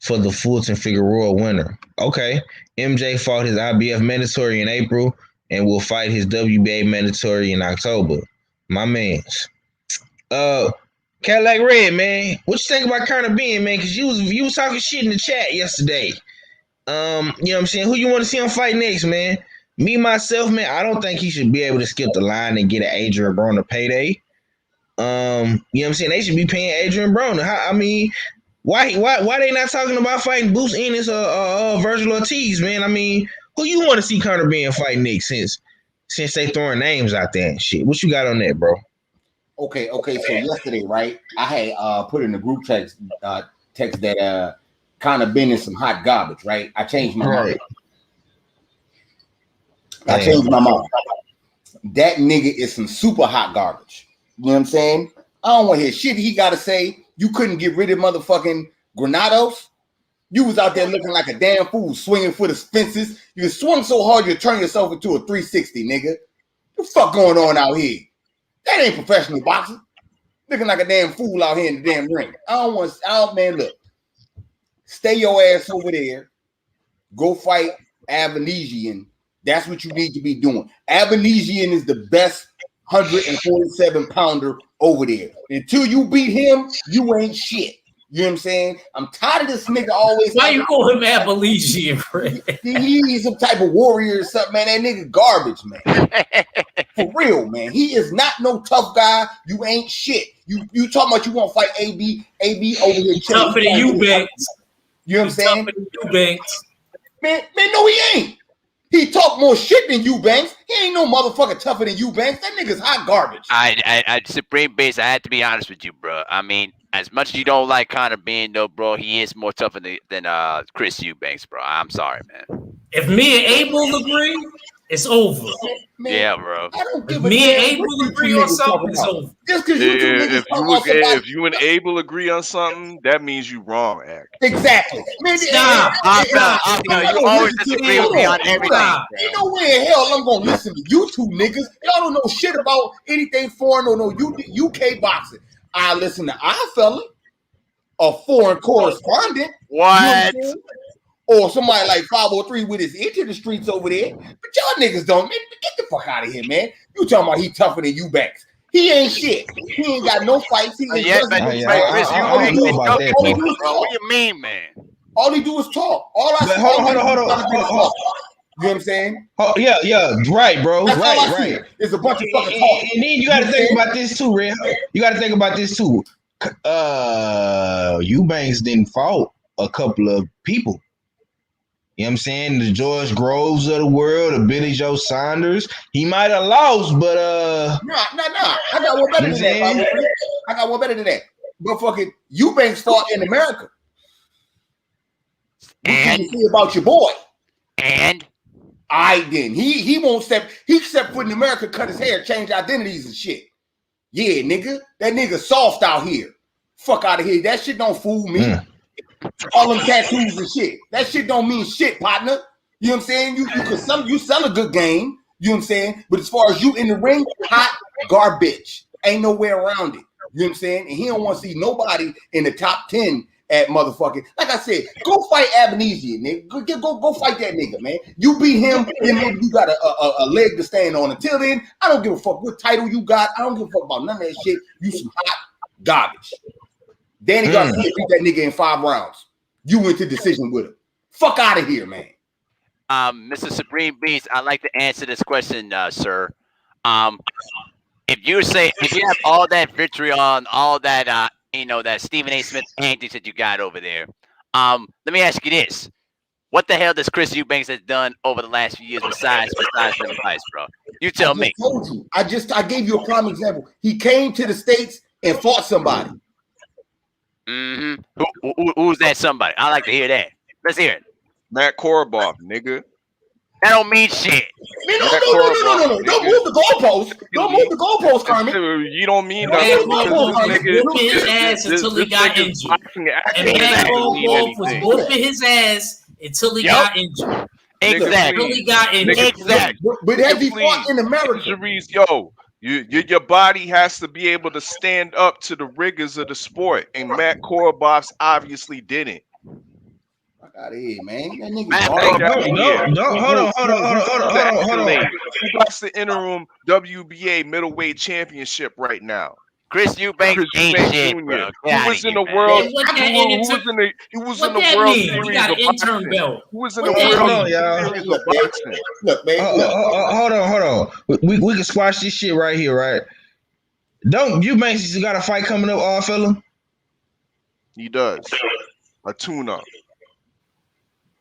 for the Fulton Figueroa winner. Okay. MJ fought his IBF mandatory in April and will fight his WBA mandatory in October. My mans. Cadillac Red, man. What you think about Conor Benn, man? Because you was talking shit in the chat yesterday. You know what I'm saying? Who you want to see him fight next, man? Me, myself, man, I don't think he should be able to skip the line and get an Adrian Broner payday. You know what I'm saying? They should be paying Adrian Broner. Why they not talking about fighting Bruce Ennis or Virgil Ortiz, man? Who you want to see Conor Benn fight next since they throwing names out there and shit? What you got on that, bro? Okay. So yesterday, right, I had put in the group text that Conor Benn is some hot garbage, right? I changed my mind. That nigga is some super hot garbage. You know what I'm saying? I don't want to hear shit he got to say. You couldn't get rid of motherfucking Granados. You was out there looking like a damn fool, swinging for the fences. You swung so hard you turn yourself into a 360, nigga. What the fuck going on out here? That ain't professional boxing. Looking like a damn fool out here in the damn ring. Man, look. Stay your ass over there. Go fight Avanesian. That's what you need to be doing. Avanesian is the best 147-pounder over there. Until you beat him, you ain't shit. You know what I'm saying? I'm tired of this nigga always. Why you call him Avanesian? He's some type of warrior or something, man. That nigga garbage, man. For real, man. He is not no tough guy. You ain't shit. You talking about you want to fight AB over here. Tougher than you, Banks. You know what I'm saying? Tougher than you, Banks. Man, no, he ain't. He talk more shit than you, Banks. He ain't no motherfucker tougher than you, Banks. That nigga's hot garbage. I Supreme Base, I had to be honest with you, bro. As much as you don't like Conor Benn, though, bro, he is more tougher than Chris Eubanks, bro. I'm sorry, man. If me and Abel agree, It's over. Man, Yeah, bro. I don't give If a me and damn Abel what you agree two on niggas something, talking it's about. over. Just because you two niggas talk about somebody. If you and Abel agree on something, that means you wrong, Act. Exactly. Man, Stop. You always disagree with me on everything, Stop. Ain't no way in hell I'm gonna listen to you two niggas. Y'all don't know shit about anything foreign or no UK boxing. I listen to our fella, a foreign correspondent. You know what I'm What? saying? Or somebody like 503 with his into the streets over there. But y'all niggas don't, man. Get the fuck out of here, man. You talking about he tougher than Eubanks. He ain't shit. He ain't got no fights. He ain't Yeah, but doesn't Chris, you all he make do it is joke. all he do is Bro, what talk. do you mean, man? All he do is talk. All I But see. hold all on. he do is talk. You know what I'm saying? Oh, yeah, right, bro. That's all I see. Right. It's a bunch of fucking And talk. then you got to think about this too, Red. You got to think about this too. Eubanks didn't fought a couple of people. You know what I'm saying? The George Groves of the world, the Billy Joe Saunders. He might have lost, but Nah. I got one better than that. I got one better than that. But fucking Eubanks fought in America. What can you say about your boy? And I didn't. He won't step. He stepped foot in America, cut his hair, change identities and shit. Yeah, nigga. That nigga soft out here. Fuck out of here. That shit don't fool me. All them tattoos and shit. That shit don't mean shit, partner. You know what I'm saying? You sell a good game. You know what I'm saying? But as far as you in the ring, hot garbage. Ain't no way around it. You know what I'm saying? And he don't want to see nobody in the top 10 at motherfucking. Like I said, go fight Abnesia, nigga. Go fight that nigga, man. You beat him, then maybe you got a leg to stand on. Until then, I don't give a fuck what title you got. I don't give a fuck about none of that shit. You some hot garbage. Danny Garcia beat that nigga in 5 rounds. You went to decision with him. Fuck out of here, man. Mr. Supreme Beast, I'd like to answer this question, sir. If you have all that victory on all that, that Stephen A. Smith antics that you got over there, let me ask you this: what the hell does Chris Eubanks has done over the last few years besides them fights, bro? You tell me. I told you. I gave you a prime example. He came to the States and fought somebody. Mm-hmm. Who's that somebody? I like to hear that. Let's hear it. Matt Korobov, nigga. That don't mean shit. No. Don't move the goalpost. Don't move the goalpost, Carmen. You don't mean Matt nothing. Korobov was whooping his ass until he got injured. And Matt Korobov was whooping his ass until he got injured. Exactly. Until he got injured. Exactly. But has he fought in America? Injuries, yo. Your body has to be able to stand up to the rigors of the sport, and Matt Korobov obviously didn't. Fuck out of here, man. That nigga. Hold on. Who got the interim WBA middleweight championship right now? Chris Eubanks ain't shit, bro. Who was in the world? Who was in the World Series of boxing? Who was in the World Series of boxing? Look, man. Hold on. We can squash this shit right here, right? Don't Eubanks got a fight coming up, all fella? He does. A tune-up.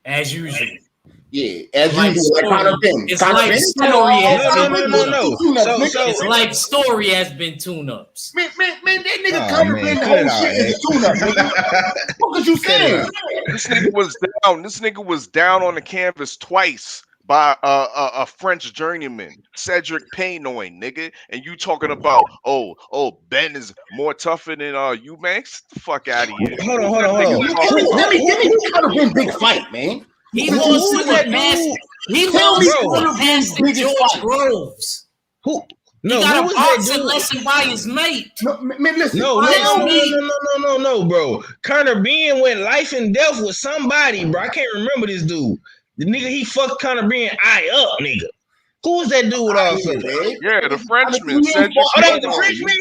As usual. Yeah, as usual, like Conor Benn. It's like story has been no. It's like story has been tune-ups. Man, that nigga Conor Benn, the whole shit is a tune-up, nigga. What was you saying? This nigga was down on the canvas twice by a French journeyman, Cedric Paynoy, nigga. And you talking about, Ben is more tougher than Eubanks? Get the fuck out of here. Hold on. Let me Conor Benn big fight, man. He lost to a master. He lost to a master George Groves. Who? No, he got a boxing lesson by his mate. No, man, listen. No, bro. Conor Benn went life and death with somebody, bro. I can't remember this dude. The nigga, he fucked Conor Benn eye up, nigga. Who was that dude off of? Yeah, the Frenchman. That was the Frenchman?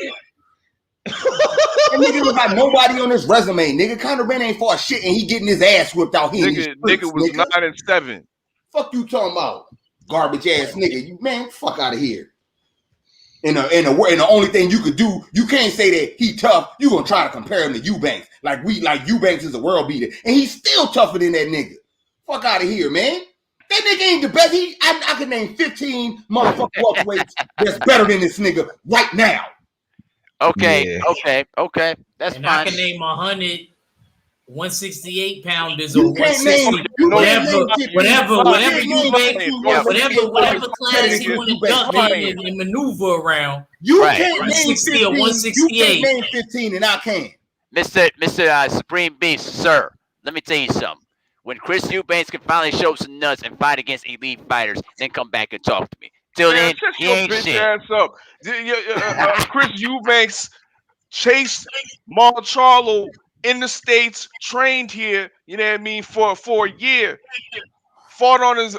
That nigga don't got nobody on his resume, nigga. Conor Benn ain't fought shit and he getting his ass whipped out here. Nigga was 9-7. Fuck you talking about, garbage ass nigga. You man, fuck out of here. And the only thing you could do, you can't say that he tough. You gonna try to compare him to Eubanks, like Eubanks is a world beater, and he's still tougher than that nigga. Fuck out of here, man. That nigga ain't the best. I can name 15 motherfucking welterweights that's better than this nigga right now. Okay. That's and fine. I can name 100 168 pounders You or can't name 160, you No, can't whatever, name 15. whatever, You whatever can't you name bank, 15 Yeah, whatever class better he than want to you bank, duck man. and maneuver around. You Right. can't name 160 or 15. You can't 168. name 15, and I can. Mr. Supreme Beast, sir, let me tell you something. When Chris Eubanks can finally show some nuts and fight against elite fighters, then come back and talk to me. Till man, then, shut he your ain't bitch shit. ass up. Chris Eubanks chased Mar Charlo in the States, trained here, you know what I mean, for a year. Fought on his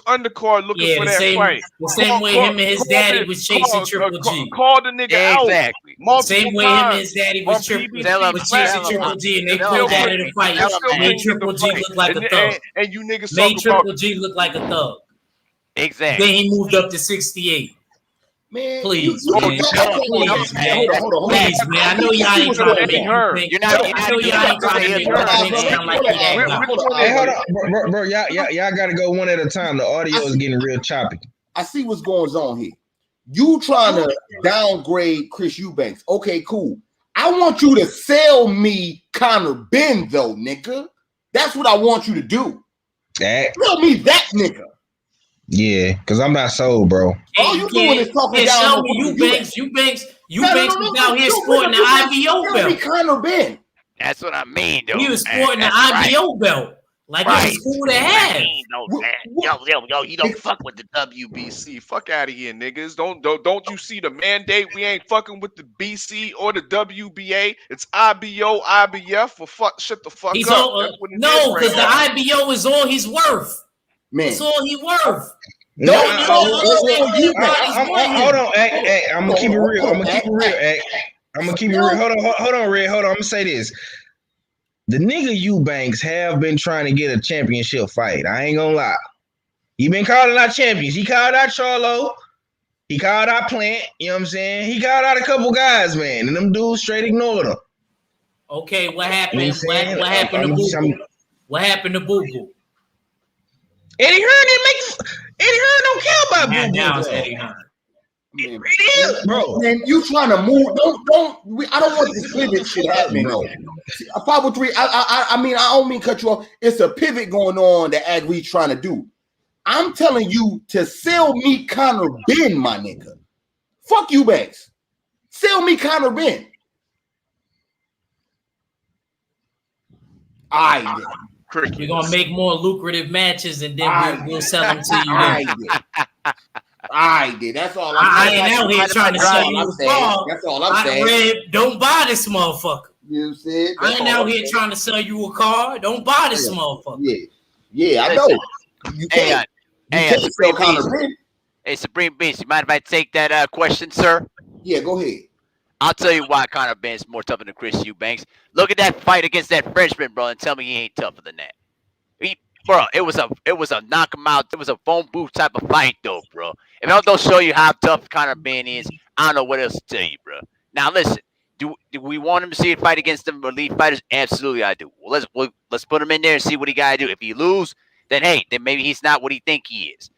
undercard looking Yeah, for the that same fight. the same way him and his daddy was chasing Triple G. Called the nigga Yeah, out exactly. multiple Same way him and times his daddy on was Tell him, chasing tell him, Triple G, and they tell pulled him, out of the fight. tell him, still man. Made couldn't get Triple the G fight. look like a And, thug. and you niggas Made talk about Triple G look like a thug. Exactly. Then he moved up to 68. Man, Please, you man. tell me, Please, man. hold on. Please, man. I know y'all ain't trying to That make ain't you her. think. You're not I know y'all ain't trying to make Hold on, you think sound like he that Which guy. one Hey, is hold it? on, bro. Y'all got to go one at a time. The audio is getting real choppy. I see what's going on here. You trying to downgrade Chris Eubanks. Okay, cool. I want you to sell me Conor Ben, though, nigga. That's what I want you to do. That, Tell me that, nigga. yeah, because I'm not sold, bro. All you doing is talking Yeah, down show on me Eubanks. Eubanks No. was out here Yo, sporting the Eubanks, IBO tell me belt. Conor Ben. That's what I mean, though. He was sporting the That's right. IBO belt. Like it Right. was cool to have. Yo, you don't fuck with the WBC. Fuck out of here, niggas. Don't you see the mandate? We ain't fucking with the BC or the WBA. It's IBO, IBF. Shut the fuck He's up. all That's what it no, is right because the now. IBO is all he's worth. Man, That's all he worth. No, Everybody's hold on, hey, I'm gonna keep it real. Hold on, Hold on, Red. Hold on. I'm gonna say this. The nigga Eubanks have been trying to get a championship fight. I ain't gonna lie. He been calling out champions. He called out Charlo. He called out Plant. You know what I'm saying? He called out a couple guys, man, and them dudes straight ignored him. Okay, what happened? You know what I'm saying? What happened to Boo Boo? What happened to Boo Boo? Eddie Hearn didn't make. Eddie Hearn don't care about Boo Boo. Now it's bro. Eddie Hearn. man, It is, bro. man, you trying to move? I don't want this pivot shit happening, though. A 503. I mean, I don't mean cut you off. It's a pivot going on that Agri trying to do. I'm telling you to sell me Conor Ben, my nigga. Fuck you, Banks. Sell me Conor Ben. We're gonna make more lucrative matches, and then we'll sell them to you. I did. That's all. I ain't out here trying to sell you a car. That's all I'm saying. Red, don't buy this motherfucker. You said. I ain't out here trying to sell you a car. Don't buy this motherfucker. Yeah, I know. You can't. Hey, Supreme Beast, you mind if I take that question, sir? Yeah, go ahead. I'll tell you why Conor Ben's more tougher than Chris Eubanks. Look at that fight against that Frenchman, bro, and tell me he ain't tougher than that. Bro, it was a knock him out. It was a phone booth type of fight, though, bro. If I don't show you how tough Conor Ben is, I don't know what else to tell you, bro. Now listen, do we want him to see a fight against them elite fighters? Absolutely, I do. Well, let's put him in there and see what he gotta do. If he lose, then hey, then maybe he's not what he think he is.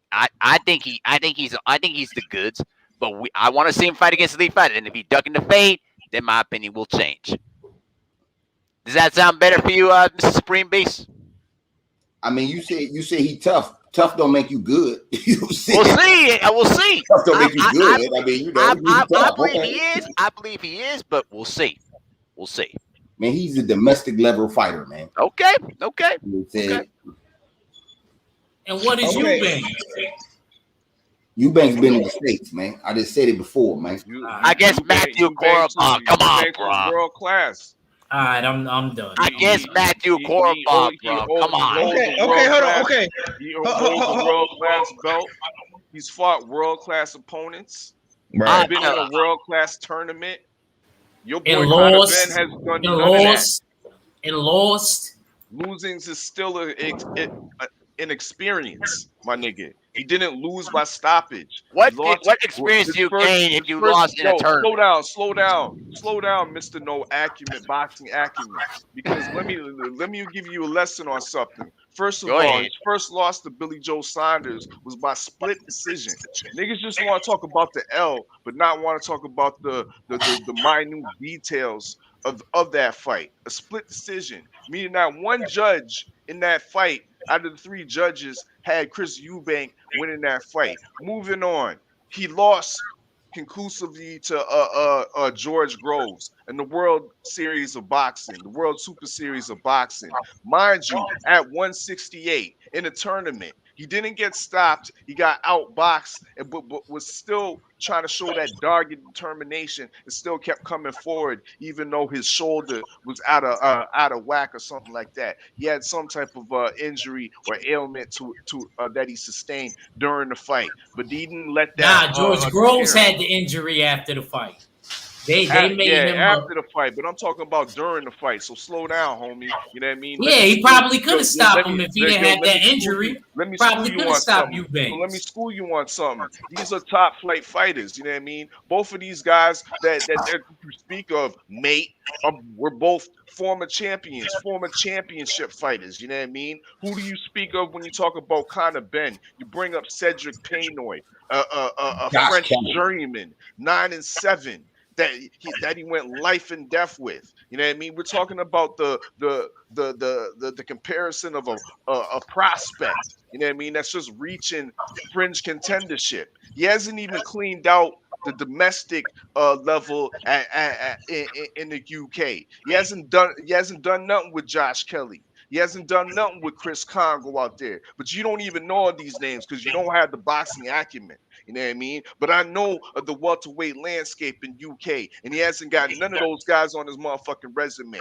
I think he's the goods, but I want to see him fight against elite fighters. And if he ducking the fade, then my opinion will change. Does that sound better for you, Mr. Supreme Beast? I mean, you say he tough. Tough don't make you good. We'll see. We'll see. Tough don't make you good. I mean, you know, I believe he is. I believe he is, but we'll see. We'll see. Man, he's a domestic level fighter, man. Okay. And what is Eubanks? Eubanks been in the States, man. I just said it before, man. I guess Matthew Korobov. Come on, bro. World class. All right, I'm done. I guess Matthew Korobov, bro. Come on. Okay, hold on. Okay. He holds a world class belt. He's fought world class opponents. Right. He's been in a world class tournament. Your boy And Conor lost. Ben has done And none of that. lost. And lost. Losing is still an experience, my nigga. He didn't lose by stoppage. What experience do you gain if you lost in a tournament? Slow down, Mr. No acumen, boxing acumen. Because let me give you a lesson on something. First of all, his first loss to Billy Joe Saunders was by split decision. Niggas just want to talk about the L, but not want to talk about the minute details of that fight. A split decision, meaning that one judge in that fight out of the 3 judges had Chris Eubank winning that fight. Moving on, he lost conclusively to George Groves in the World Series of Boxing, the World Super Series of Boxing. Mind you, at 168 in a tournament, he didn't get stopped. He got outboxed, but was still trying to show that dogged determination and still kept coming forward, even though his shoulder was out of whack or something like that. He had some type of injury or ailment to that he sustained during the fight, but he didn't let that Nah, George Groves deter him. had the injury after the fight. They made Yeah, him after the fight, but I'm talking about during the fight. So slow down, homie. You know what I mean? Let Yeah, me he school. probably could have stopped him if he didn't have Let that me school you. injury. Let me school Probably you could have on stopped something. So let me Eubanks. school you on something. These are top flight fighters. You know what I mean? Both of these guys that you speak of, mate, were both former champions, former championship fighters. You know what I mean? Who do you speak of when you talk about Conor Ben? You bring up Cedric Paynoy, a Josh French Kelly. journeyman, 9-7 that he went life and death with. You know what I mean? We're talking about the comparison of a prospect. You know what I mean? That's just reaching fringe contendership. He hasn't even cleaned out the domestic level in the UK. He hasn't done nothing with Josh Kelly. He hasn't done nothing with Chris Congo out there. But you don't even know of these names because you don't have the boxing acumen. You know what I mean? But I know of the welterweight landscape in UK, and he hasn't got none of those guys on his motherfucking resume.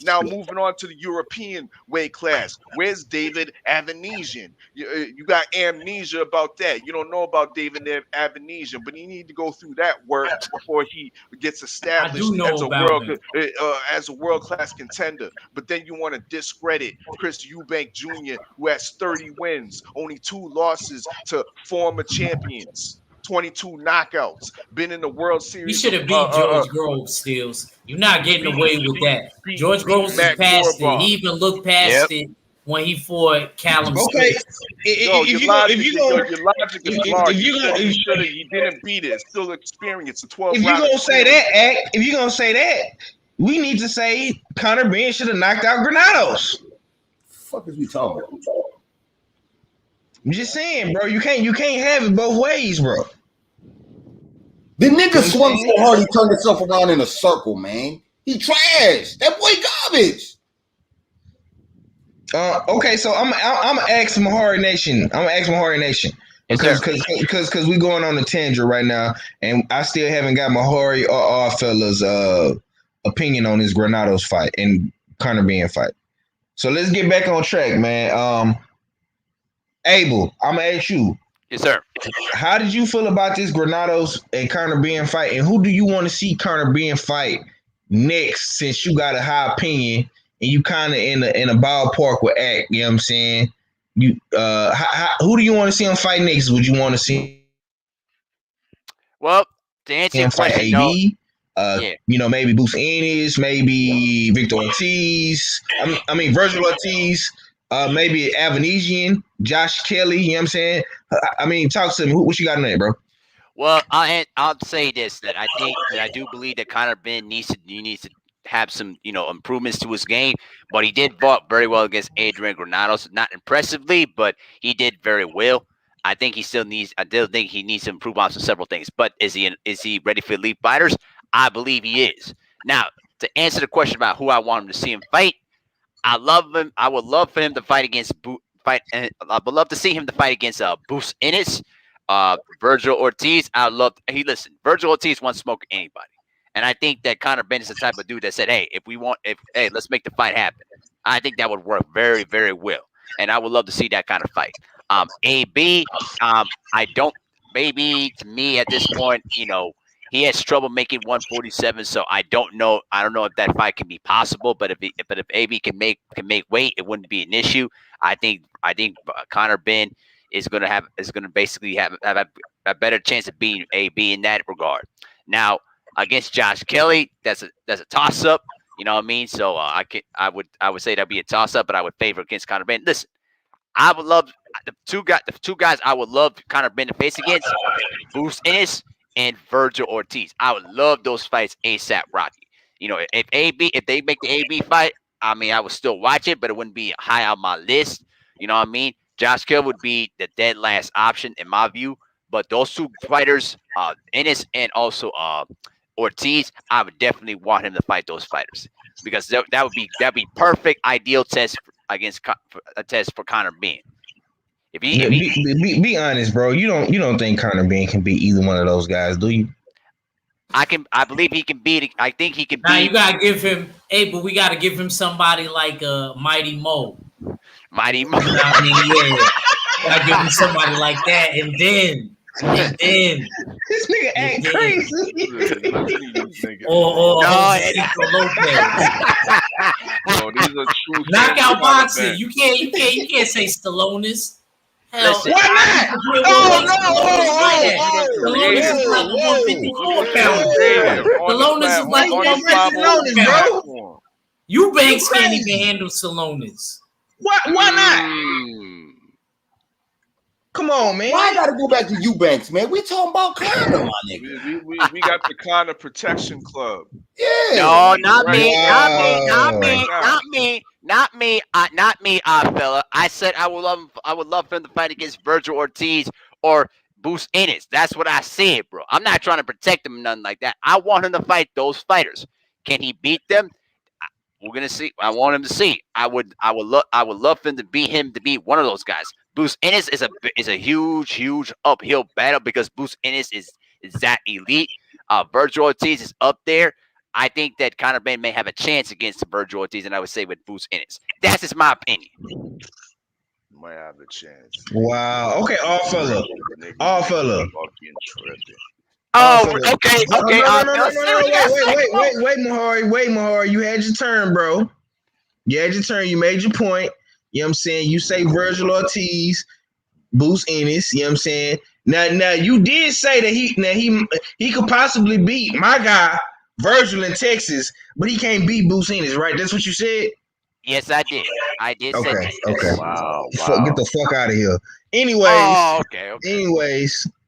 Now moving on to the European weight class, where's David Avanesian? You got amnesia about that. You don't know about David Avanesian, but he need to go through that work before he gets I do established know as a about him. world class contender. But then you want to discredit Chris Eubank Jr., who has 30 wins, only 2 losses to former champions. 22 knockouts, been in the World He Series should of have beat George Groves, Steels. You're not getting beat away with beat that. beat George beat Groves is Matt past it. Korobov. He even looked past Yep. it when he fought Callum Okay, Smith. Yo, if your you go, logic, if you go, your logic is flawed. if You you said go, he should have. He didn't beat it. It's still experience. A 12 if you round gonna say experience. that, act, if you gonna say that, we need to say Conor Ben should have knocked out Granados. Fuck is we talking about? I'm just saying, bro. You can't have it both ways, bro. The nigga You know what I'm swung saying? so hard he turned himself around in a circle, man. He trash. That boy garbage. Okay, so I'm asking Mahari Nation. I'm asking Mahari Nation Yes, because sir. because we going on a tangent right now, and I still haven't got Mahari or our fellas opinion on this Granados fight and Conor Ben fight. So let's get back on track, man. Abel, I'm gonna ask you, Yes, sir. how did you feel about this Granados and Conor Ben fight, and who do you want to see Conor Ben fight next? Since you got a high opinion and you kind of in a ballpark with Act, you know what I'm saying? You who do you want to see him fight next? Would you want to see Well, to answer your him fight question, no. AB? Yeah. Maybe Boots Ennis, maybe Victor Ortiz. I mean Virgil Ortiz. Maybe Avanesian, Josh Kelly. You know what I'm saying? I mean, talk to me. What you got in there, bro? Well, I'll say this, that I do believe that Conor Ben needs to have some improvements to his game, but he did fought very well against Adrian Granados. Not impressively, but he did very well. I still think he needs to improve on several things. But is he ready for elite fighters? I believe he is. Now, to answer the question about who I want him to see him fight, I love him. I would love for him to fight against and I would love to see him to fight against Boots Ennis, Virgil Ortiz. Listen, Virgil Ortiz won't smoke anybody. And I think that Conor Ben is the type of dude that said, hey, let's make the fight happen. I think that would work very, very well. And I would love to see that kind of fight. AB, I don't, maybe to me at this point, he has trouble making 147, so I don't know. I don't know if that fight can be possible. But if AB can make weight, it wouldn't be an issue. I think Conor Ben is going to basically have a better chance of beating AB in that regard. Now against Josh Kelly, that's a toss up. You know what I mean? So I would say that'd be a toss up, but I would favor against Conor Ben. Listen, I would love the two guys I would love Conor Ben to face against, Boots Ennis and Virgil Ortiz. I would love those fights ASAP, Rocky. if they make the AB fight, I mean, I would still watch it, but it wouldn't be high on my list. You know what I mean? Josh Kill would be the dead last option in my view. But those two fighters, Ennis and also Ortiz, I would definitely want him to fight those fighters because that'd be perfect, ideal test against a test for Conor Bean. Be honest, bro. You don't think Conor Ben can beat either one of those guys, do you? I believe he can beat. I think he can Now beat. you gotta give him. Hey, but we gotta give him somebody like Mighty Mo. Mighty Mo. You know what I mean? Yeah. Gotta give him somebody like that, and then This nigga ain't crazy. or No, Josecito Lopez. No, these are true Knockout boxing. events. You can't say Stallone's. Hell, Listen. Why not? Stallone's is like a 154 pounder. Stallone's is like a Why you 154 pounder. bro? Eubanks You can't crazy. even handle Stallone's. Why not? Come on, man. Why I gotta go back to Eubanks, man? We talking about Conor, my nigga. We got the Conor Protection Club. Yeah. No, not me, Wow. not me, fella. I said I would love for him to fight against Virgil Ortiz or Boost Ennis. That's what I said, bro. I'm not trying to protect him, nothing like that. I want him to fight those fighters. Can he beat them? We're gonna see. I want him to see. I would love for him to beat one of those guys. Boost Ennis is a huge uphill battle because Boost Ennis is that elite. Virgil Ortiz is up there. I think that Conor Ben may have a chance against Virgil Ortiz, and I would say with Boost Ennis. That's just my opinion. Might have a chance. Wow. Okay, all fella. Fucking tripping. Oh, okay. No, Wait, Mahari. You had your turn, bro. You had your turn. You made your point. You know what I'm saying? You say Virgil Ortiz, Boost Ennis. You know what I'm saying? Now you did say that he could possibly beat my guy Virgil in Texas, but he can't beat Boost Ennis, right? That's what you said? yes, I did. I did say that. Okay. Wow. Get the fuck out of here. Anyways. Oh, okay.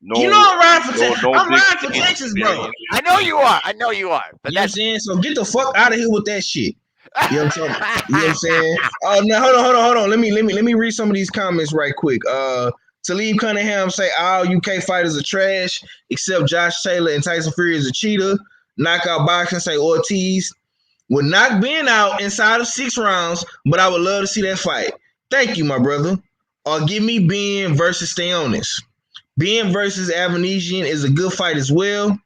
No, you know I'm riding for no I'm big riding for Texas, bro. I know you are. But You know what I'm saying? So get the fuck out of here with that shit. You know what I'm saying? Oh, now hold on. Let me read some of these comments right quick. Talib Cunningham say all UK fighters are trash except Josh Taylor and Tyson Fury is a cheater. Knockout boxing say Ortiz would knock Ben out inside of 6 rounds, but I would love to see that fight. Thank you, my brother. Or give me Ben versus Stellonis. Ben versus Avanesian is a good fight as well.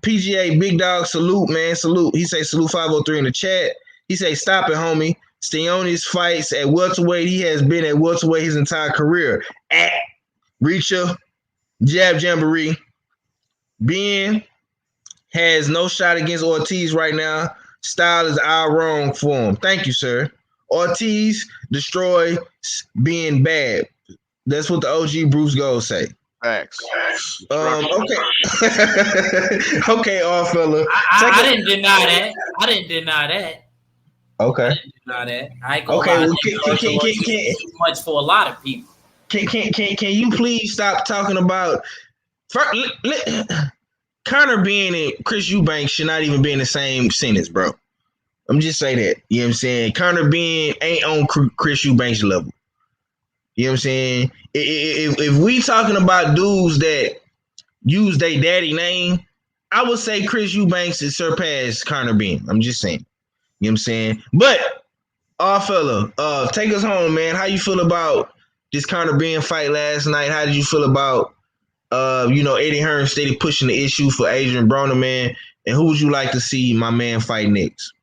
PGA Big Dog, salute, man. Salute. He say salute 503 in the chat. He say stop it, homie. Stellonis fights at welterweight. He has been at welterweight his entire career. At Reacher, Jab Jamboree. Ben has no shot against Ortiz right now. Style is all wrong for him. Thank you, sir. Ortiz destroy being bad. That's what the OG Bruce Gold say. Facts. Okay. Okay, all fella. I didn't deny that. Okay. I ain't gonna lie. Too much for a lot of people. Can you please stop talking about Conor Ben and Chris Eubanks should not even be in the same sentence, bro. I'm just saying that. You know what I'm saying? Conor Ben ain't on Chris Eubanks level. You know what I'm saying? If we talking about dudes that use their daddy name, I would say Chris Eubanks has surpassed Conor Ben. I'm just saying. You know what I'm saying? But, fella, take us home, man. How you feel about this Conor Ben fight last night? How did you feel about, Eddie Hearn steady pushing the issue for Adrian Broner, man? And who would you like to see my man fight next?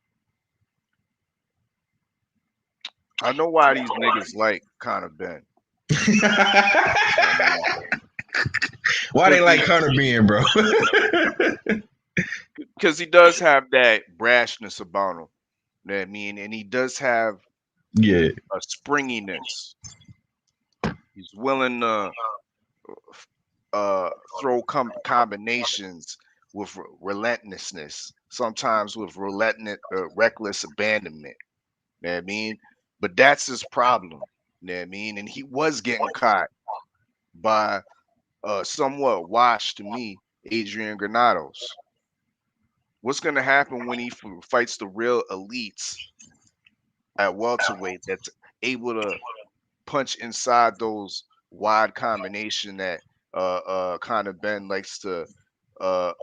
I know why these niggas like Conor Ben. Why they like Conor Ben, bro? Because he does have that brashness about him. You know what I mean? And he does have a springiness. He's willing to throw combinations with relentlessness, sometimes with reckless abandonment. You know what I mean? But that's his problem. You know what I mean? And he was getting caught by somewhat washed to me, Adrian Granados. What's going to happen when he fights the real elites at welterweight that's able to punch inside those wide combination that Conor Ben likes to uh,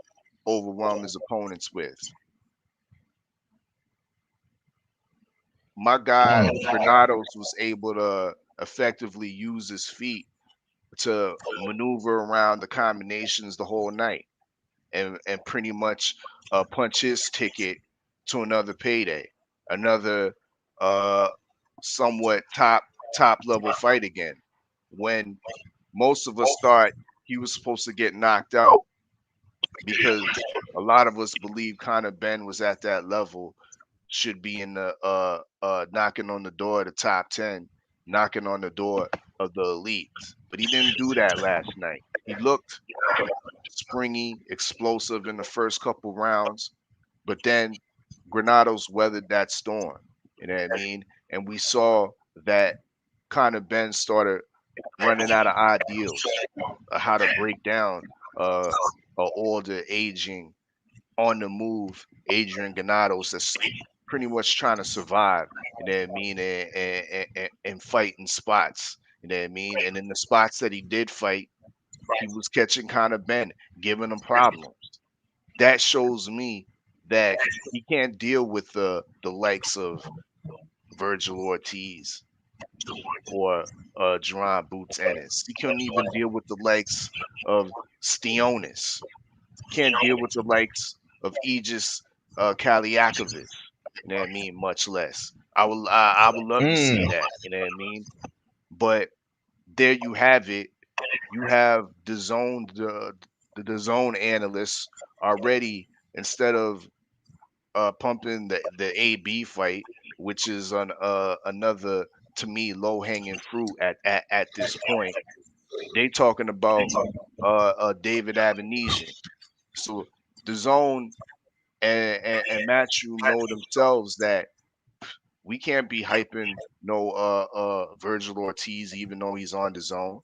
overwhelm his opponents with? My guy Granados was able to effectively use his feet to maneuver around the combinations the whole night and pretty much punch his ticket to another payday, another uh, somewhat top level fight again. When most of us thought he was supposed to get knocked out because a lot of us believe Conor Ben was at that level, should be in the knocking on the door of the top 10, knocking on the door of the elites. But he didn't do that last night. He looked springy, explosive in the first couple rounds, but then Granados weathered that storm. You know what I mean? And we saw that Conor Ben started running out of ideals of how to break down a older, aging, on the move Adrian Granados that's pretty much trying to survive, you know what I mean, and fight in spots, you know what I mean? And in the spots that he did fight, he was catching Conor Ben, giving him problems. That shows me that he can't deal with the likes of Virgil Ortiz or Jerron Boots Ennis. He couldn't even deal with the likes of Stionis. Can't deal with the likes of Aegis Kaliakovich. You know what I mean? Much less. I would love to see that. You know what I mean? But there you have it. You have the zone analysts already, instead of pumping the AB fight, which is on another, to me, low hanging fruit at this point. They talking about David Avenesian. So the zone and Matchroom know themselves that we can't be hyping no Virgil Ortiz even though he's on the zone.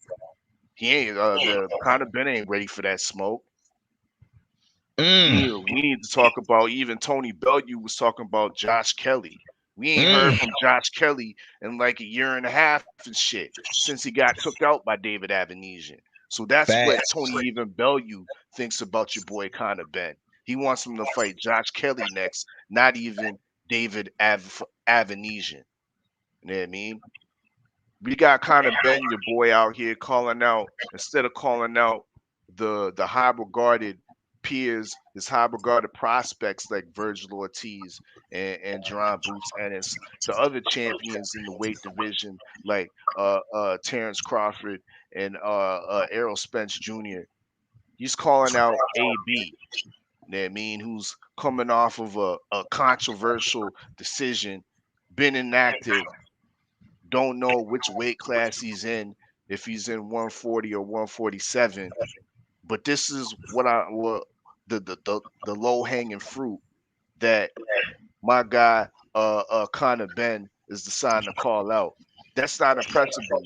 He ain't the Conor Ben ain't ready for that smoke. We need to talk about, even Tony Bellew was talking about Josh Kelly. We ain't heard from Josh Kelly in like a year and a half and shit since he got took out by David Avenesian. So that's what Tony even Bellew thinks about your boy Conor Ben. He wants him to fight Josh Kelly next, not even David Avenesian. You know what I mean? We got Conor Ben, your boy, out here calling out, instead of calling out the high regarded peers, his high regarded prospects like Virgil Ortiz and Jerron Boots Ennis, the other champions in the weight division like Terrence Crawford and Errol Spence Jr. He's calling out AB. You know what I mean? Who's coming off of a controversial decision, been inactive, don't know which weight class he's in, if he's in 140 or 147. But this is what the low hanging fruit that my guy Conor Ben is deciding to call out. That's not impressive to me.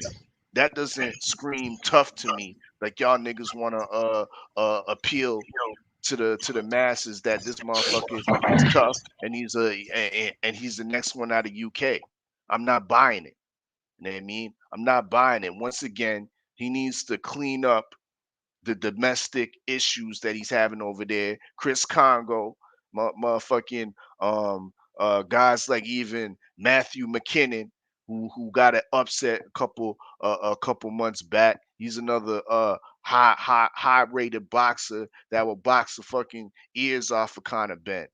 That doesn't scream tough to me. Like y'all niggas want to appeal to the masses that this motherfucker is tough and he's he's the next one out of UK. I'm not buying it. You know what I mean? I'm not buying it. Once again, he needs to clean up the domestic issues that he's having over there. Chris Congo, motherfucking guys like even Matthew McKinnon, who got an upset a couple months back. He's another high rated boxer that will box the fucking ears off of Conor Ben.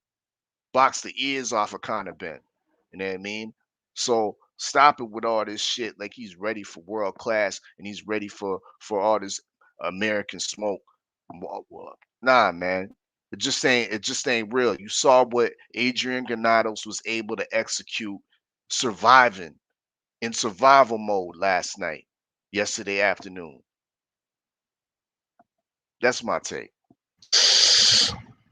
Box the ears off of Conor Ben. You know what I mean? So stop it with all this shit. Like he's ready for world class and he's ready for all this American smoke. Nah, man. It just ain't real. You saw what Adrian Granados was able to execute surviving in survival mode last night, yesterday afternoon. That's my take.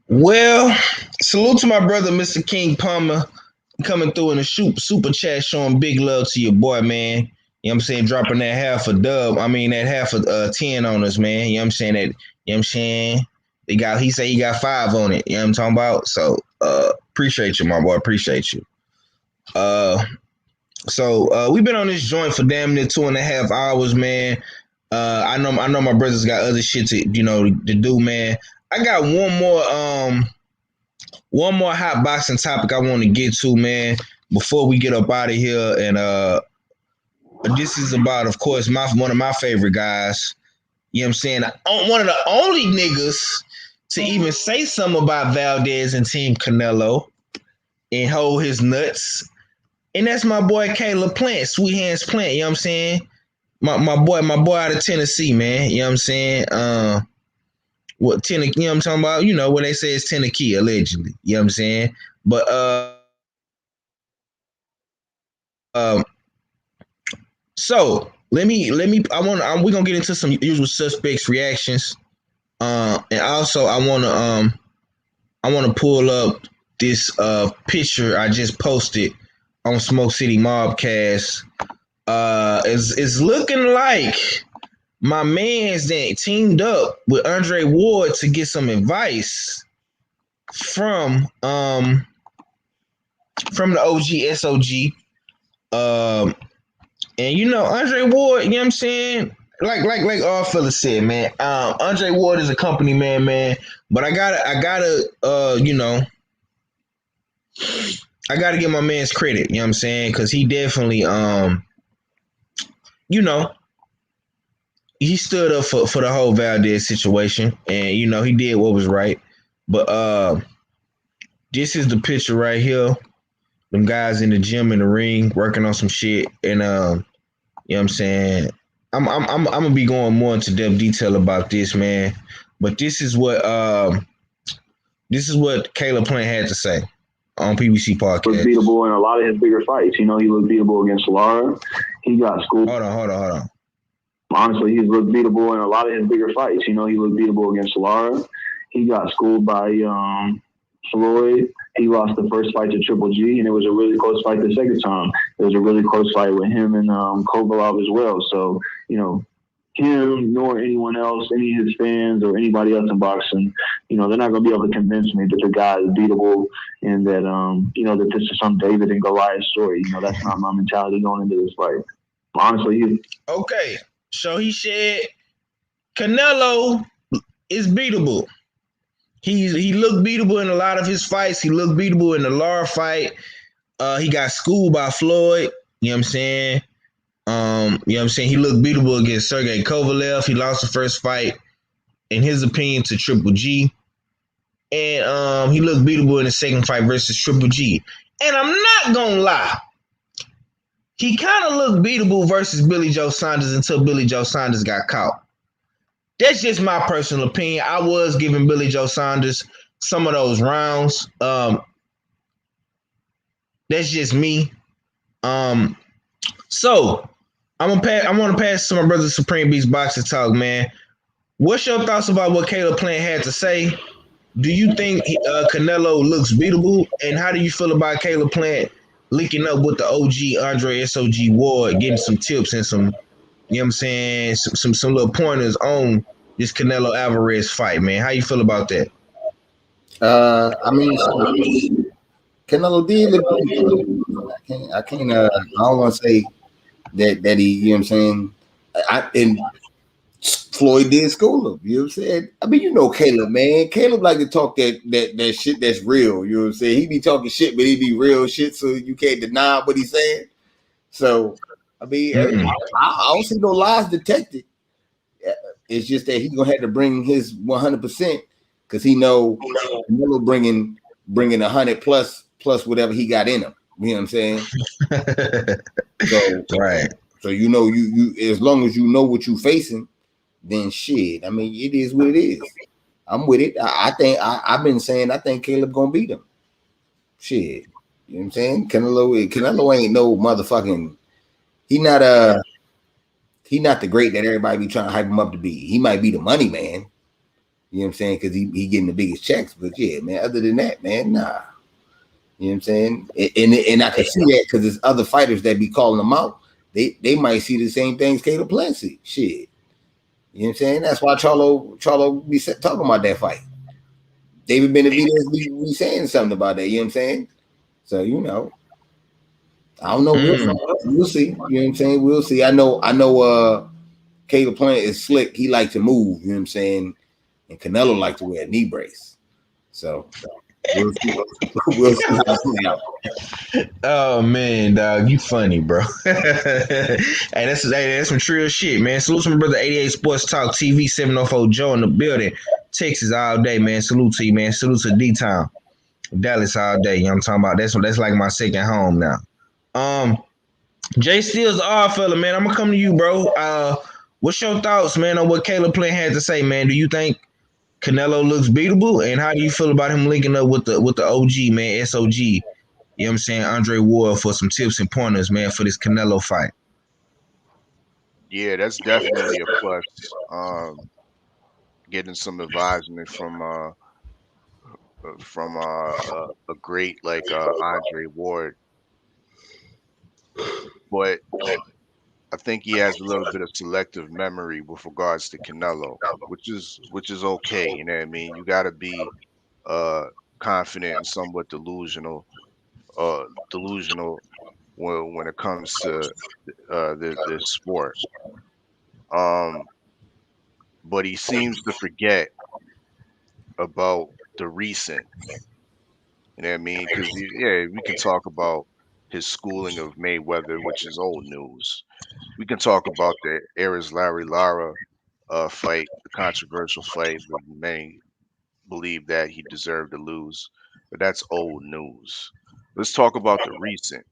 Well, salute to my brother, Mr. King Palmer, coming through in the super chat, showing big love to your boy, man. You know what I'm saying? Dropping that half a dub. I mean, that half a 10 on us, man. You know what I'm saying? You know what I'm saying? He said he got 5 on it. You know what I'm talking about? So appreciate you, my boy. Appreciate you. So we've been on this joint for damn near 2.5 hours, man. I know my brothers got other shit to do, man. I got one more hot boxing topic I want to get to, man, before we get up out of here. And this is about, of course, one of my favorite guys. You know what I'm saying? One of the only niggas to even say something about Valdez and Team Canelo and hold his nuts. And that's my boy Caleb Plant, Sweet Hands Plant, you know what I'm saying? My boy out of Tennessee, man. You know what I'm saying? You know what I'm talking about? You know, when they say it's Tennessee, allegedly. You know what I'm saying? But so we're gonna get into some usual suspects reactions. And also I wanna pull up this picture I just posted on Smoke City Mobcast. It's looking like my man's that teamed up with Andre Ward to get some advice from the OG SOG. And Andre Ward, you know what I'm saying? Like all fellas said, man. Andre Ward is a company man. But I gotta give my man's credit, you know what I'm saying? Because he definitely he stood up for the whole Valdez situation, and he did what was right. But this is the picture right here. Them guys in the gym in the ring working on some shit, and you know what I'm saying? I'm gonna be going more into depth detail about this, man. But this is what Caleb Plant had to say on PBC podcast. Was beatable in a lot of his bigger fights. He looked beatable against Lara. He got schooled. Hold on. Honestly, he's looked beatable in a lot of his bigger fights. He looked beatable against Lara. He got schooled by Floyd. He lost the first fight to Triple G, and it was a really close fight the second time. It was a really close fight with him and Kovalov as well. So, him nor anyone else, any of his fans or anybody else in boxing, they're not going to be able to convince me that the guy is beatable and that, that this is some David and Goliath story. That's not my mentality going into this fight. Honestly, okay. So he said Canelo is beatable. He looked beatable in a lot of his fights. He looked beatable in the Lara fight. He got schooled by Floyd. You know what I'm saying? He looked beatable against Sergey Kovalev. He lost the first fight, in his opinion, to Triple G. And he looked beatable in the second fight versus Triple G. And I'm not gonna lie. He kind of looked beatable versus Billy Joe Saunders until Billy Joe Saunders got caught. That's just my personal opinion. I was giving Billy Joe Saunders some of those rounds. That's just me. So I want to pass to my brother Supreme Beast Boxing Talk, man. What's your thoughts about what Caleb Plant had to say? Do you think Canelo looks beatable? And how do you feel about Caleb Plant linking up with the OG Andre SOG Ward, getting some tips and some, you know what I'm saying, some little pointers on this Canelo Alvarez fight, man? How you feel about that? Canelo did look beatable. I don't want to say that he, you know what I'm saying? And Floyd did school him, you know what I'm saying? Caleb, man. Caleb like to talk that shit that's real, you know what I'm saying? He be talking shit, but he be real shit, so you can't deny what he's saying. So, I don't see no lies detected. It's just that he's gonna have to bring his 100% because he know Canelo bringing 100 plus whatever he got in him. You know what I'm saying? So right. So you as long as you know what you facing, then shit. It is what it is. I'm with it. I think I've been saying I think Caleb gonna beat him. Shit. You know what I'm saying? Canelo ain't no motherfucking. He not the great that everybody be trying to hype him up to be. He might be the money man. You know what I'm saying? Because he getting the biggest checks. But yeah, man, other than that, man, nah. You know what I'm saying? And I can see that because there's other fighters that be calling them out. They might see the same things Caleb Plant see. Shit. You know what I'm saying? That's why Charlo be talking about that fight. David Benavidez be saying something about that. You know what I'm saying? So I don't know. We'll see. You know what I'm saying? We'll see. I know. Caleb Plant is slick. He like to move. You know what I'm saying? And Canelo like to wear a knee brace. So we'll see. We'll see how it play out. Oh man, dog, you funny, bro. That's some trill shit, man. Salute to my brother 88 Sports Talk TV 704 Joe in the building. Texas all day, man. Salute to you, man. Salute to D Town. Dallas all day. You know what I'm talking about? That's like my second home now. Jay Steele's the odd fella, man. I'm gonna come to you, bro. What's your thoughts, man, on what Caleb Plant had to say, man? Do you think Canelo looks beatable? And how do you feel about him linking up with the OG, man, SOG? You know what I'm saying? Andre Ward for some tips and pointers, man, for this Canelo fight. Yeah, that's definitely a plus. Getting some advisement from a great like Andre Ward, but I think he has a little bit of selective memory with regards to Canelo, which is okay. You know what I mean? You got to be uh confident and somewhat delusional when it comes to this sport. Um, but he seems to forget about the recent. You know what I mean? Because yeah, we can talk about his schooling of Mayweather, which is old news. We can talk about the Aris Larry Lara fight, the controversial fight, but many believe that he deserved to lose. But that's old news. Let's talk about the recent.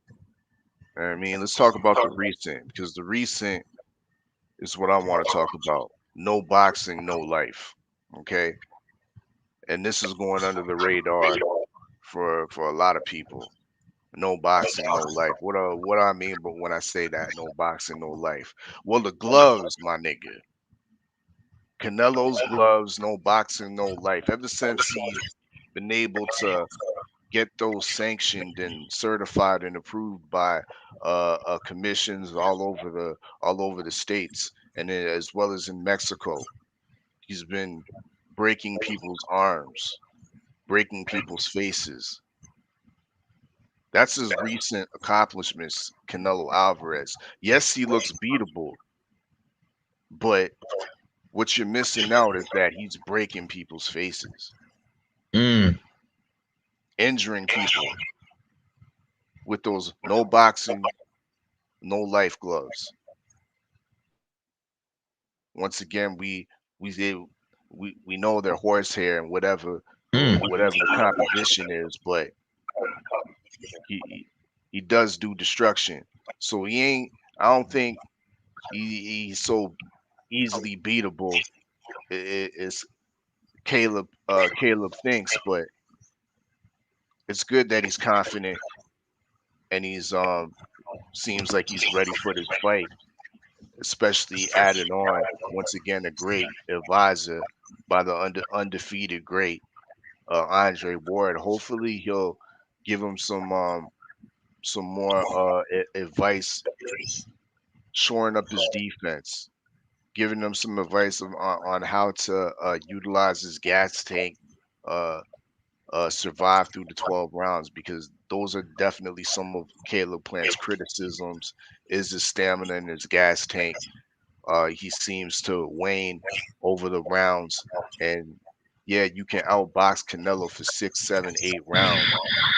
You know what I mean, let's talk about the recent because the recent is what I want to talk about. No boxing, no life. Okay, and this is going under the radar for a lot of people. No boxing, no life. What I mean, but when I say that, no boxing, no life. Well, the gloves, my nigga. Canelo's gloves, no boxing, no life. Ever since he's been able to get those sanctioned and certified and approved by commissions all over the states, and then as well as in Mexico, he's been breaking people's arms, breaking people's faces. That's his recent accomplishments, Canelo Alvarez. Yes, he looks beatable, but what you're missing out is that he's breaking people's faces, Mm. injuring people with those no boxing, no life gloves. Once again, we know they're horsehair and Mm. whatever the composition is, but he he does do destruction. So he ain't. I don't think he's so easily beatable. It's Caleb thinks, but it's good that he's confident and he's seems like he's ready for this fight, especially adding on once again a great advisor by the undefeated great Andre Ward. Hopefully he'll give him some more advice, shoring up his defense, giving him some advice on how to utilize his gas tank, uh, survive through the 12 rounds because those are definitely some of Caleb Plant's criticisms is his stamina and his gas tank. He seems to wane over the rounds, and yeah, you can outbox Canelo for 6, 7, 8 rounds,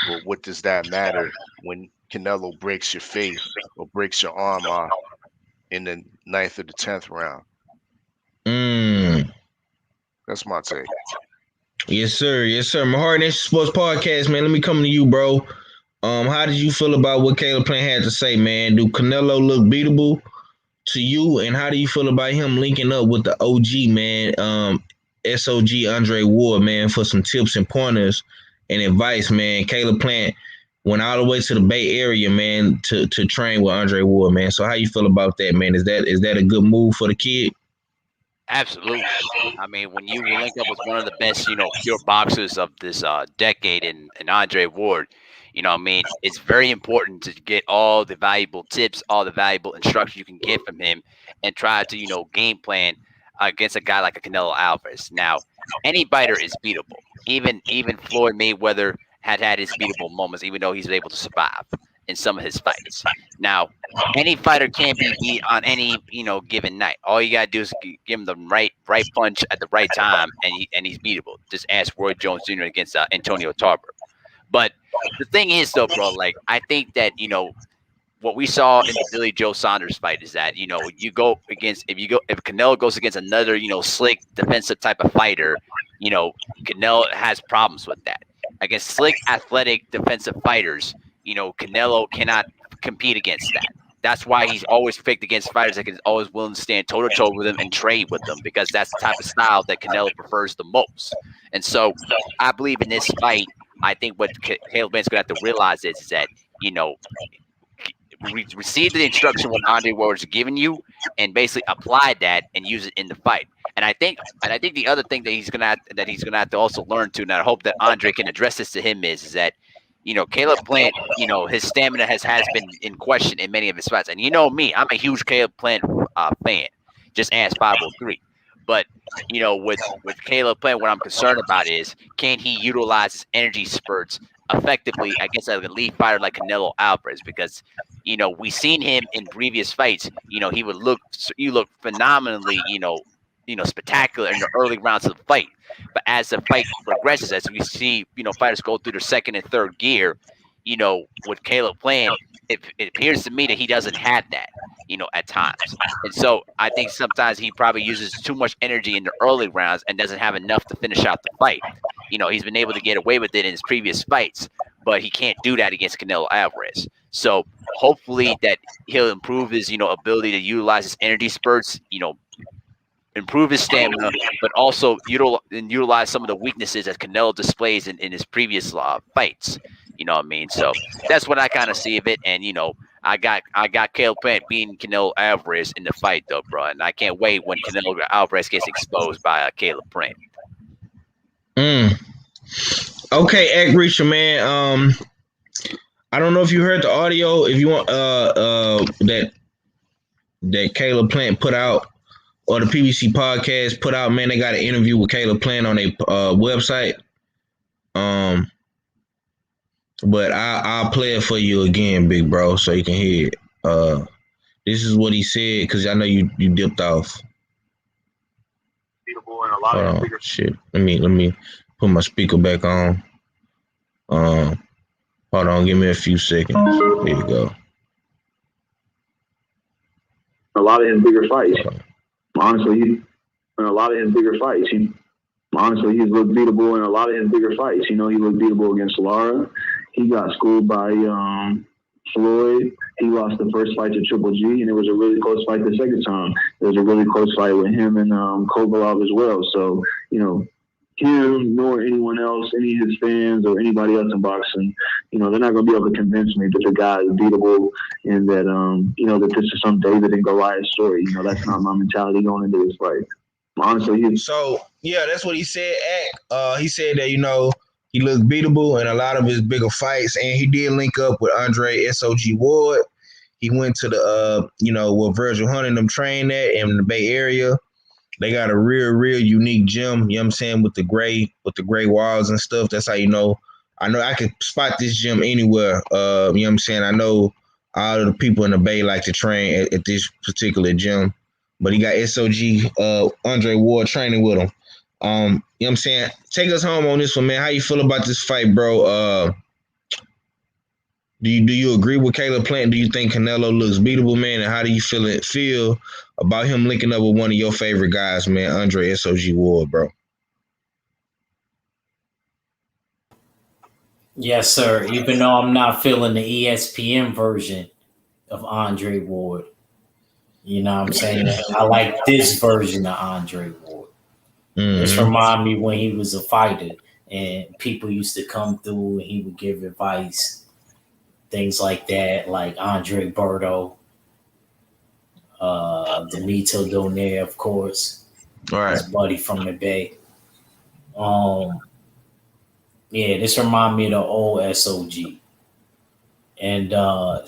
but what does that matter when Canelo breaks your face or breaks your arm off in the ninth or the 10th round? Mm. That's my take. Yes, sir. Yes, sir. My Heart Nation Sports Podcast, man. Let me come to you, bro. How did you feel about what Caleb Plant had to say, man? Do Canelo look beatable to you? And how do you feel about him linking up with the OG, man? SOG Andre Ward, man, for some tips and pointers and advice, man. Caleb Plant went all the way to the Bay Area, man, to train with Andre Ward, man. So how you feel about that, man? Is that a good move for the kid? Absolutely. I mean, when you link up with one of the best, pure boxers of this decade in Andre Ward, what I mean, it's very important to get all the valuable tips, all the valuable instruction you can get from him and try to, game plan against a guy like a Canelo Alvarez. Now, any fighter is beatable. Even Floyd Mayweather had his beatable moments, even though he's able to survive in some of his fights. Now, any fighter can be beat on any given night. All you gotta do is give him the right punch at the right time, and he's beatable. Just ask Roy Jones Jr. against Antonio Tarver. But the thing is, though, bro, like I think that what we saw in the Billy Joe Saunders fight is that you go against if Canelo goes against another slick defensive type of fighter, Canelo has problems with that. Against slick athletic defensive fighters, Canelo cannot compete against that. That's why he's always picked against fighters that is always willing to stand toe to toe with him and trade with them, because that's the type of style that Canelo prefers the most. And so I believe in this fight, I think what Caleb Plant's going to have to realize is that receive the instruction what Andre Ward's giving you, and basically apply that and use it in the fight. And I think the other thing that he's gonna have to also learn to, and I hope that Andre can address this to him, is that Caleb Plant, his stamina has been in question in many of his fights. And me, I'm a huge Caleb Plant fan. Just ask 503. But with Caleb Plant, what I'm concerned about is, can he utilize his energy spurts effectively against an elite fighter like Canelo Alvarez? Because we've seen him in previous fights. He would look phenomenally, spectacular in the early rounds of the fight. But as the fight progresses, as we see, fighters go through their second and third gear, with Caleb Plant, it appears to me that he doesn't have that, at times. And so I think sometimes he probably uses too much energy in the early rounds and doesn't have enough to finish out the fight. He's been able to get away with it in his previous fights, but he can't do that against Canelo Alvarez. So hopefully that he'll improve his, ability to utilize his energy spurts, improve his stamina, but also utilize some of the weaknesses that Canelo displays in his previous fights. You know what I mean? So that's what I kind of see of it. And I got Caleb Plant beating Canelo Alvarez in the fight, though, bro. And I can't wait when Canelo Alvarez gets exposed by Caleb Plant. Okay, Egg Reacher, man. I don't know if you heard the audio. If you want that Caleb Plant put out, or the PBC podcast put out, man, they got an interview with Caleb Plant on their website. But I'll play it for you again, big bro, so you can hear it. This is what he said, because I know you dipped off. Hold on, shit. Let me put my speaker back on. Hold on, give me a few seconds. There you go. A lot of his bigger fights. Honestly, he's looked beatable in a lot of his bigger fights. He looked beatable against Lara. He got schooled by Floyd. He lost the first fight to Triple G, and it was a really close fight the second time. There was a really close fight with him and Kovalov as well. So, him nor anyone else, any of his fans or anybody else in boxing, they're not going to be able to convince me that the guy is beatable and that, that this is some David and Goliath story. That's not my mentality going into this fight. Honestly, so yeah, that's what he said. He said that he looked beatable in a lot of his bigger fights, and he did link up with Andre SOG Ward. He went to the where Virgil Hunt and them trained at in the Bay Area. They got a real unique gym, you know what I'm saying, with the gray walls and stuff. That's how I know I can spot this gym anywhere. You know what I'm saying? I know all of the people in the Bay like to train at this particular gym. But he got SOG Andre Ward training with him. You know what I'm saying? Take us home on this one, man. How you feel about this fight, bro? Do you agree with Caleb Plant? Do you think Canelo looks beatable, man? And how do you feel about him linking up with one of your favorite guys, man, Andre SOG Ward, bro? Yes, sir. Even though I'm not feeling the ESPN version of Andre Ward. You know what I'm saying? I like this version of Andre Ward. Mm-hmm. This remind me when he was a fighter and people used to come through and he would give advice, things like that, like Andre Berto, Benito Donaire, of course. All right. His buddy from the Bay. Yeah, this remind me of the old SOG. And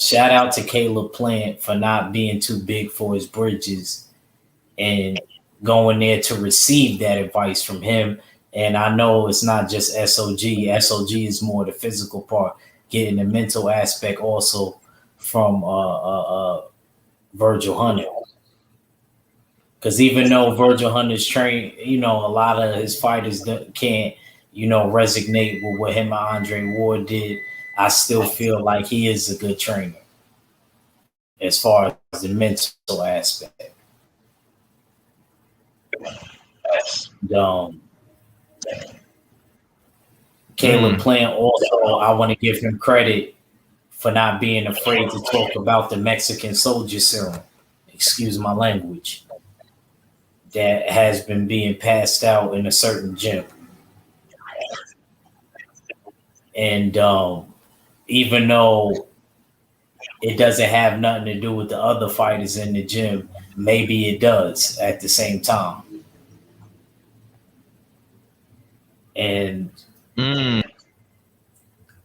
shout out to Caleb Plant for not being too big for his britches and going there to receive that advice from him. And I know it's not just SOG. SOG is more the physical part, getting the mental aspect also from Virgil Hunter. Because even though Virgil Hunter's trained, a lot of his fighters can't, resonate with what him and Andre Ward did, I still feel like he is a good trainer as far as the mental aspect. Caleb Plant also, I want to give him credit for not being afraid to talk about the Mexican soldier serum. Excuse my language. That has been being passed out in a certain gym. And even though it doesn't have nothing to do with the other fighters in the gym, maybe it does at the same time. And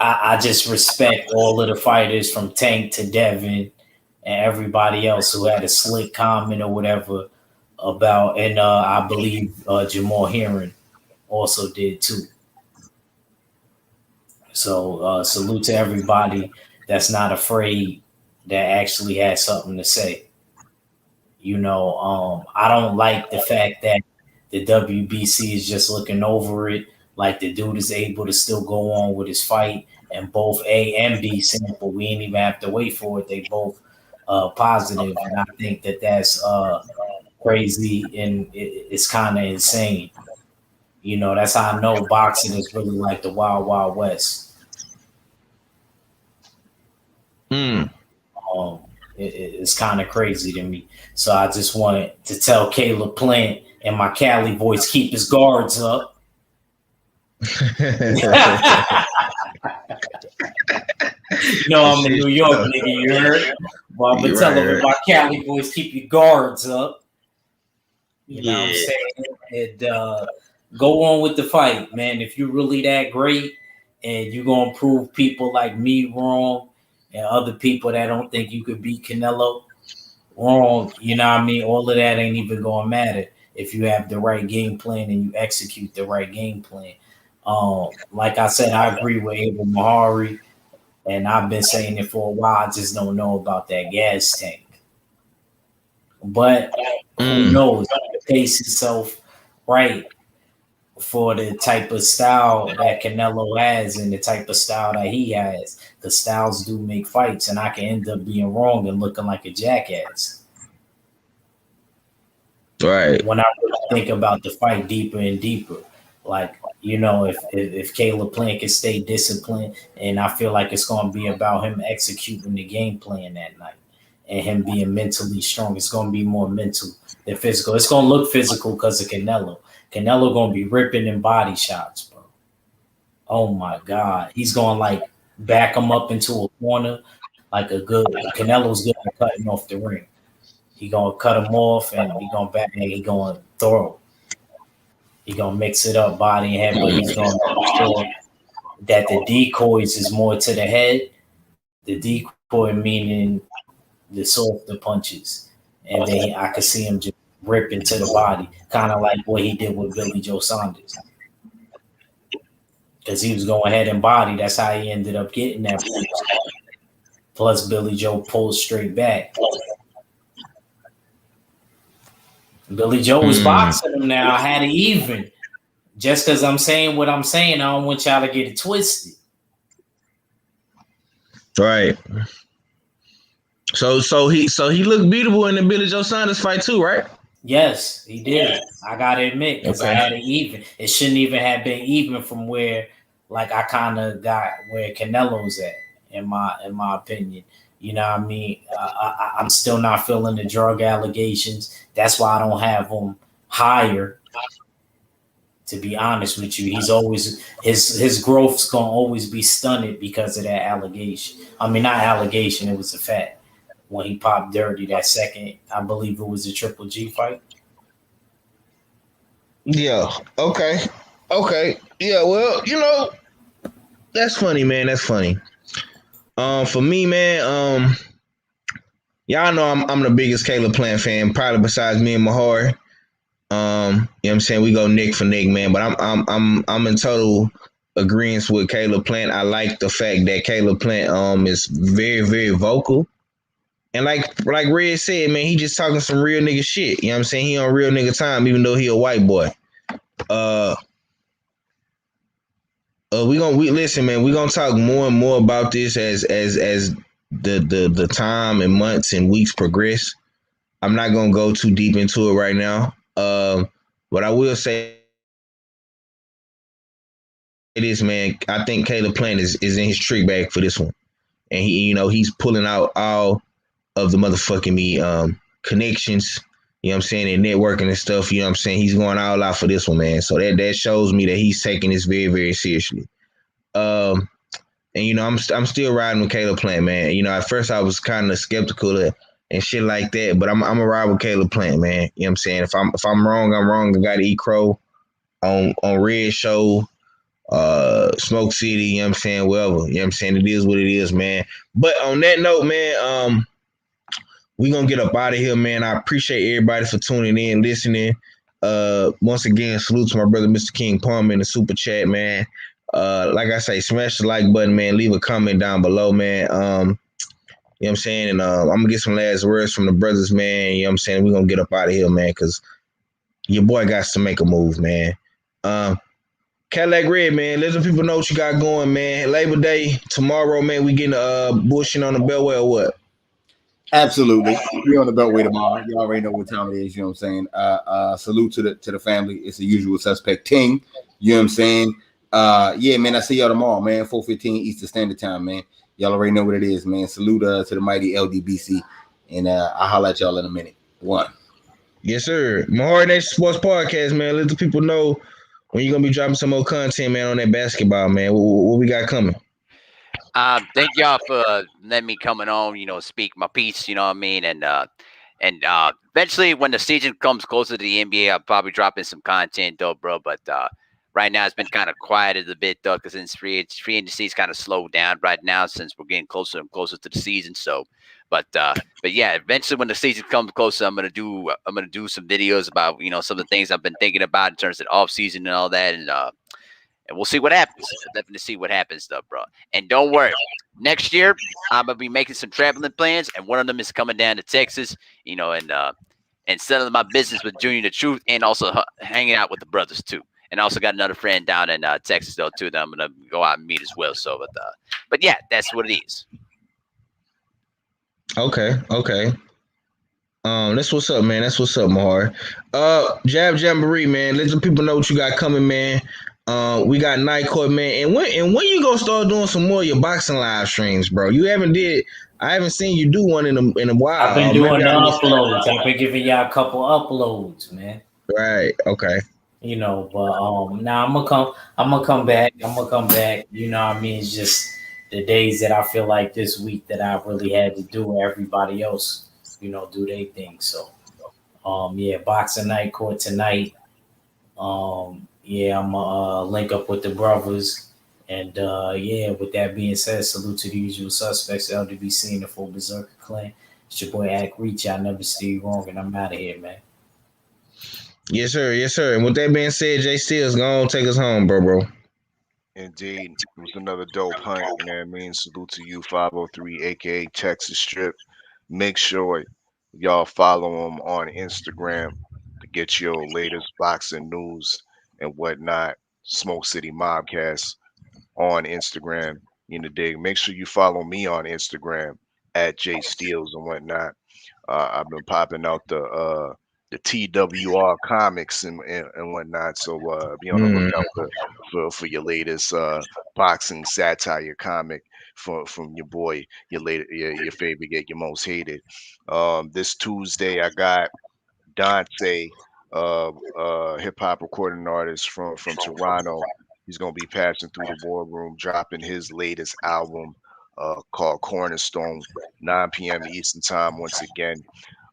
I just respect all of the fighters from Tank to Devin and everybody else who had a slick comment or whatever about, and I believe Jamal Heron also did too. So salute to everybody that's not afraid, that actually has something to say. I don't like the fact that the WBC is just looking over it. Like the dude is able to still go on with his fight, and both A and B sample, we ain't even have to wait for it. They both positive, and I think that that's crazy, and it's kind of insane. That's how I know boxing is really like the Wild Wild West. It's kind of crazy to me. So I just wanted to tell Caleb Plant in my Cali voice, keep his guards up. I'm in New York, nigga, you heard? Well, I'm gonna tell him in my Cali voice, keep your guards up. You know what I'm saying? And go on with the fight, man. If you're really that great and you're gonna prove people like me wrong and other people that don't think you could beat Canelo wrong, you know what I mean? All of that ain't even gonna matter if you have the right game plan and you execute the right game plan. Like I said, I agree with Abel Mahari, and I've been saying it for a while. I just don't know about that gas tank. But who knows? Pace himself right for the type of style that Canelo has and the type of style that he has. The styles do make fights, and I can end up being wrong and looking like a jackass. Right. When I really think about the fight deeper and deeper, like, if Caleb Plant can stay disciplined, and I feel like it's going to be about him executing the game plan that night and him being mentally strong. It's going to be more mental than physical. It's going to look physical because of Canelo. Canelo going to be ripping in body shots, bro. Oh, my God. He's going to, like, back him up into a corner like a good – Canelo's good at cutting off the ring. He going to cut him off, and he going to back and he going to throw. He's going to mix it up, body and head, but he's going to make sure that the decoys is more to the head. The decoy meaning the softer punches. And then I could see him just rip into the body, kind of like what he did with Billy Joe Saunders. Because he was going head and body. That's how he ended up getting that punch. Plus, Billy Joe pulled straight back. Billy Joe was boxing him now. I had it even. Just because I'm saying what I'm saying, I don't want y'all to get it twisted. Right. So he looked beatable in the Billy Joe Saunders fight too, right? Yes, he did. I gotta admit, because I had it even. It shouldn't even have been even from where, like, I kind of got where Canelo's at, in my opinion. You know what I mean? I'm still not feeling the drug allegations. That's why I don't have him higher. To be honest with you, he's always his growth's gonna always be stunted because of that allegation. I mean, not allegation; it was a fact. When he popped Dirty that second, I believe it was a Triple G fight. Yeah. Okay. Yeah. Well, that's funny, man. That's funny. For me, man, y'all know I'm the biggest Caleb Plant fan, probably besides me and Mahar. You know what I'm saying? We go neck for neck, man. But I'm in total agreement with Caleb Plant. I like the fact that Caleb Plant is very, very vocal. And like Red said, man, he just talking some real nigga shit. You know what I'm saying? He on real nigga time, even though he a white boy. We listen, man. We gonna talk more and more about this as the time and months and weeks progress. I'm not gonna go too deep into it right now. But I will say this, man. I think Caleb Plant is in his trick bag for this one, and he's pulling out all of the motherfucking connections. You know what I'm saying, and networking and stuff. You know what I'm saying. He's going all out for this one, man. So that shows me that he's taking this very, very seriously. And I'm still riding with Caleb Plant, man. At first I was kind of skeptical and shit like that, but I'm a ride with Caleb Plant, man. You know what I'm saying? If I'm wrong, I'm wrong. I got to eat crow on Red Show, Smoke City. You know what I'm saying? Whatever. You know what I'm saying? It is what it is, man. But on that note, man, we gonna get up out of here, man. I appreciate everybody for tuning in, listening. Once again, salute to my brother, Mr. King Palmer in the super chat, man. Like I say, smash the like button, man. Leave a comment down below, man. You know what I'm saying? And I'm gonna get some last words from the brothers, man. You know what I'm saying? We're gonna get up out of here, man, because your boy got to make a move, man. Cadillac Red, man. Let the people know what you got going, man. Labor Day tomorrow, man. We getting bushing on the Beltway or what? Absolutely. We're on the Beltway tomorrow. You already know what time it is, you know what I'm saying? Salute to the family. It's the usual suspect ting. You know what I'm saying? Yeah, man, I see y'all tomorrow, man. 4:15 Eastern Standard Time, man. Y'all already know what it is, man. Salute to the mighty LDBC. And I'll holler at y'all in a minute. One. Yes, sir. Mahar Nation Sports Podcast, man. Let the people know when you're gonna be dropping some more content, man, on that basketball, man. What we got coming? Thank y'all for letting me coming on, speak my piece, you know what I mean? And eventually when the season comes closer to the NBA, I'll probably drop in some content though, bro. But right now it's been kind of quieted a bit though, because since free agency is kind of slowed down right now since we're getting closer and closer to the season. So but yeah, eventually when the season comes closer, I'm gonna do some videos about, some of the things I've been thinking about in terms of off season and all that, and we'll see what happens. We'll definitely see what happens, though, bro. And don't worry, next year I'm gonna be making some traveling plans, and one of them is coming down to Texas, and settling my business with Junior the Truth, and also hanging out with the brothers too. And I also got another friend down in Texas though too that I'm gonna go out and meet as well. So, but yeah, that's what it is. Okay. That's what's up, man. That's what's up, Mahar. Jab Jamboree, man. Let the people know what you got coming, man. We got Night Court, man. And when you gonna start doing some more of your boxing live streams, bro? I haven't seen you do one in a while. I've been doing the uploads. I've been giving y'all a couple uploads, man. Right. Okay. But now I'm gonna come back. You know what I mean? It's just the days that I feel like this week that I really had to do everybody else, do their thing. So yeah, boxing Night Court tonight. Yeah, I'm gonna link up with the brothers. And yeah, with that being said, salute to the usual suspects, LDBC and the full Berserker clan. It's your boy Ack Reach. I never see you wrong, and I'm out of here, man. Yes, sir. And with that being said, Jay Steele's gonna take us home, bro. Indeed. It was another dope hunt, you know what I mean? Salute to you, 503, aka Texas Strip. Make sure y'all follow him on Instagram to get your latest boxing news and whatnot. Smoke City Mobcast on Instagram. Dig. Make sure you follow me on Instagram at J Steels and whatnot. I've been popping out the TWR comics and whatnot. So be on the lookout for your latest boxing satire comic from your boy, your favorite, your most hated. This Tuesday I got Dante, hip hop recording artist from Toronto. He's gonna be passing through the war room, dropping his latest album called Cornerstone, 9 p.m. Eastern time once again.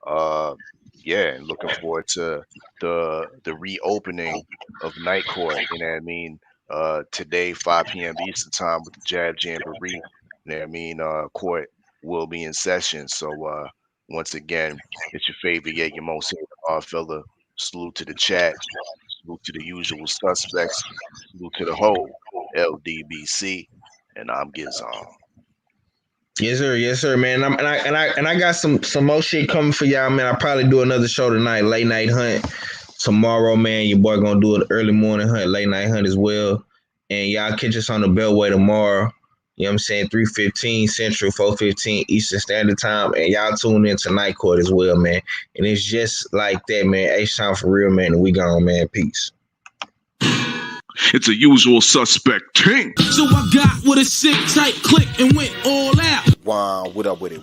Uh, yeah, and looking forward to the reopening of Night Court. You know what I mean? Today, 5 p.m. Eastern time with the Jab Jamboree. You know what I mean? Court will be in session. So once again, it's your favorite, your most hated fella, Salute to the chat. Salute to the usual suspects. Salute to the whole LDBC. And I'm Gizon. Yes, sir, man. I got some more shit coming for y'all, man. I'll probably do another show tonight, late night hunt. Tomorrow, man, your boy gonna do an early morning hunt, late night hunt as well. And y'all catch us on the Beltway tomorrow. You know what I'm saying? 3:15 Central, 4:15 Eastern Standard Time. And y'all tune in to Night Court as well, man. And it's just like that, man. H-Town for real, man. And we gone, man. Peace. It's a usual suspect team. So I got with a sick tight click and went all out. Wow, what up with it?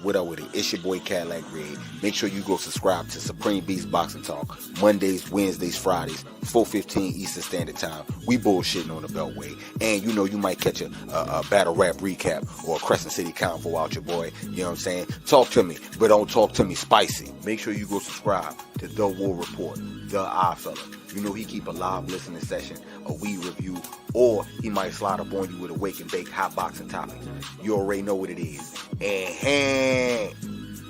It's your boy Cadillac Red. Make sure you go subscribe to Supreme Beast Boxing Talk. Mondays, Wednesdays, Fridays, 4:15 Eastern Standard Time. We bullshitting on the Beltway. And you know you might catch a battle rap recap or a Crescent City convo out your boy. You know what I'm saying? Talk to me, but don't talk to me spicy. Make sure you go subscribe to The War Report, The Eye Fella. You know he keep a live listening session, a weed review, or he might slide up on you with a wake and bake hot boxing topic. You already know what it is. And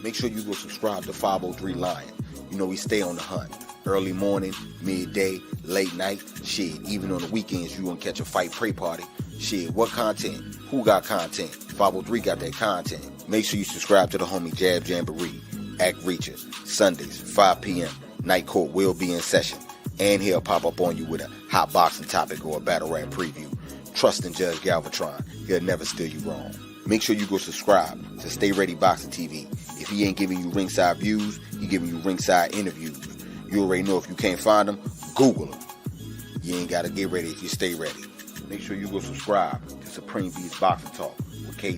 make sure you go subscribe to 503 Lion. You know we stay on the hunt. Early morning, midday, late night. Shit, even on the weekends you gonna catch a fight pray party. Shit, what content? Who got content? 503 got that content. Make sure you subscribe to the homie Jab Jamboree. Act Reacher. Sundays, 5 p.m. Night Court will be in session. And he'll pop up on you with a hot boxing topic or a battle rap preview. Trust in Judge Galvatron. He'll never steer you wrong. Make sure you go subscribe to Stay Ready Boxing TV. If he ain't giving you ringside views, he giving you ringside interviews. You already know if you can't find him, Google him. You ain't got to get ready if you stay ready. Make sure you go subscribe to Supreme Beast Boxing Talk with KG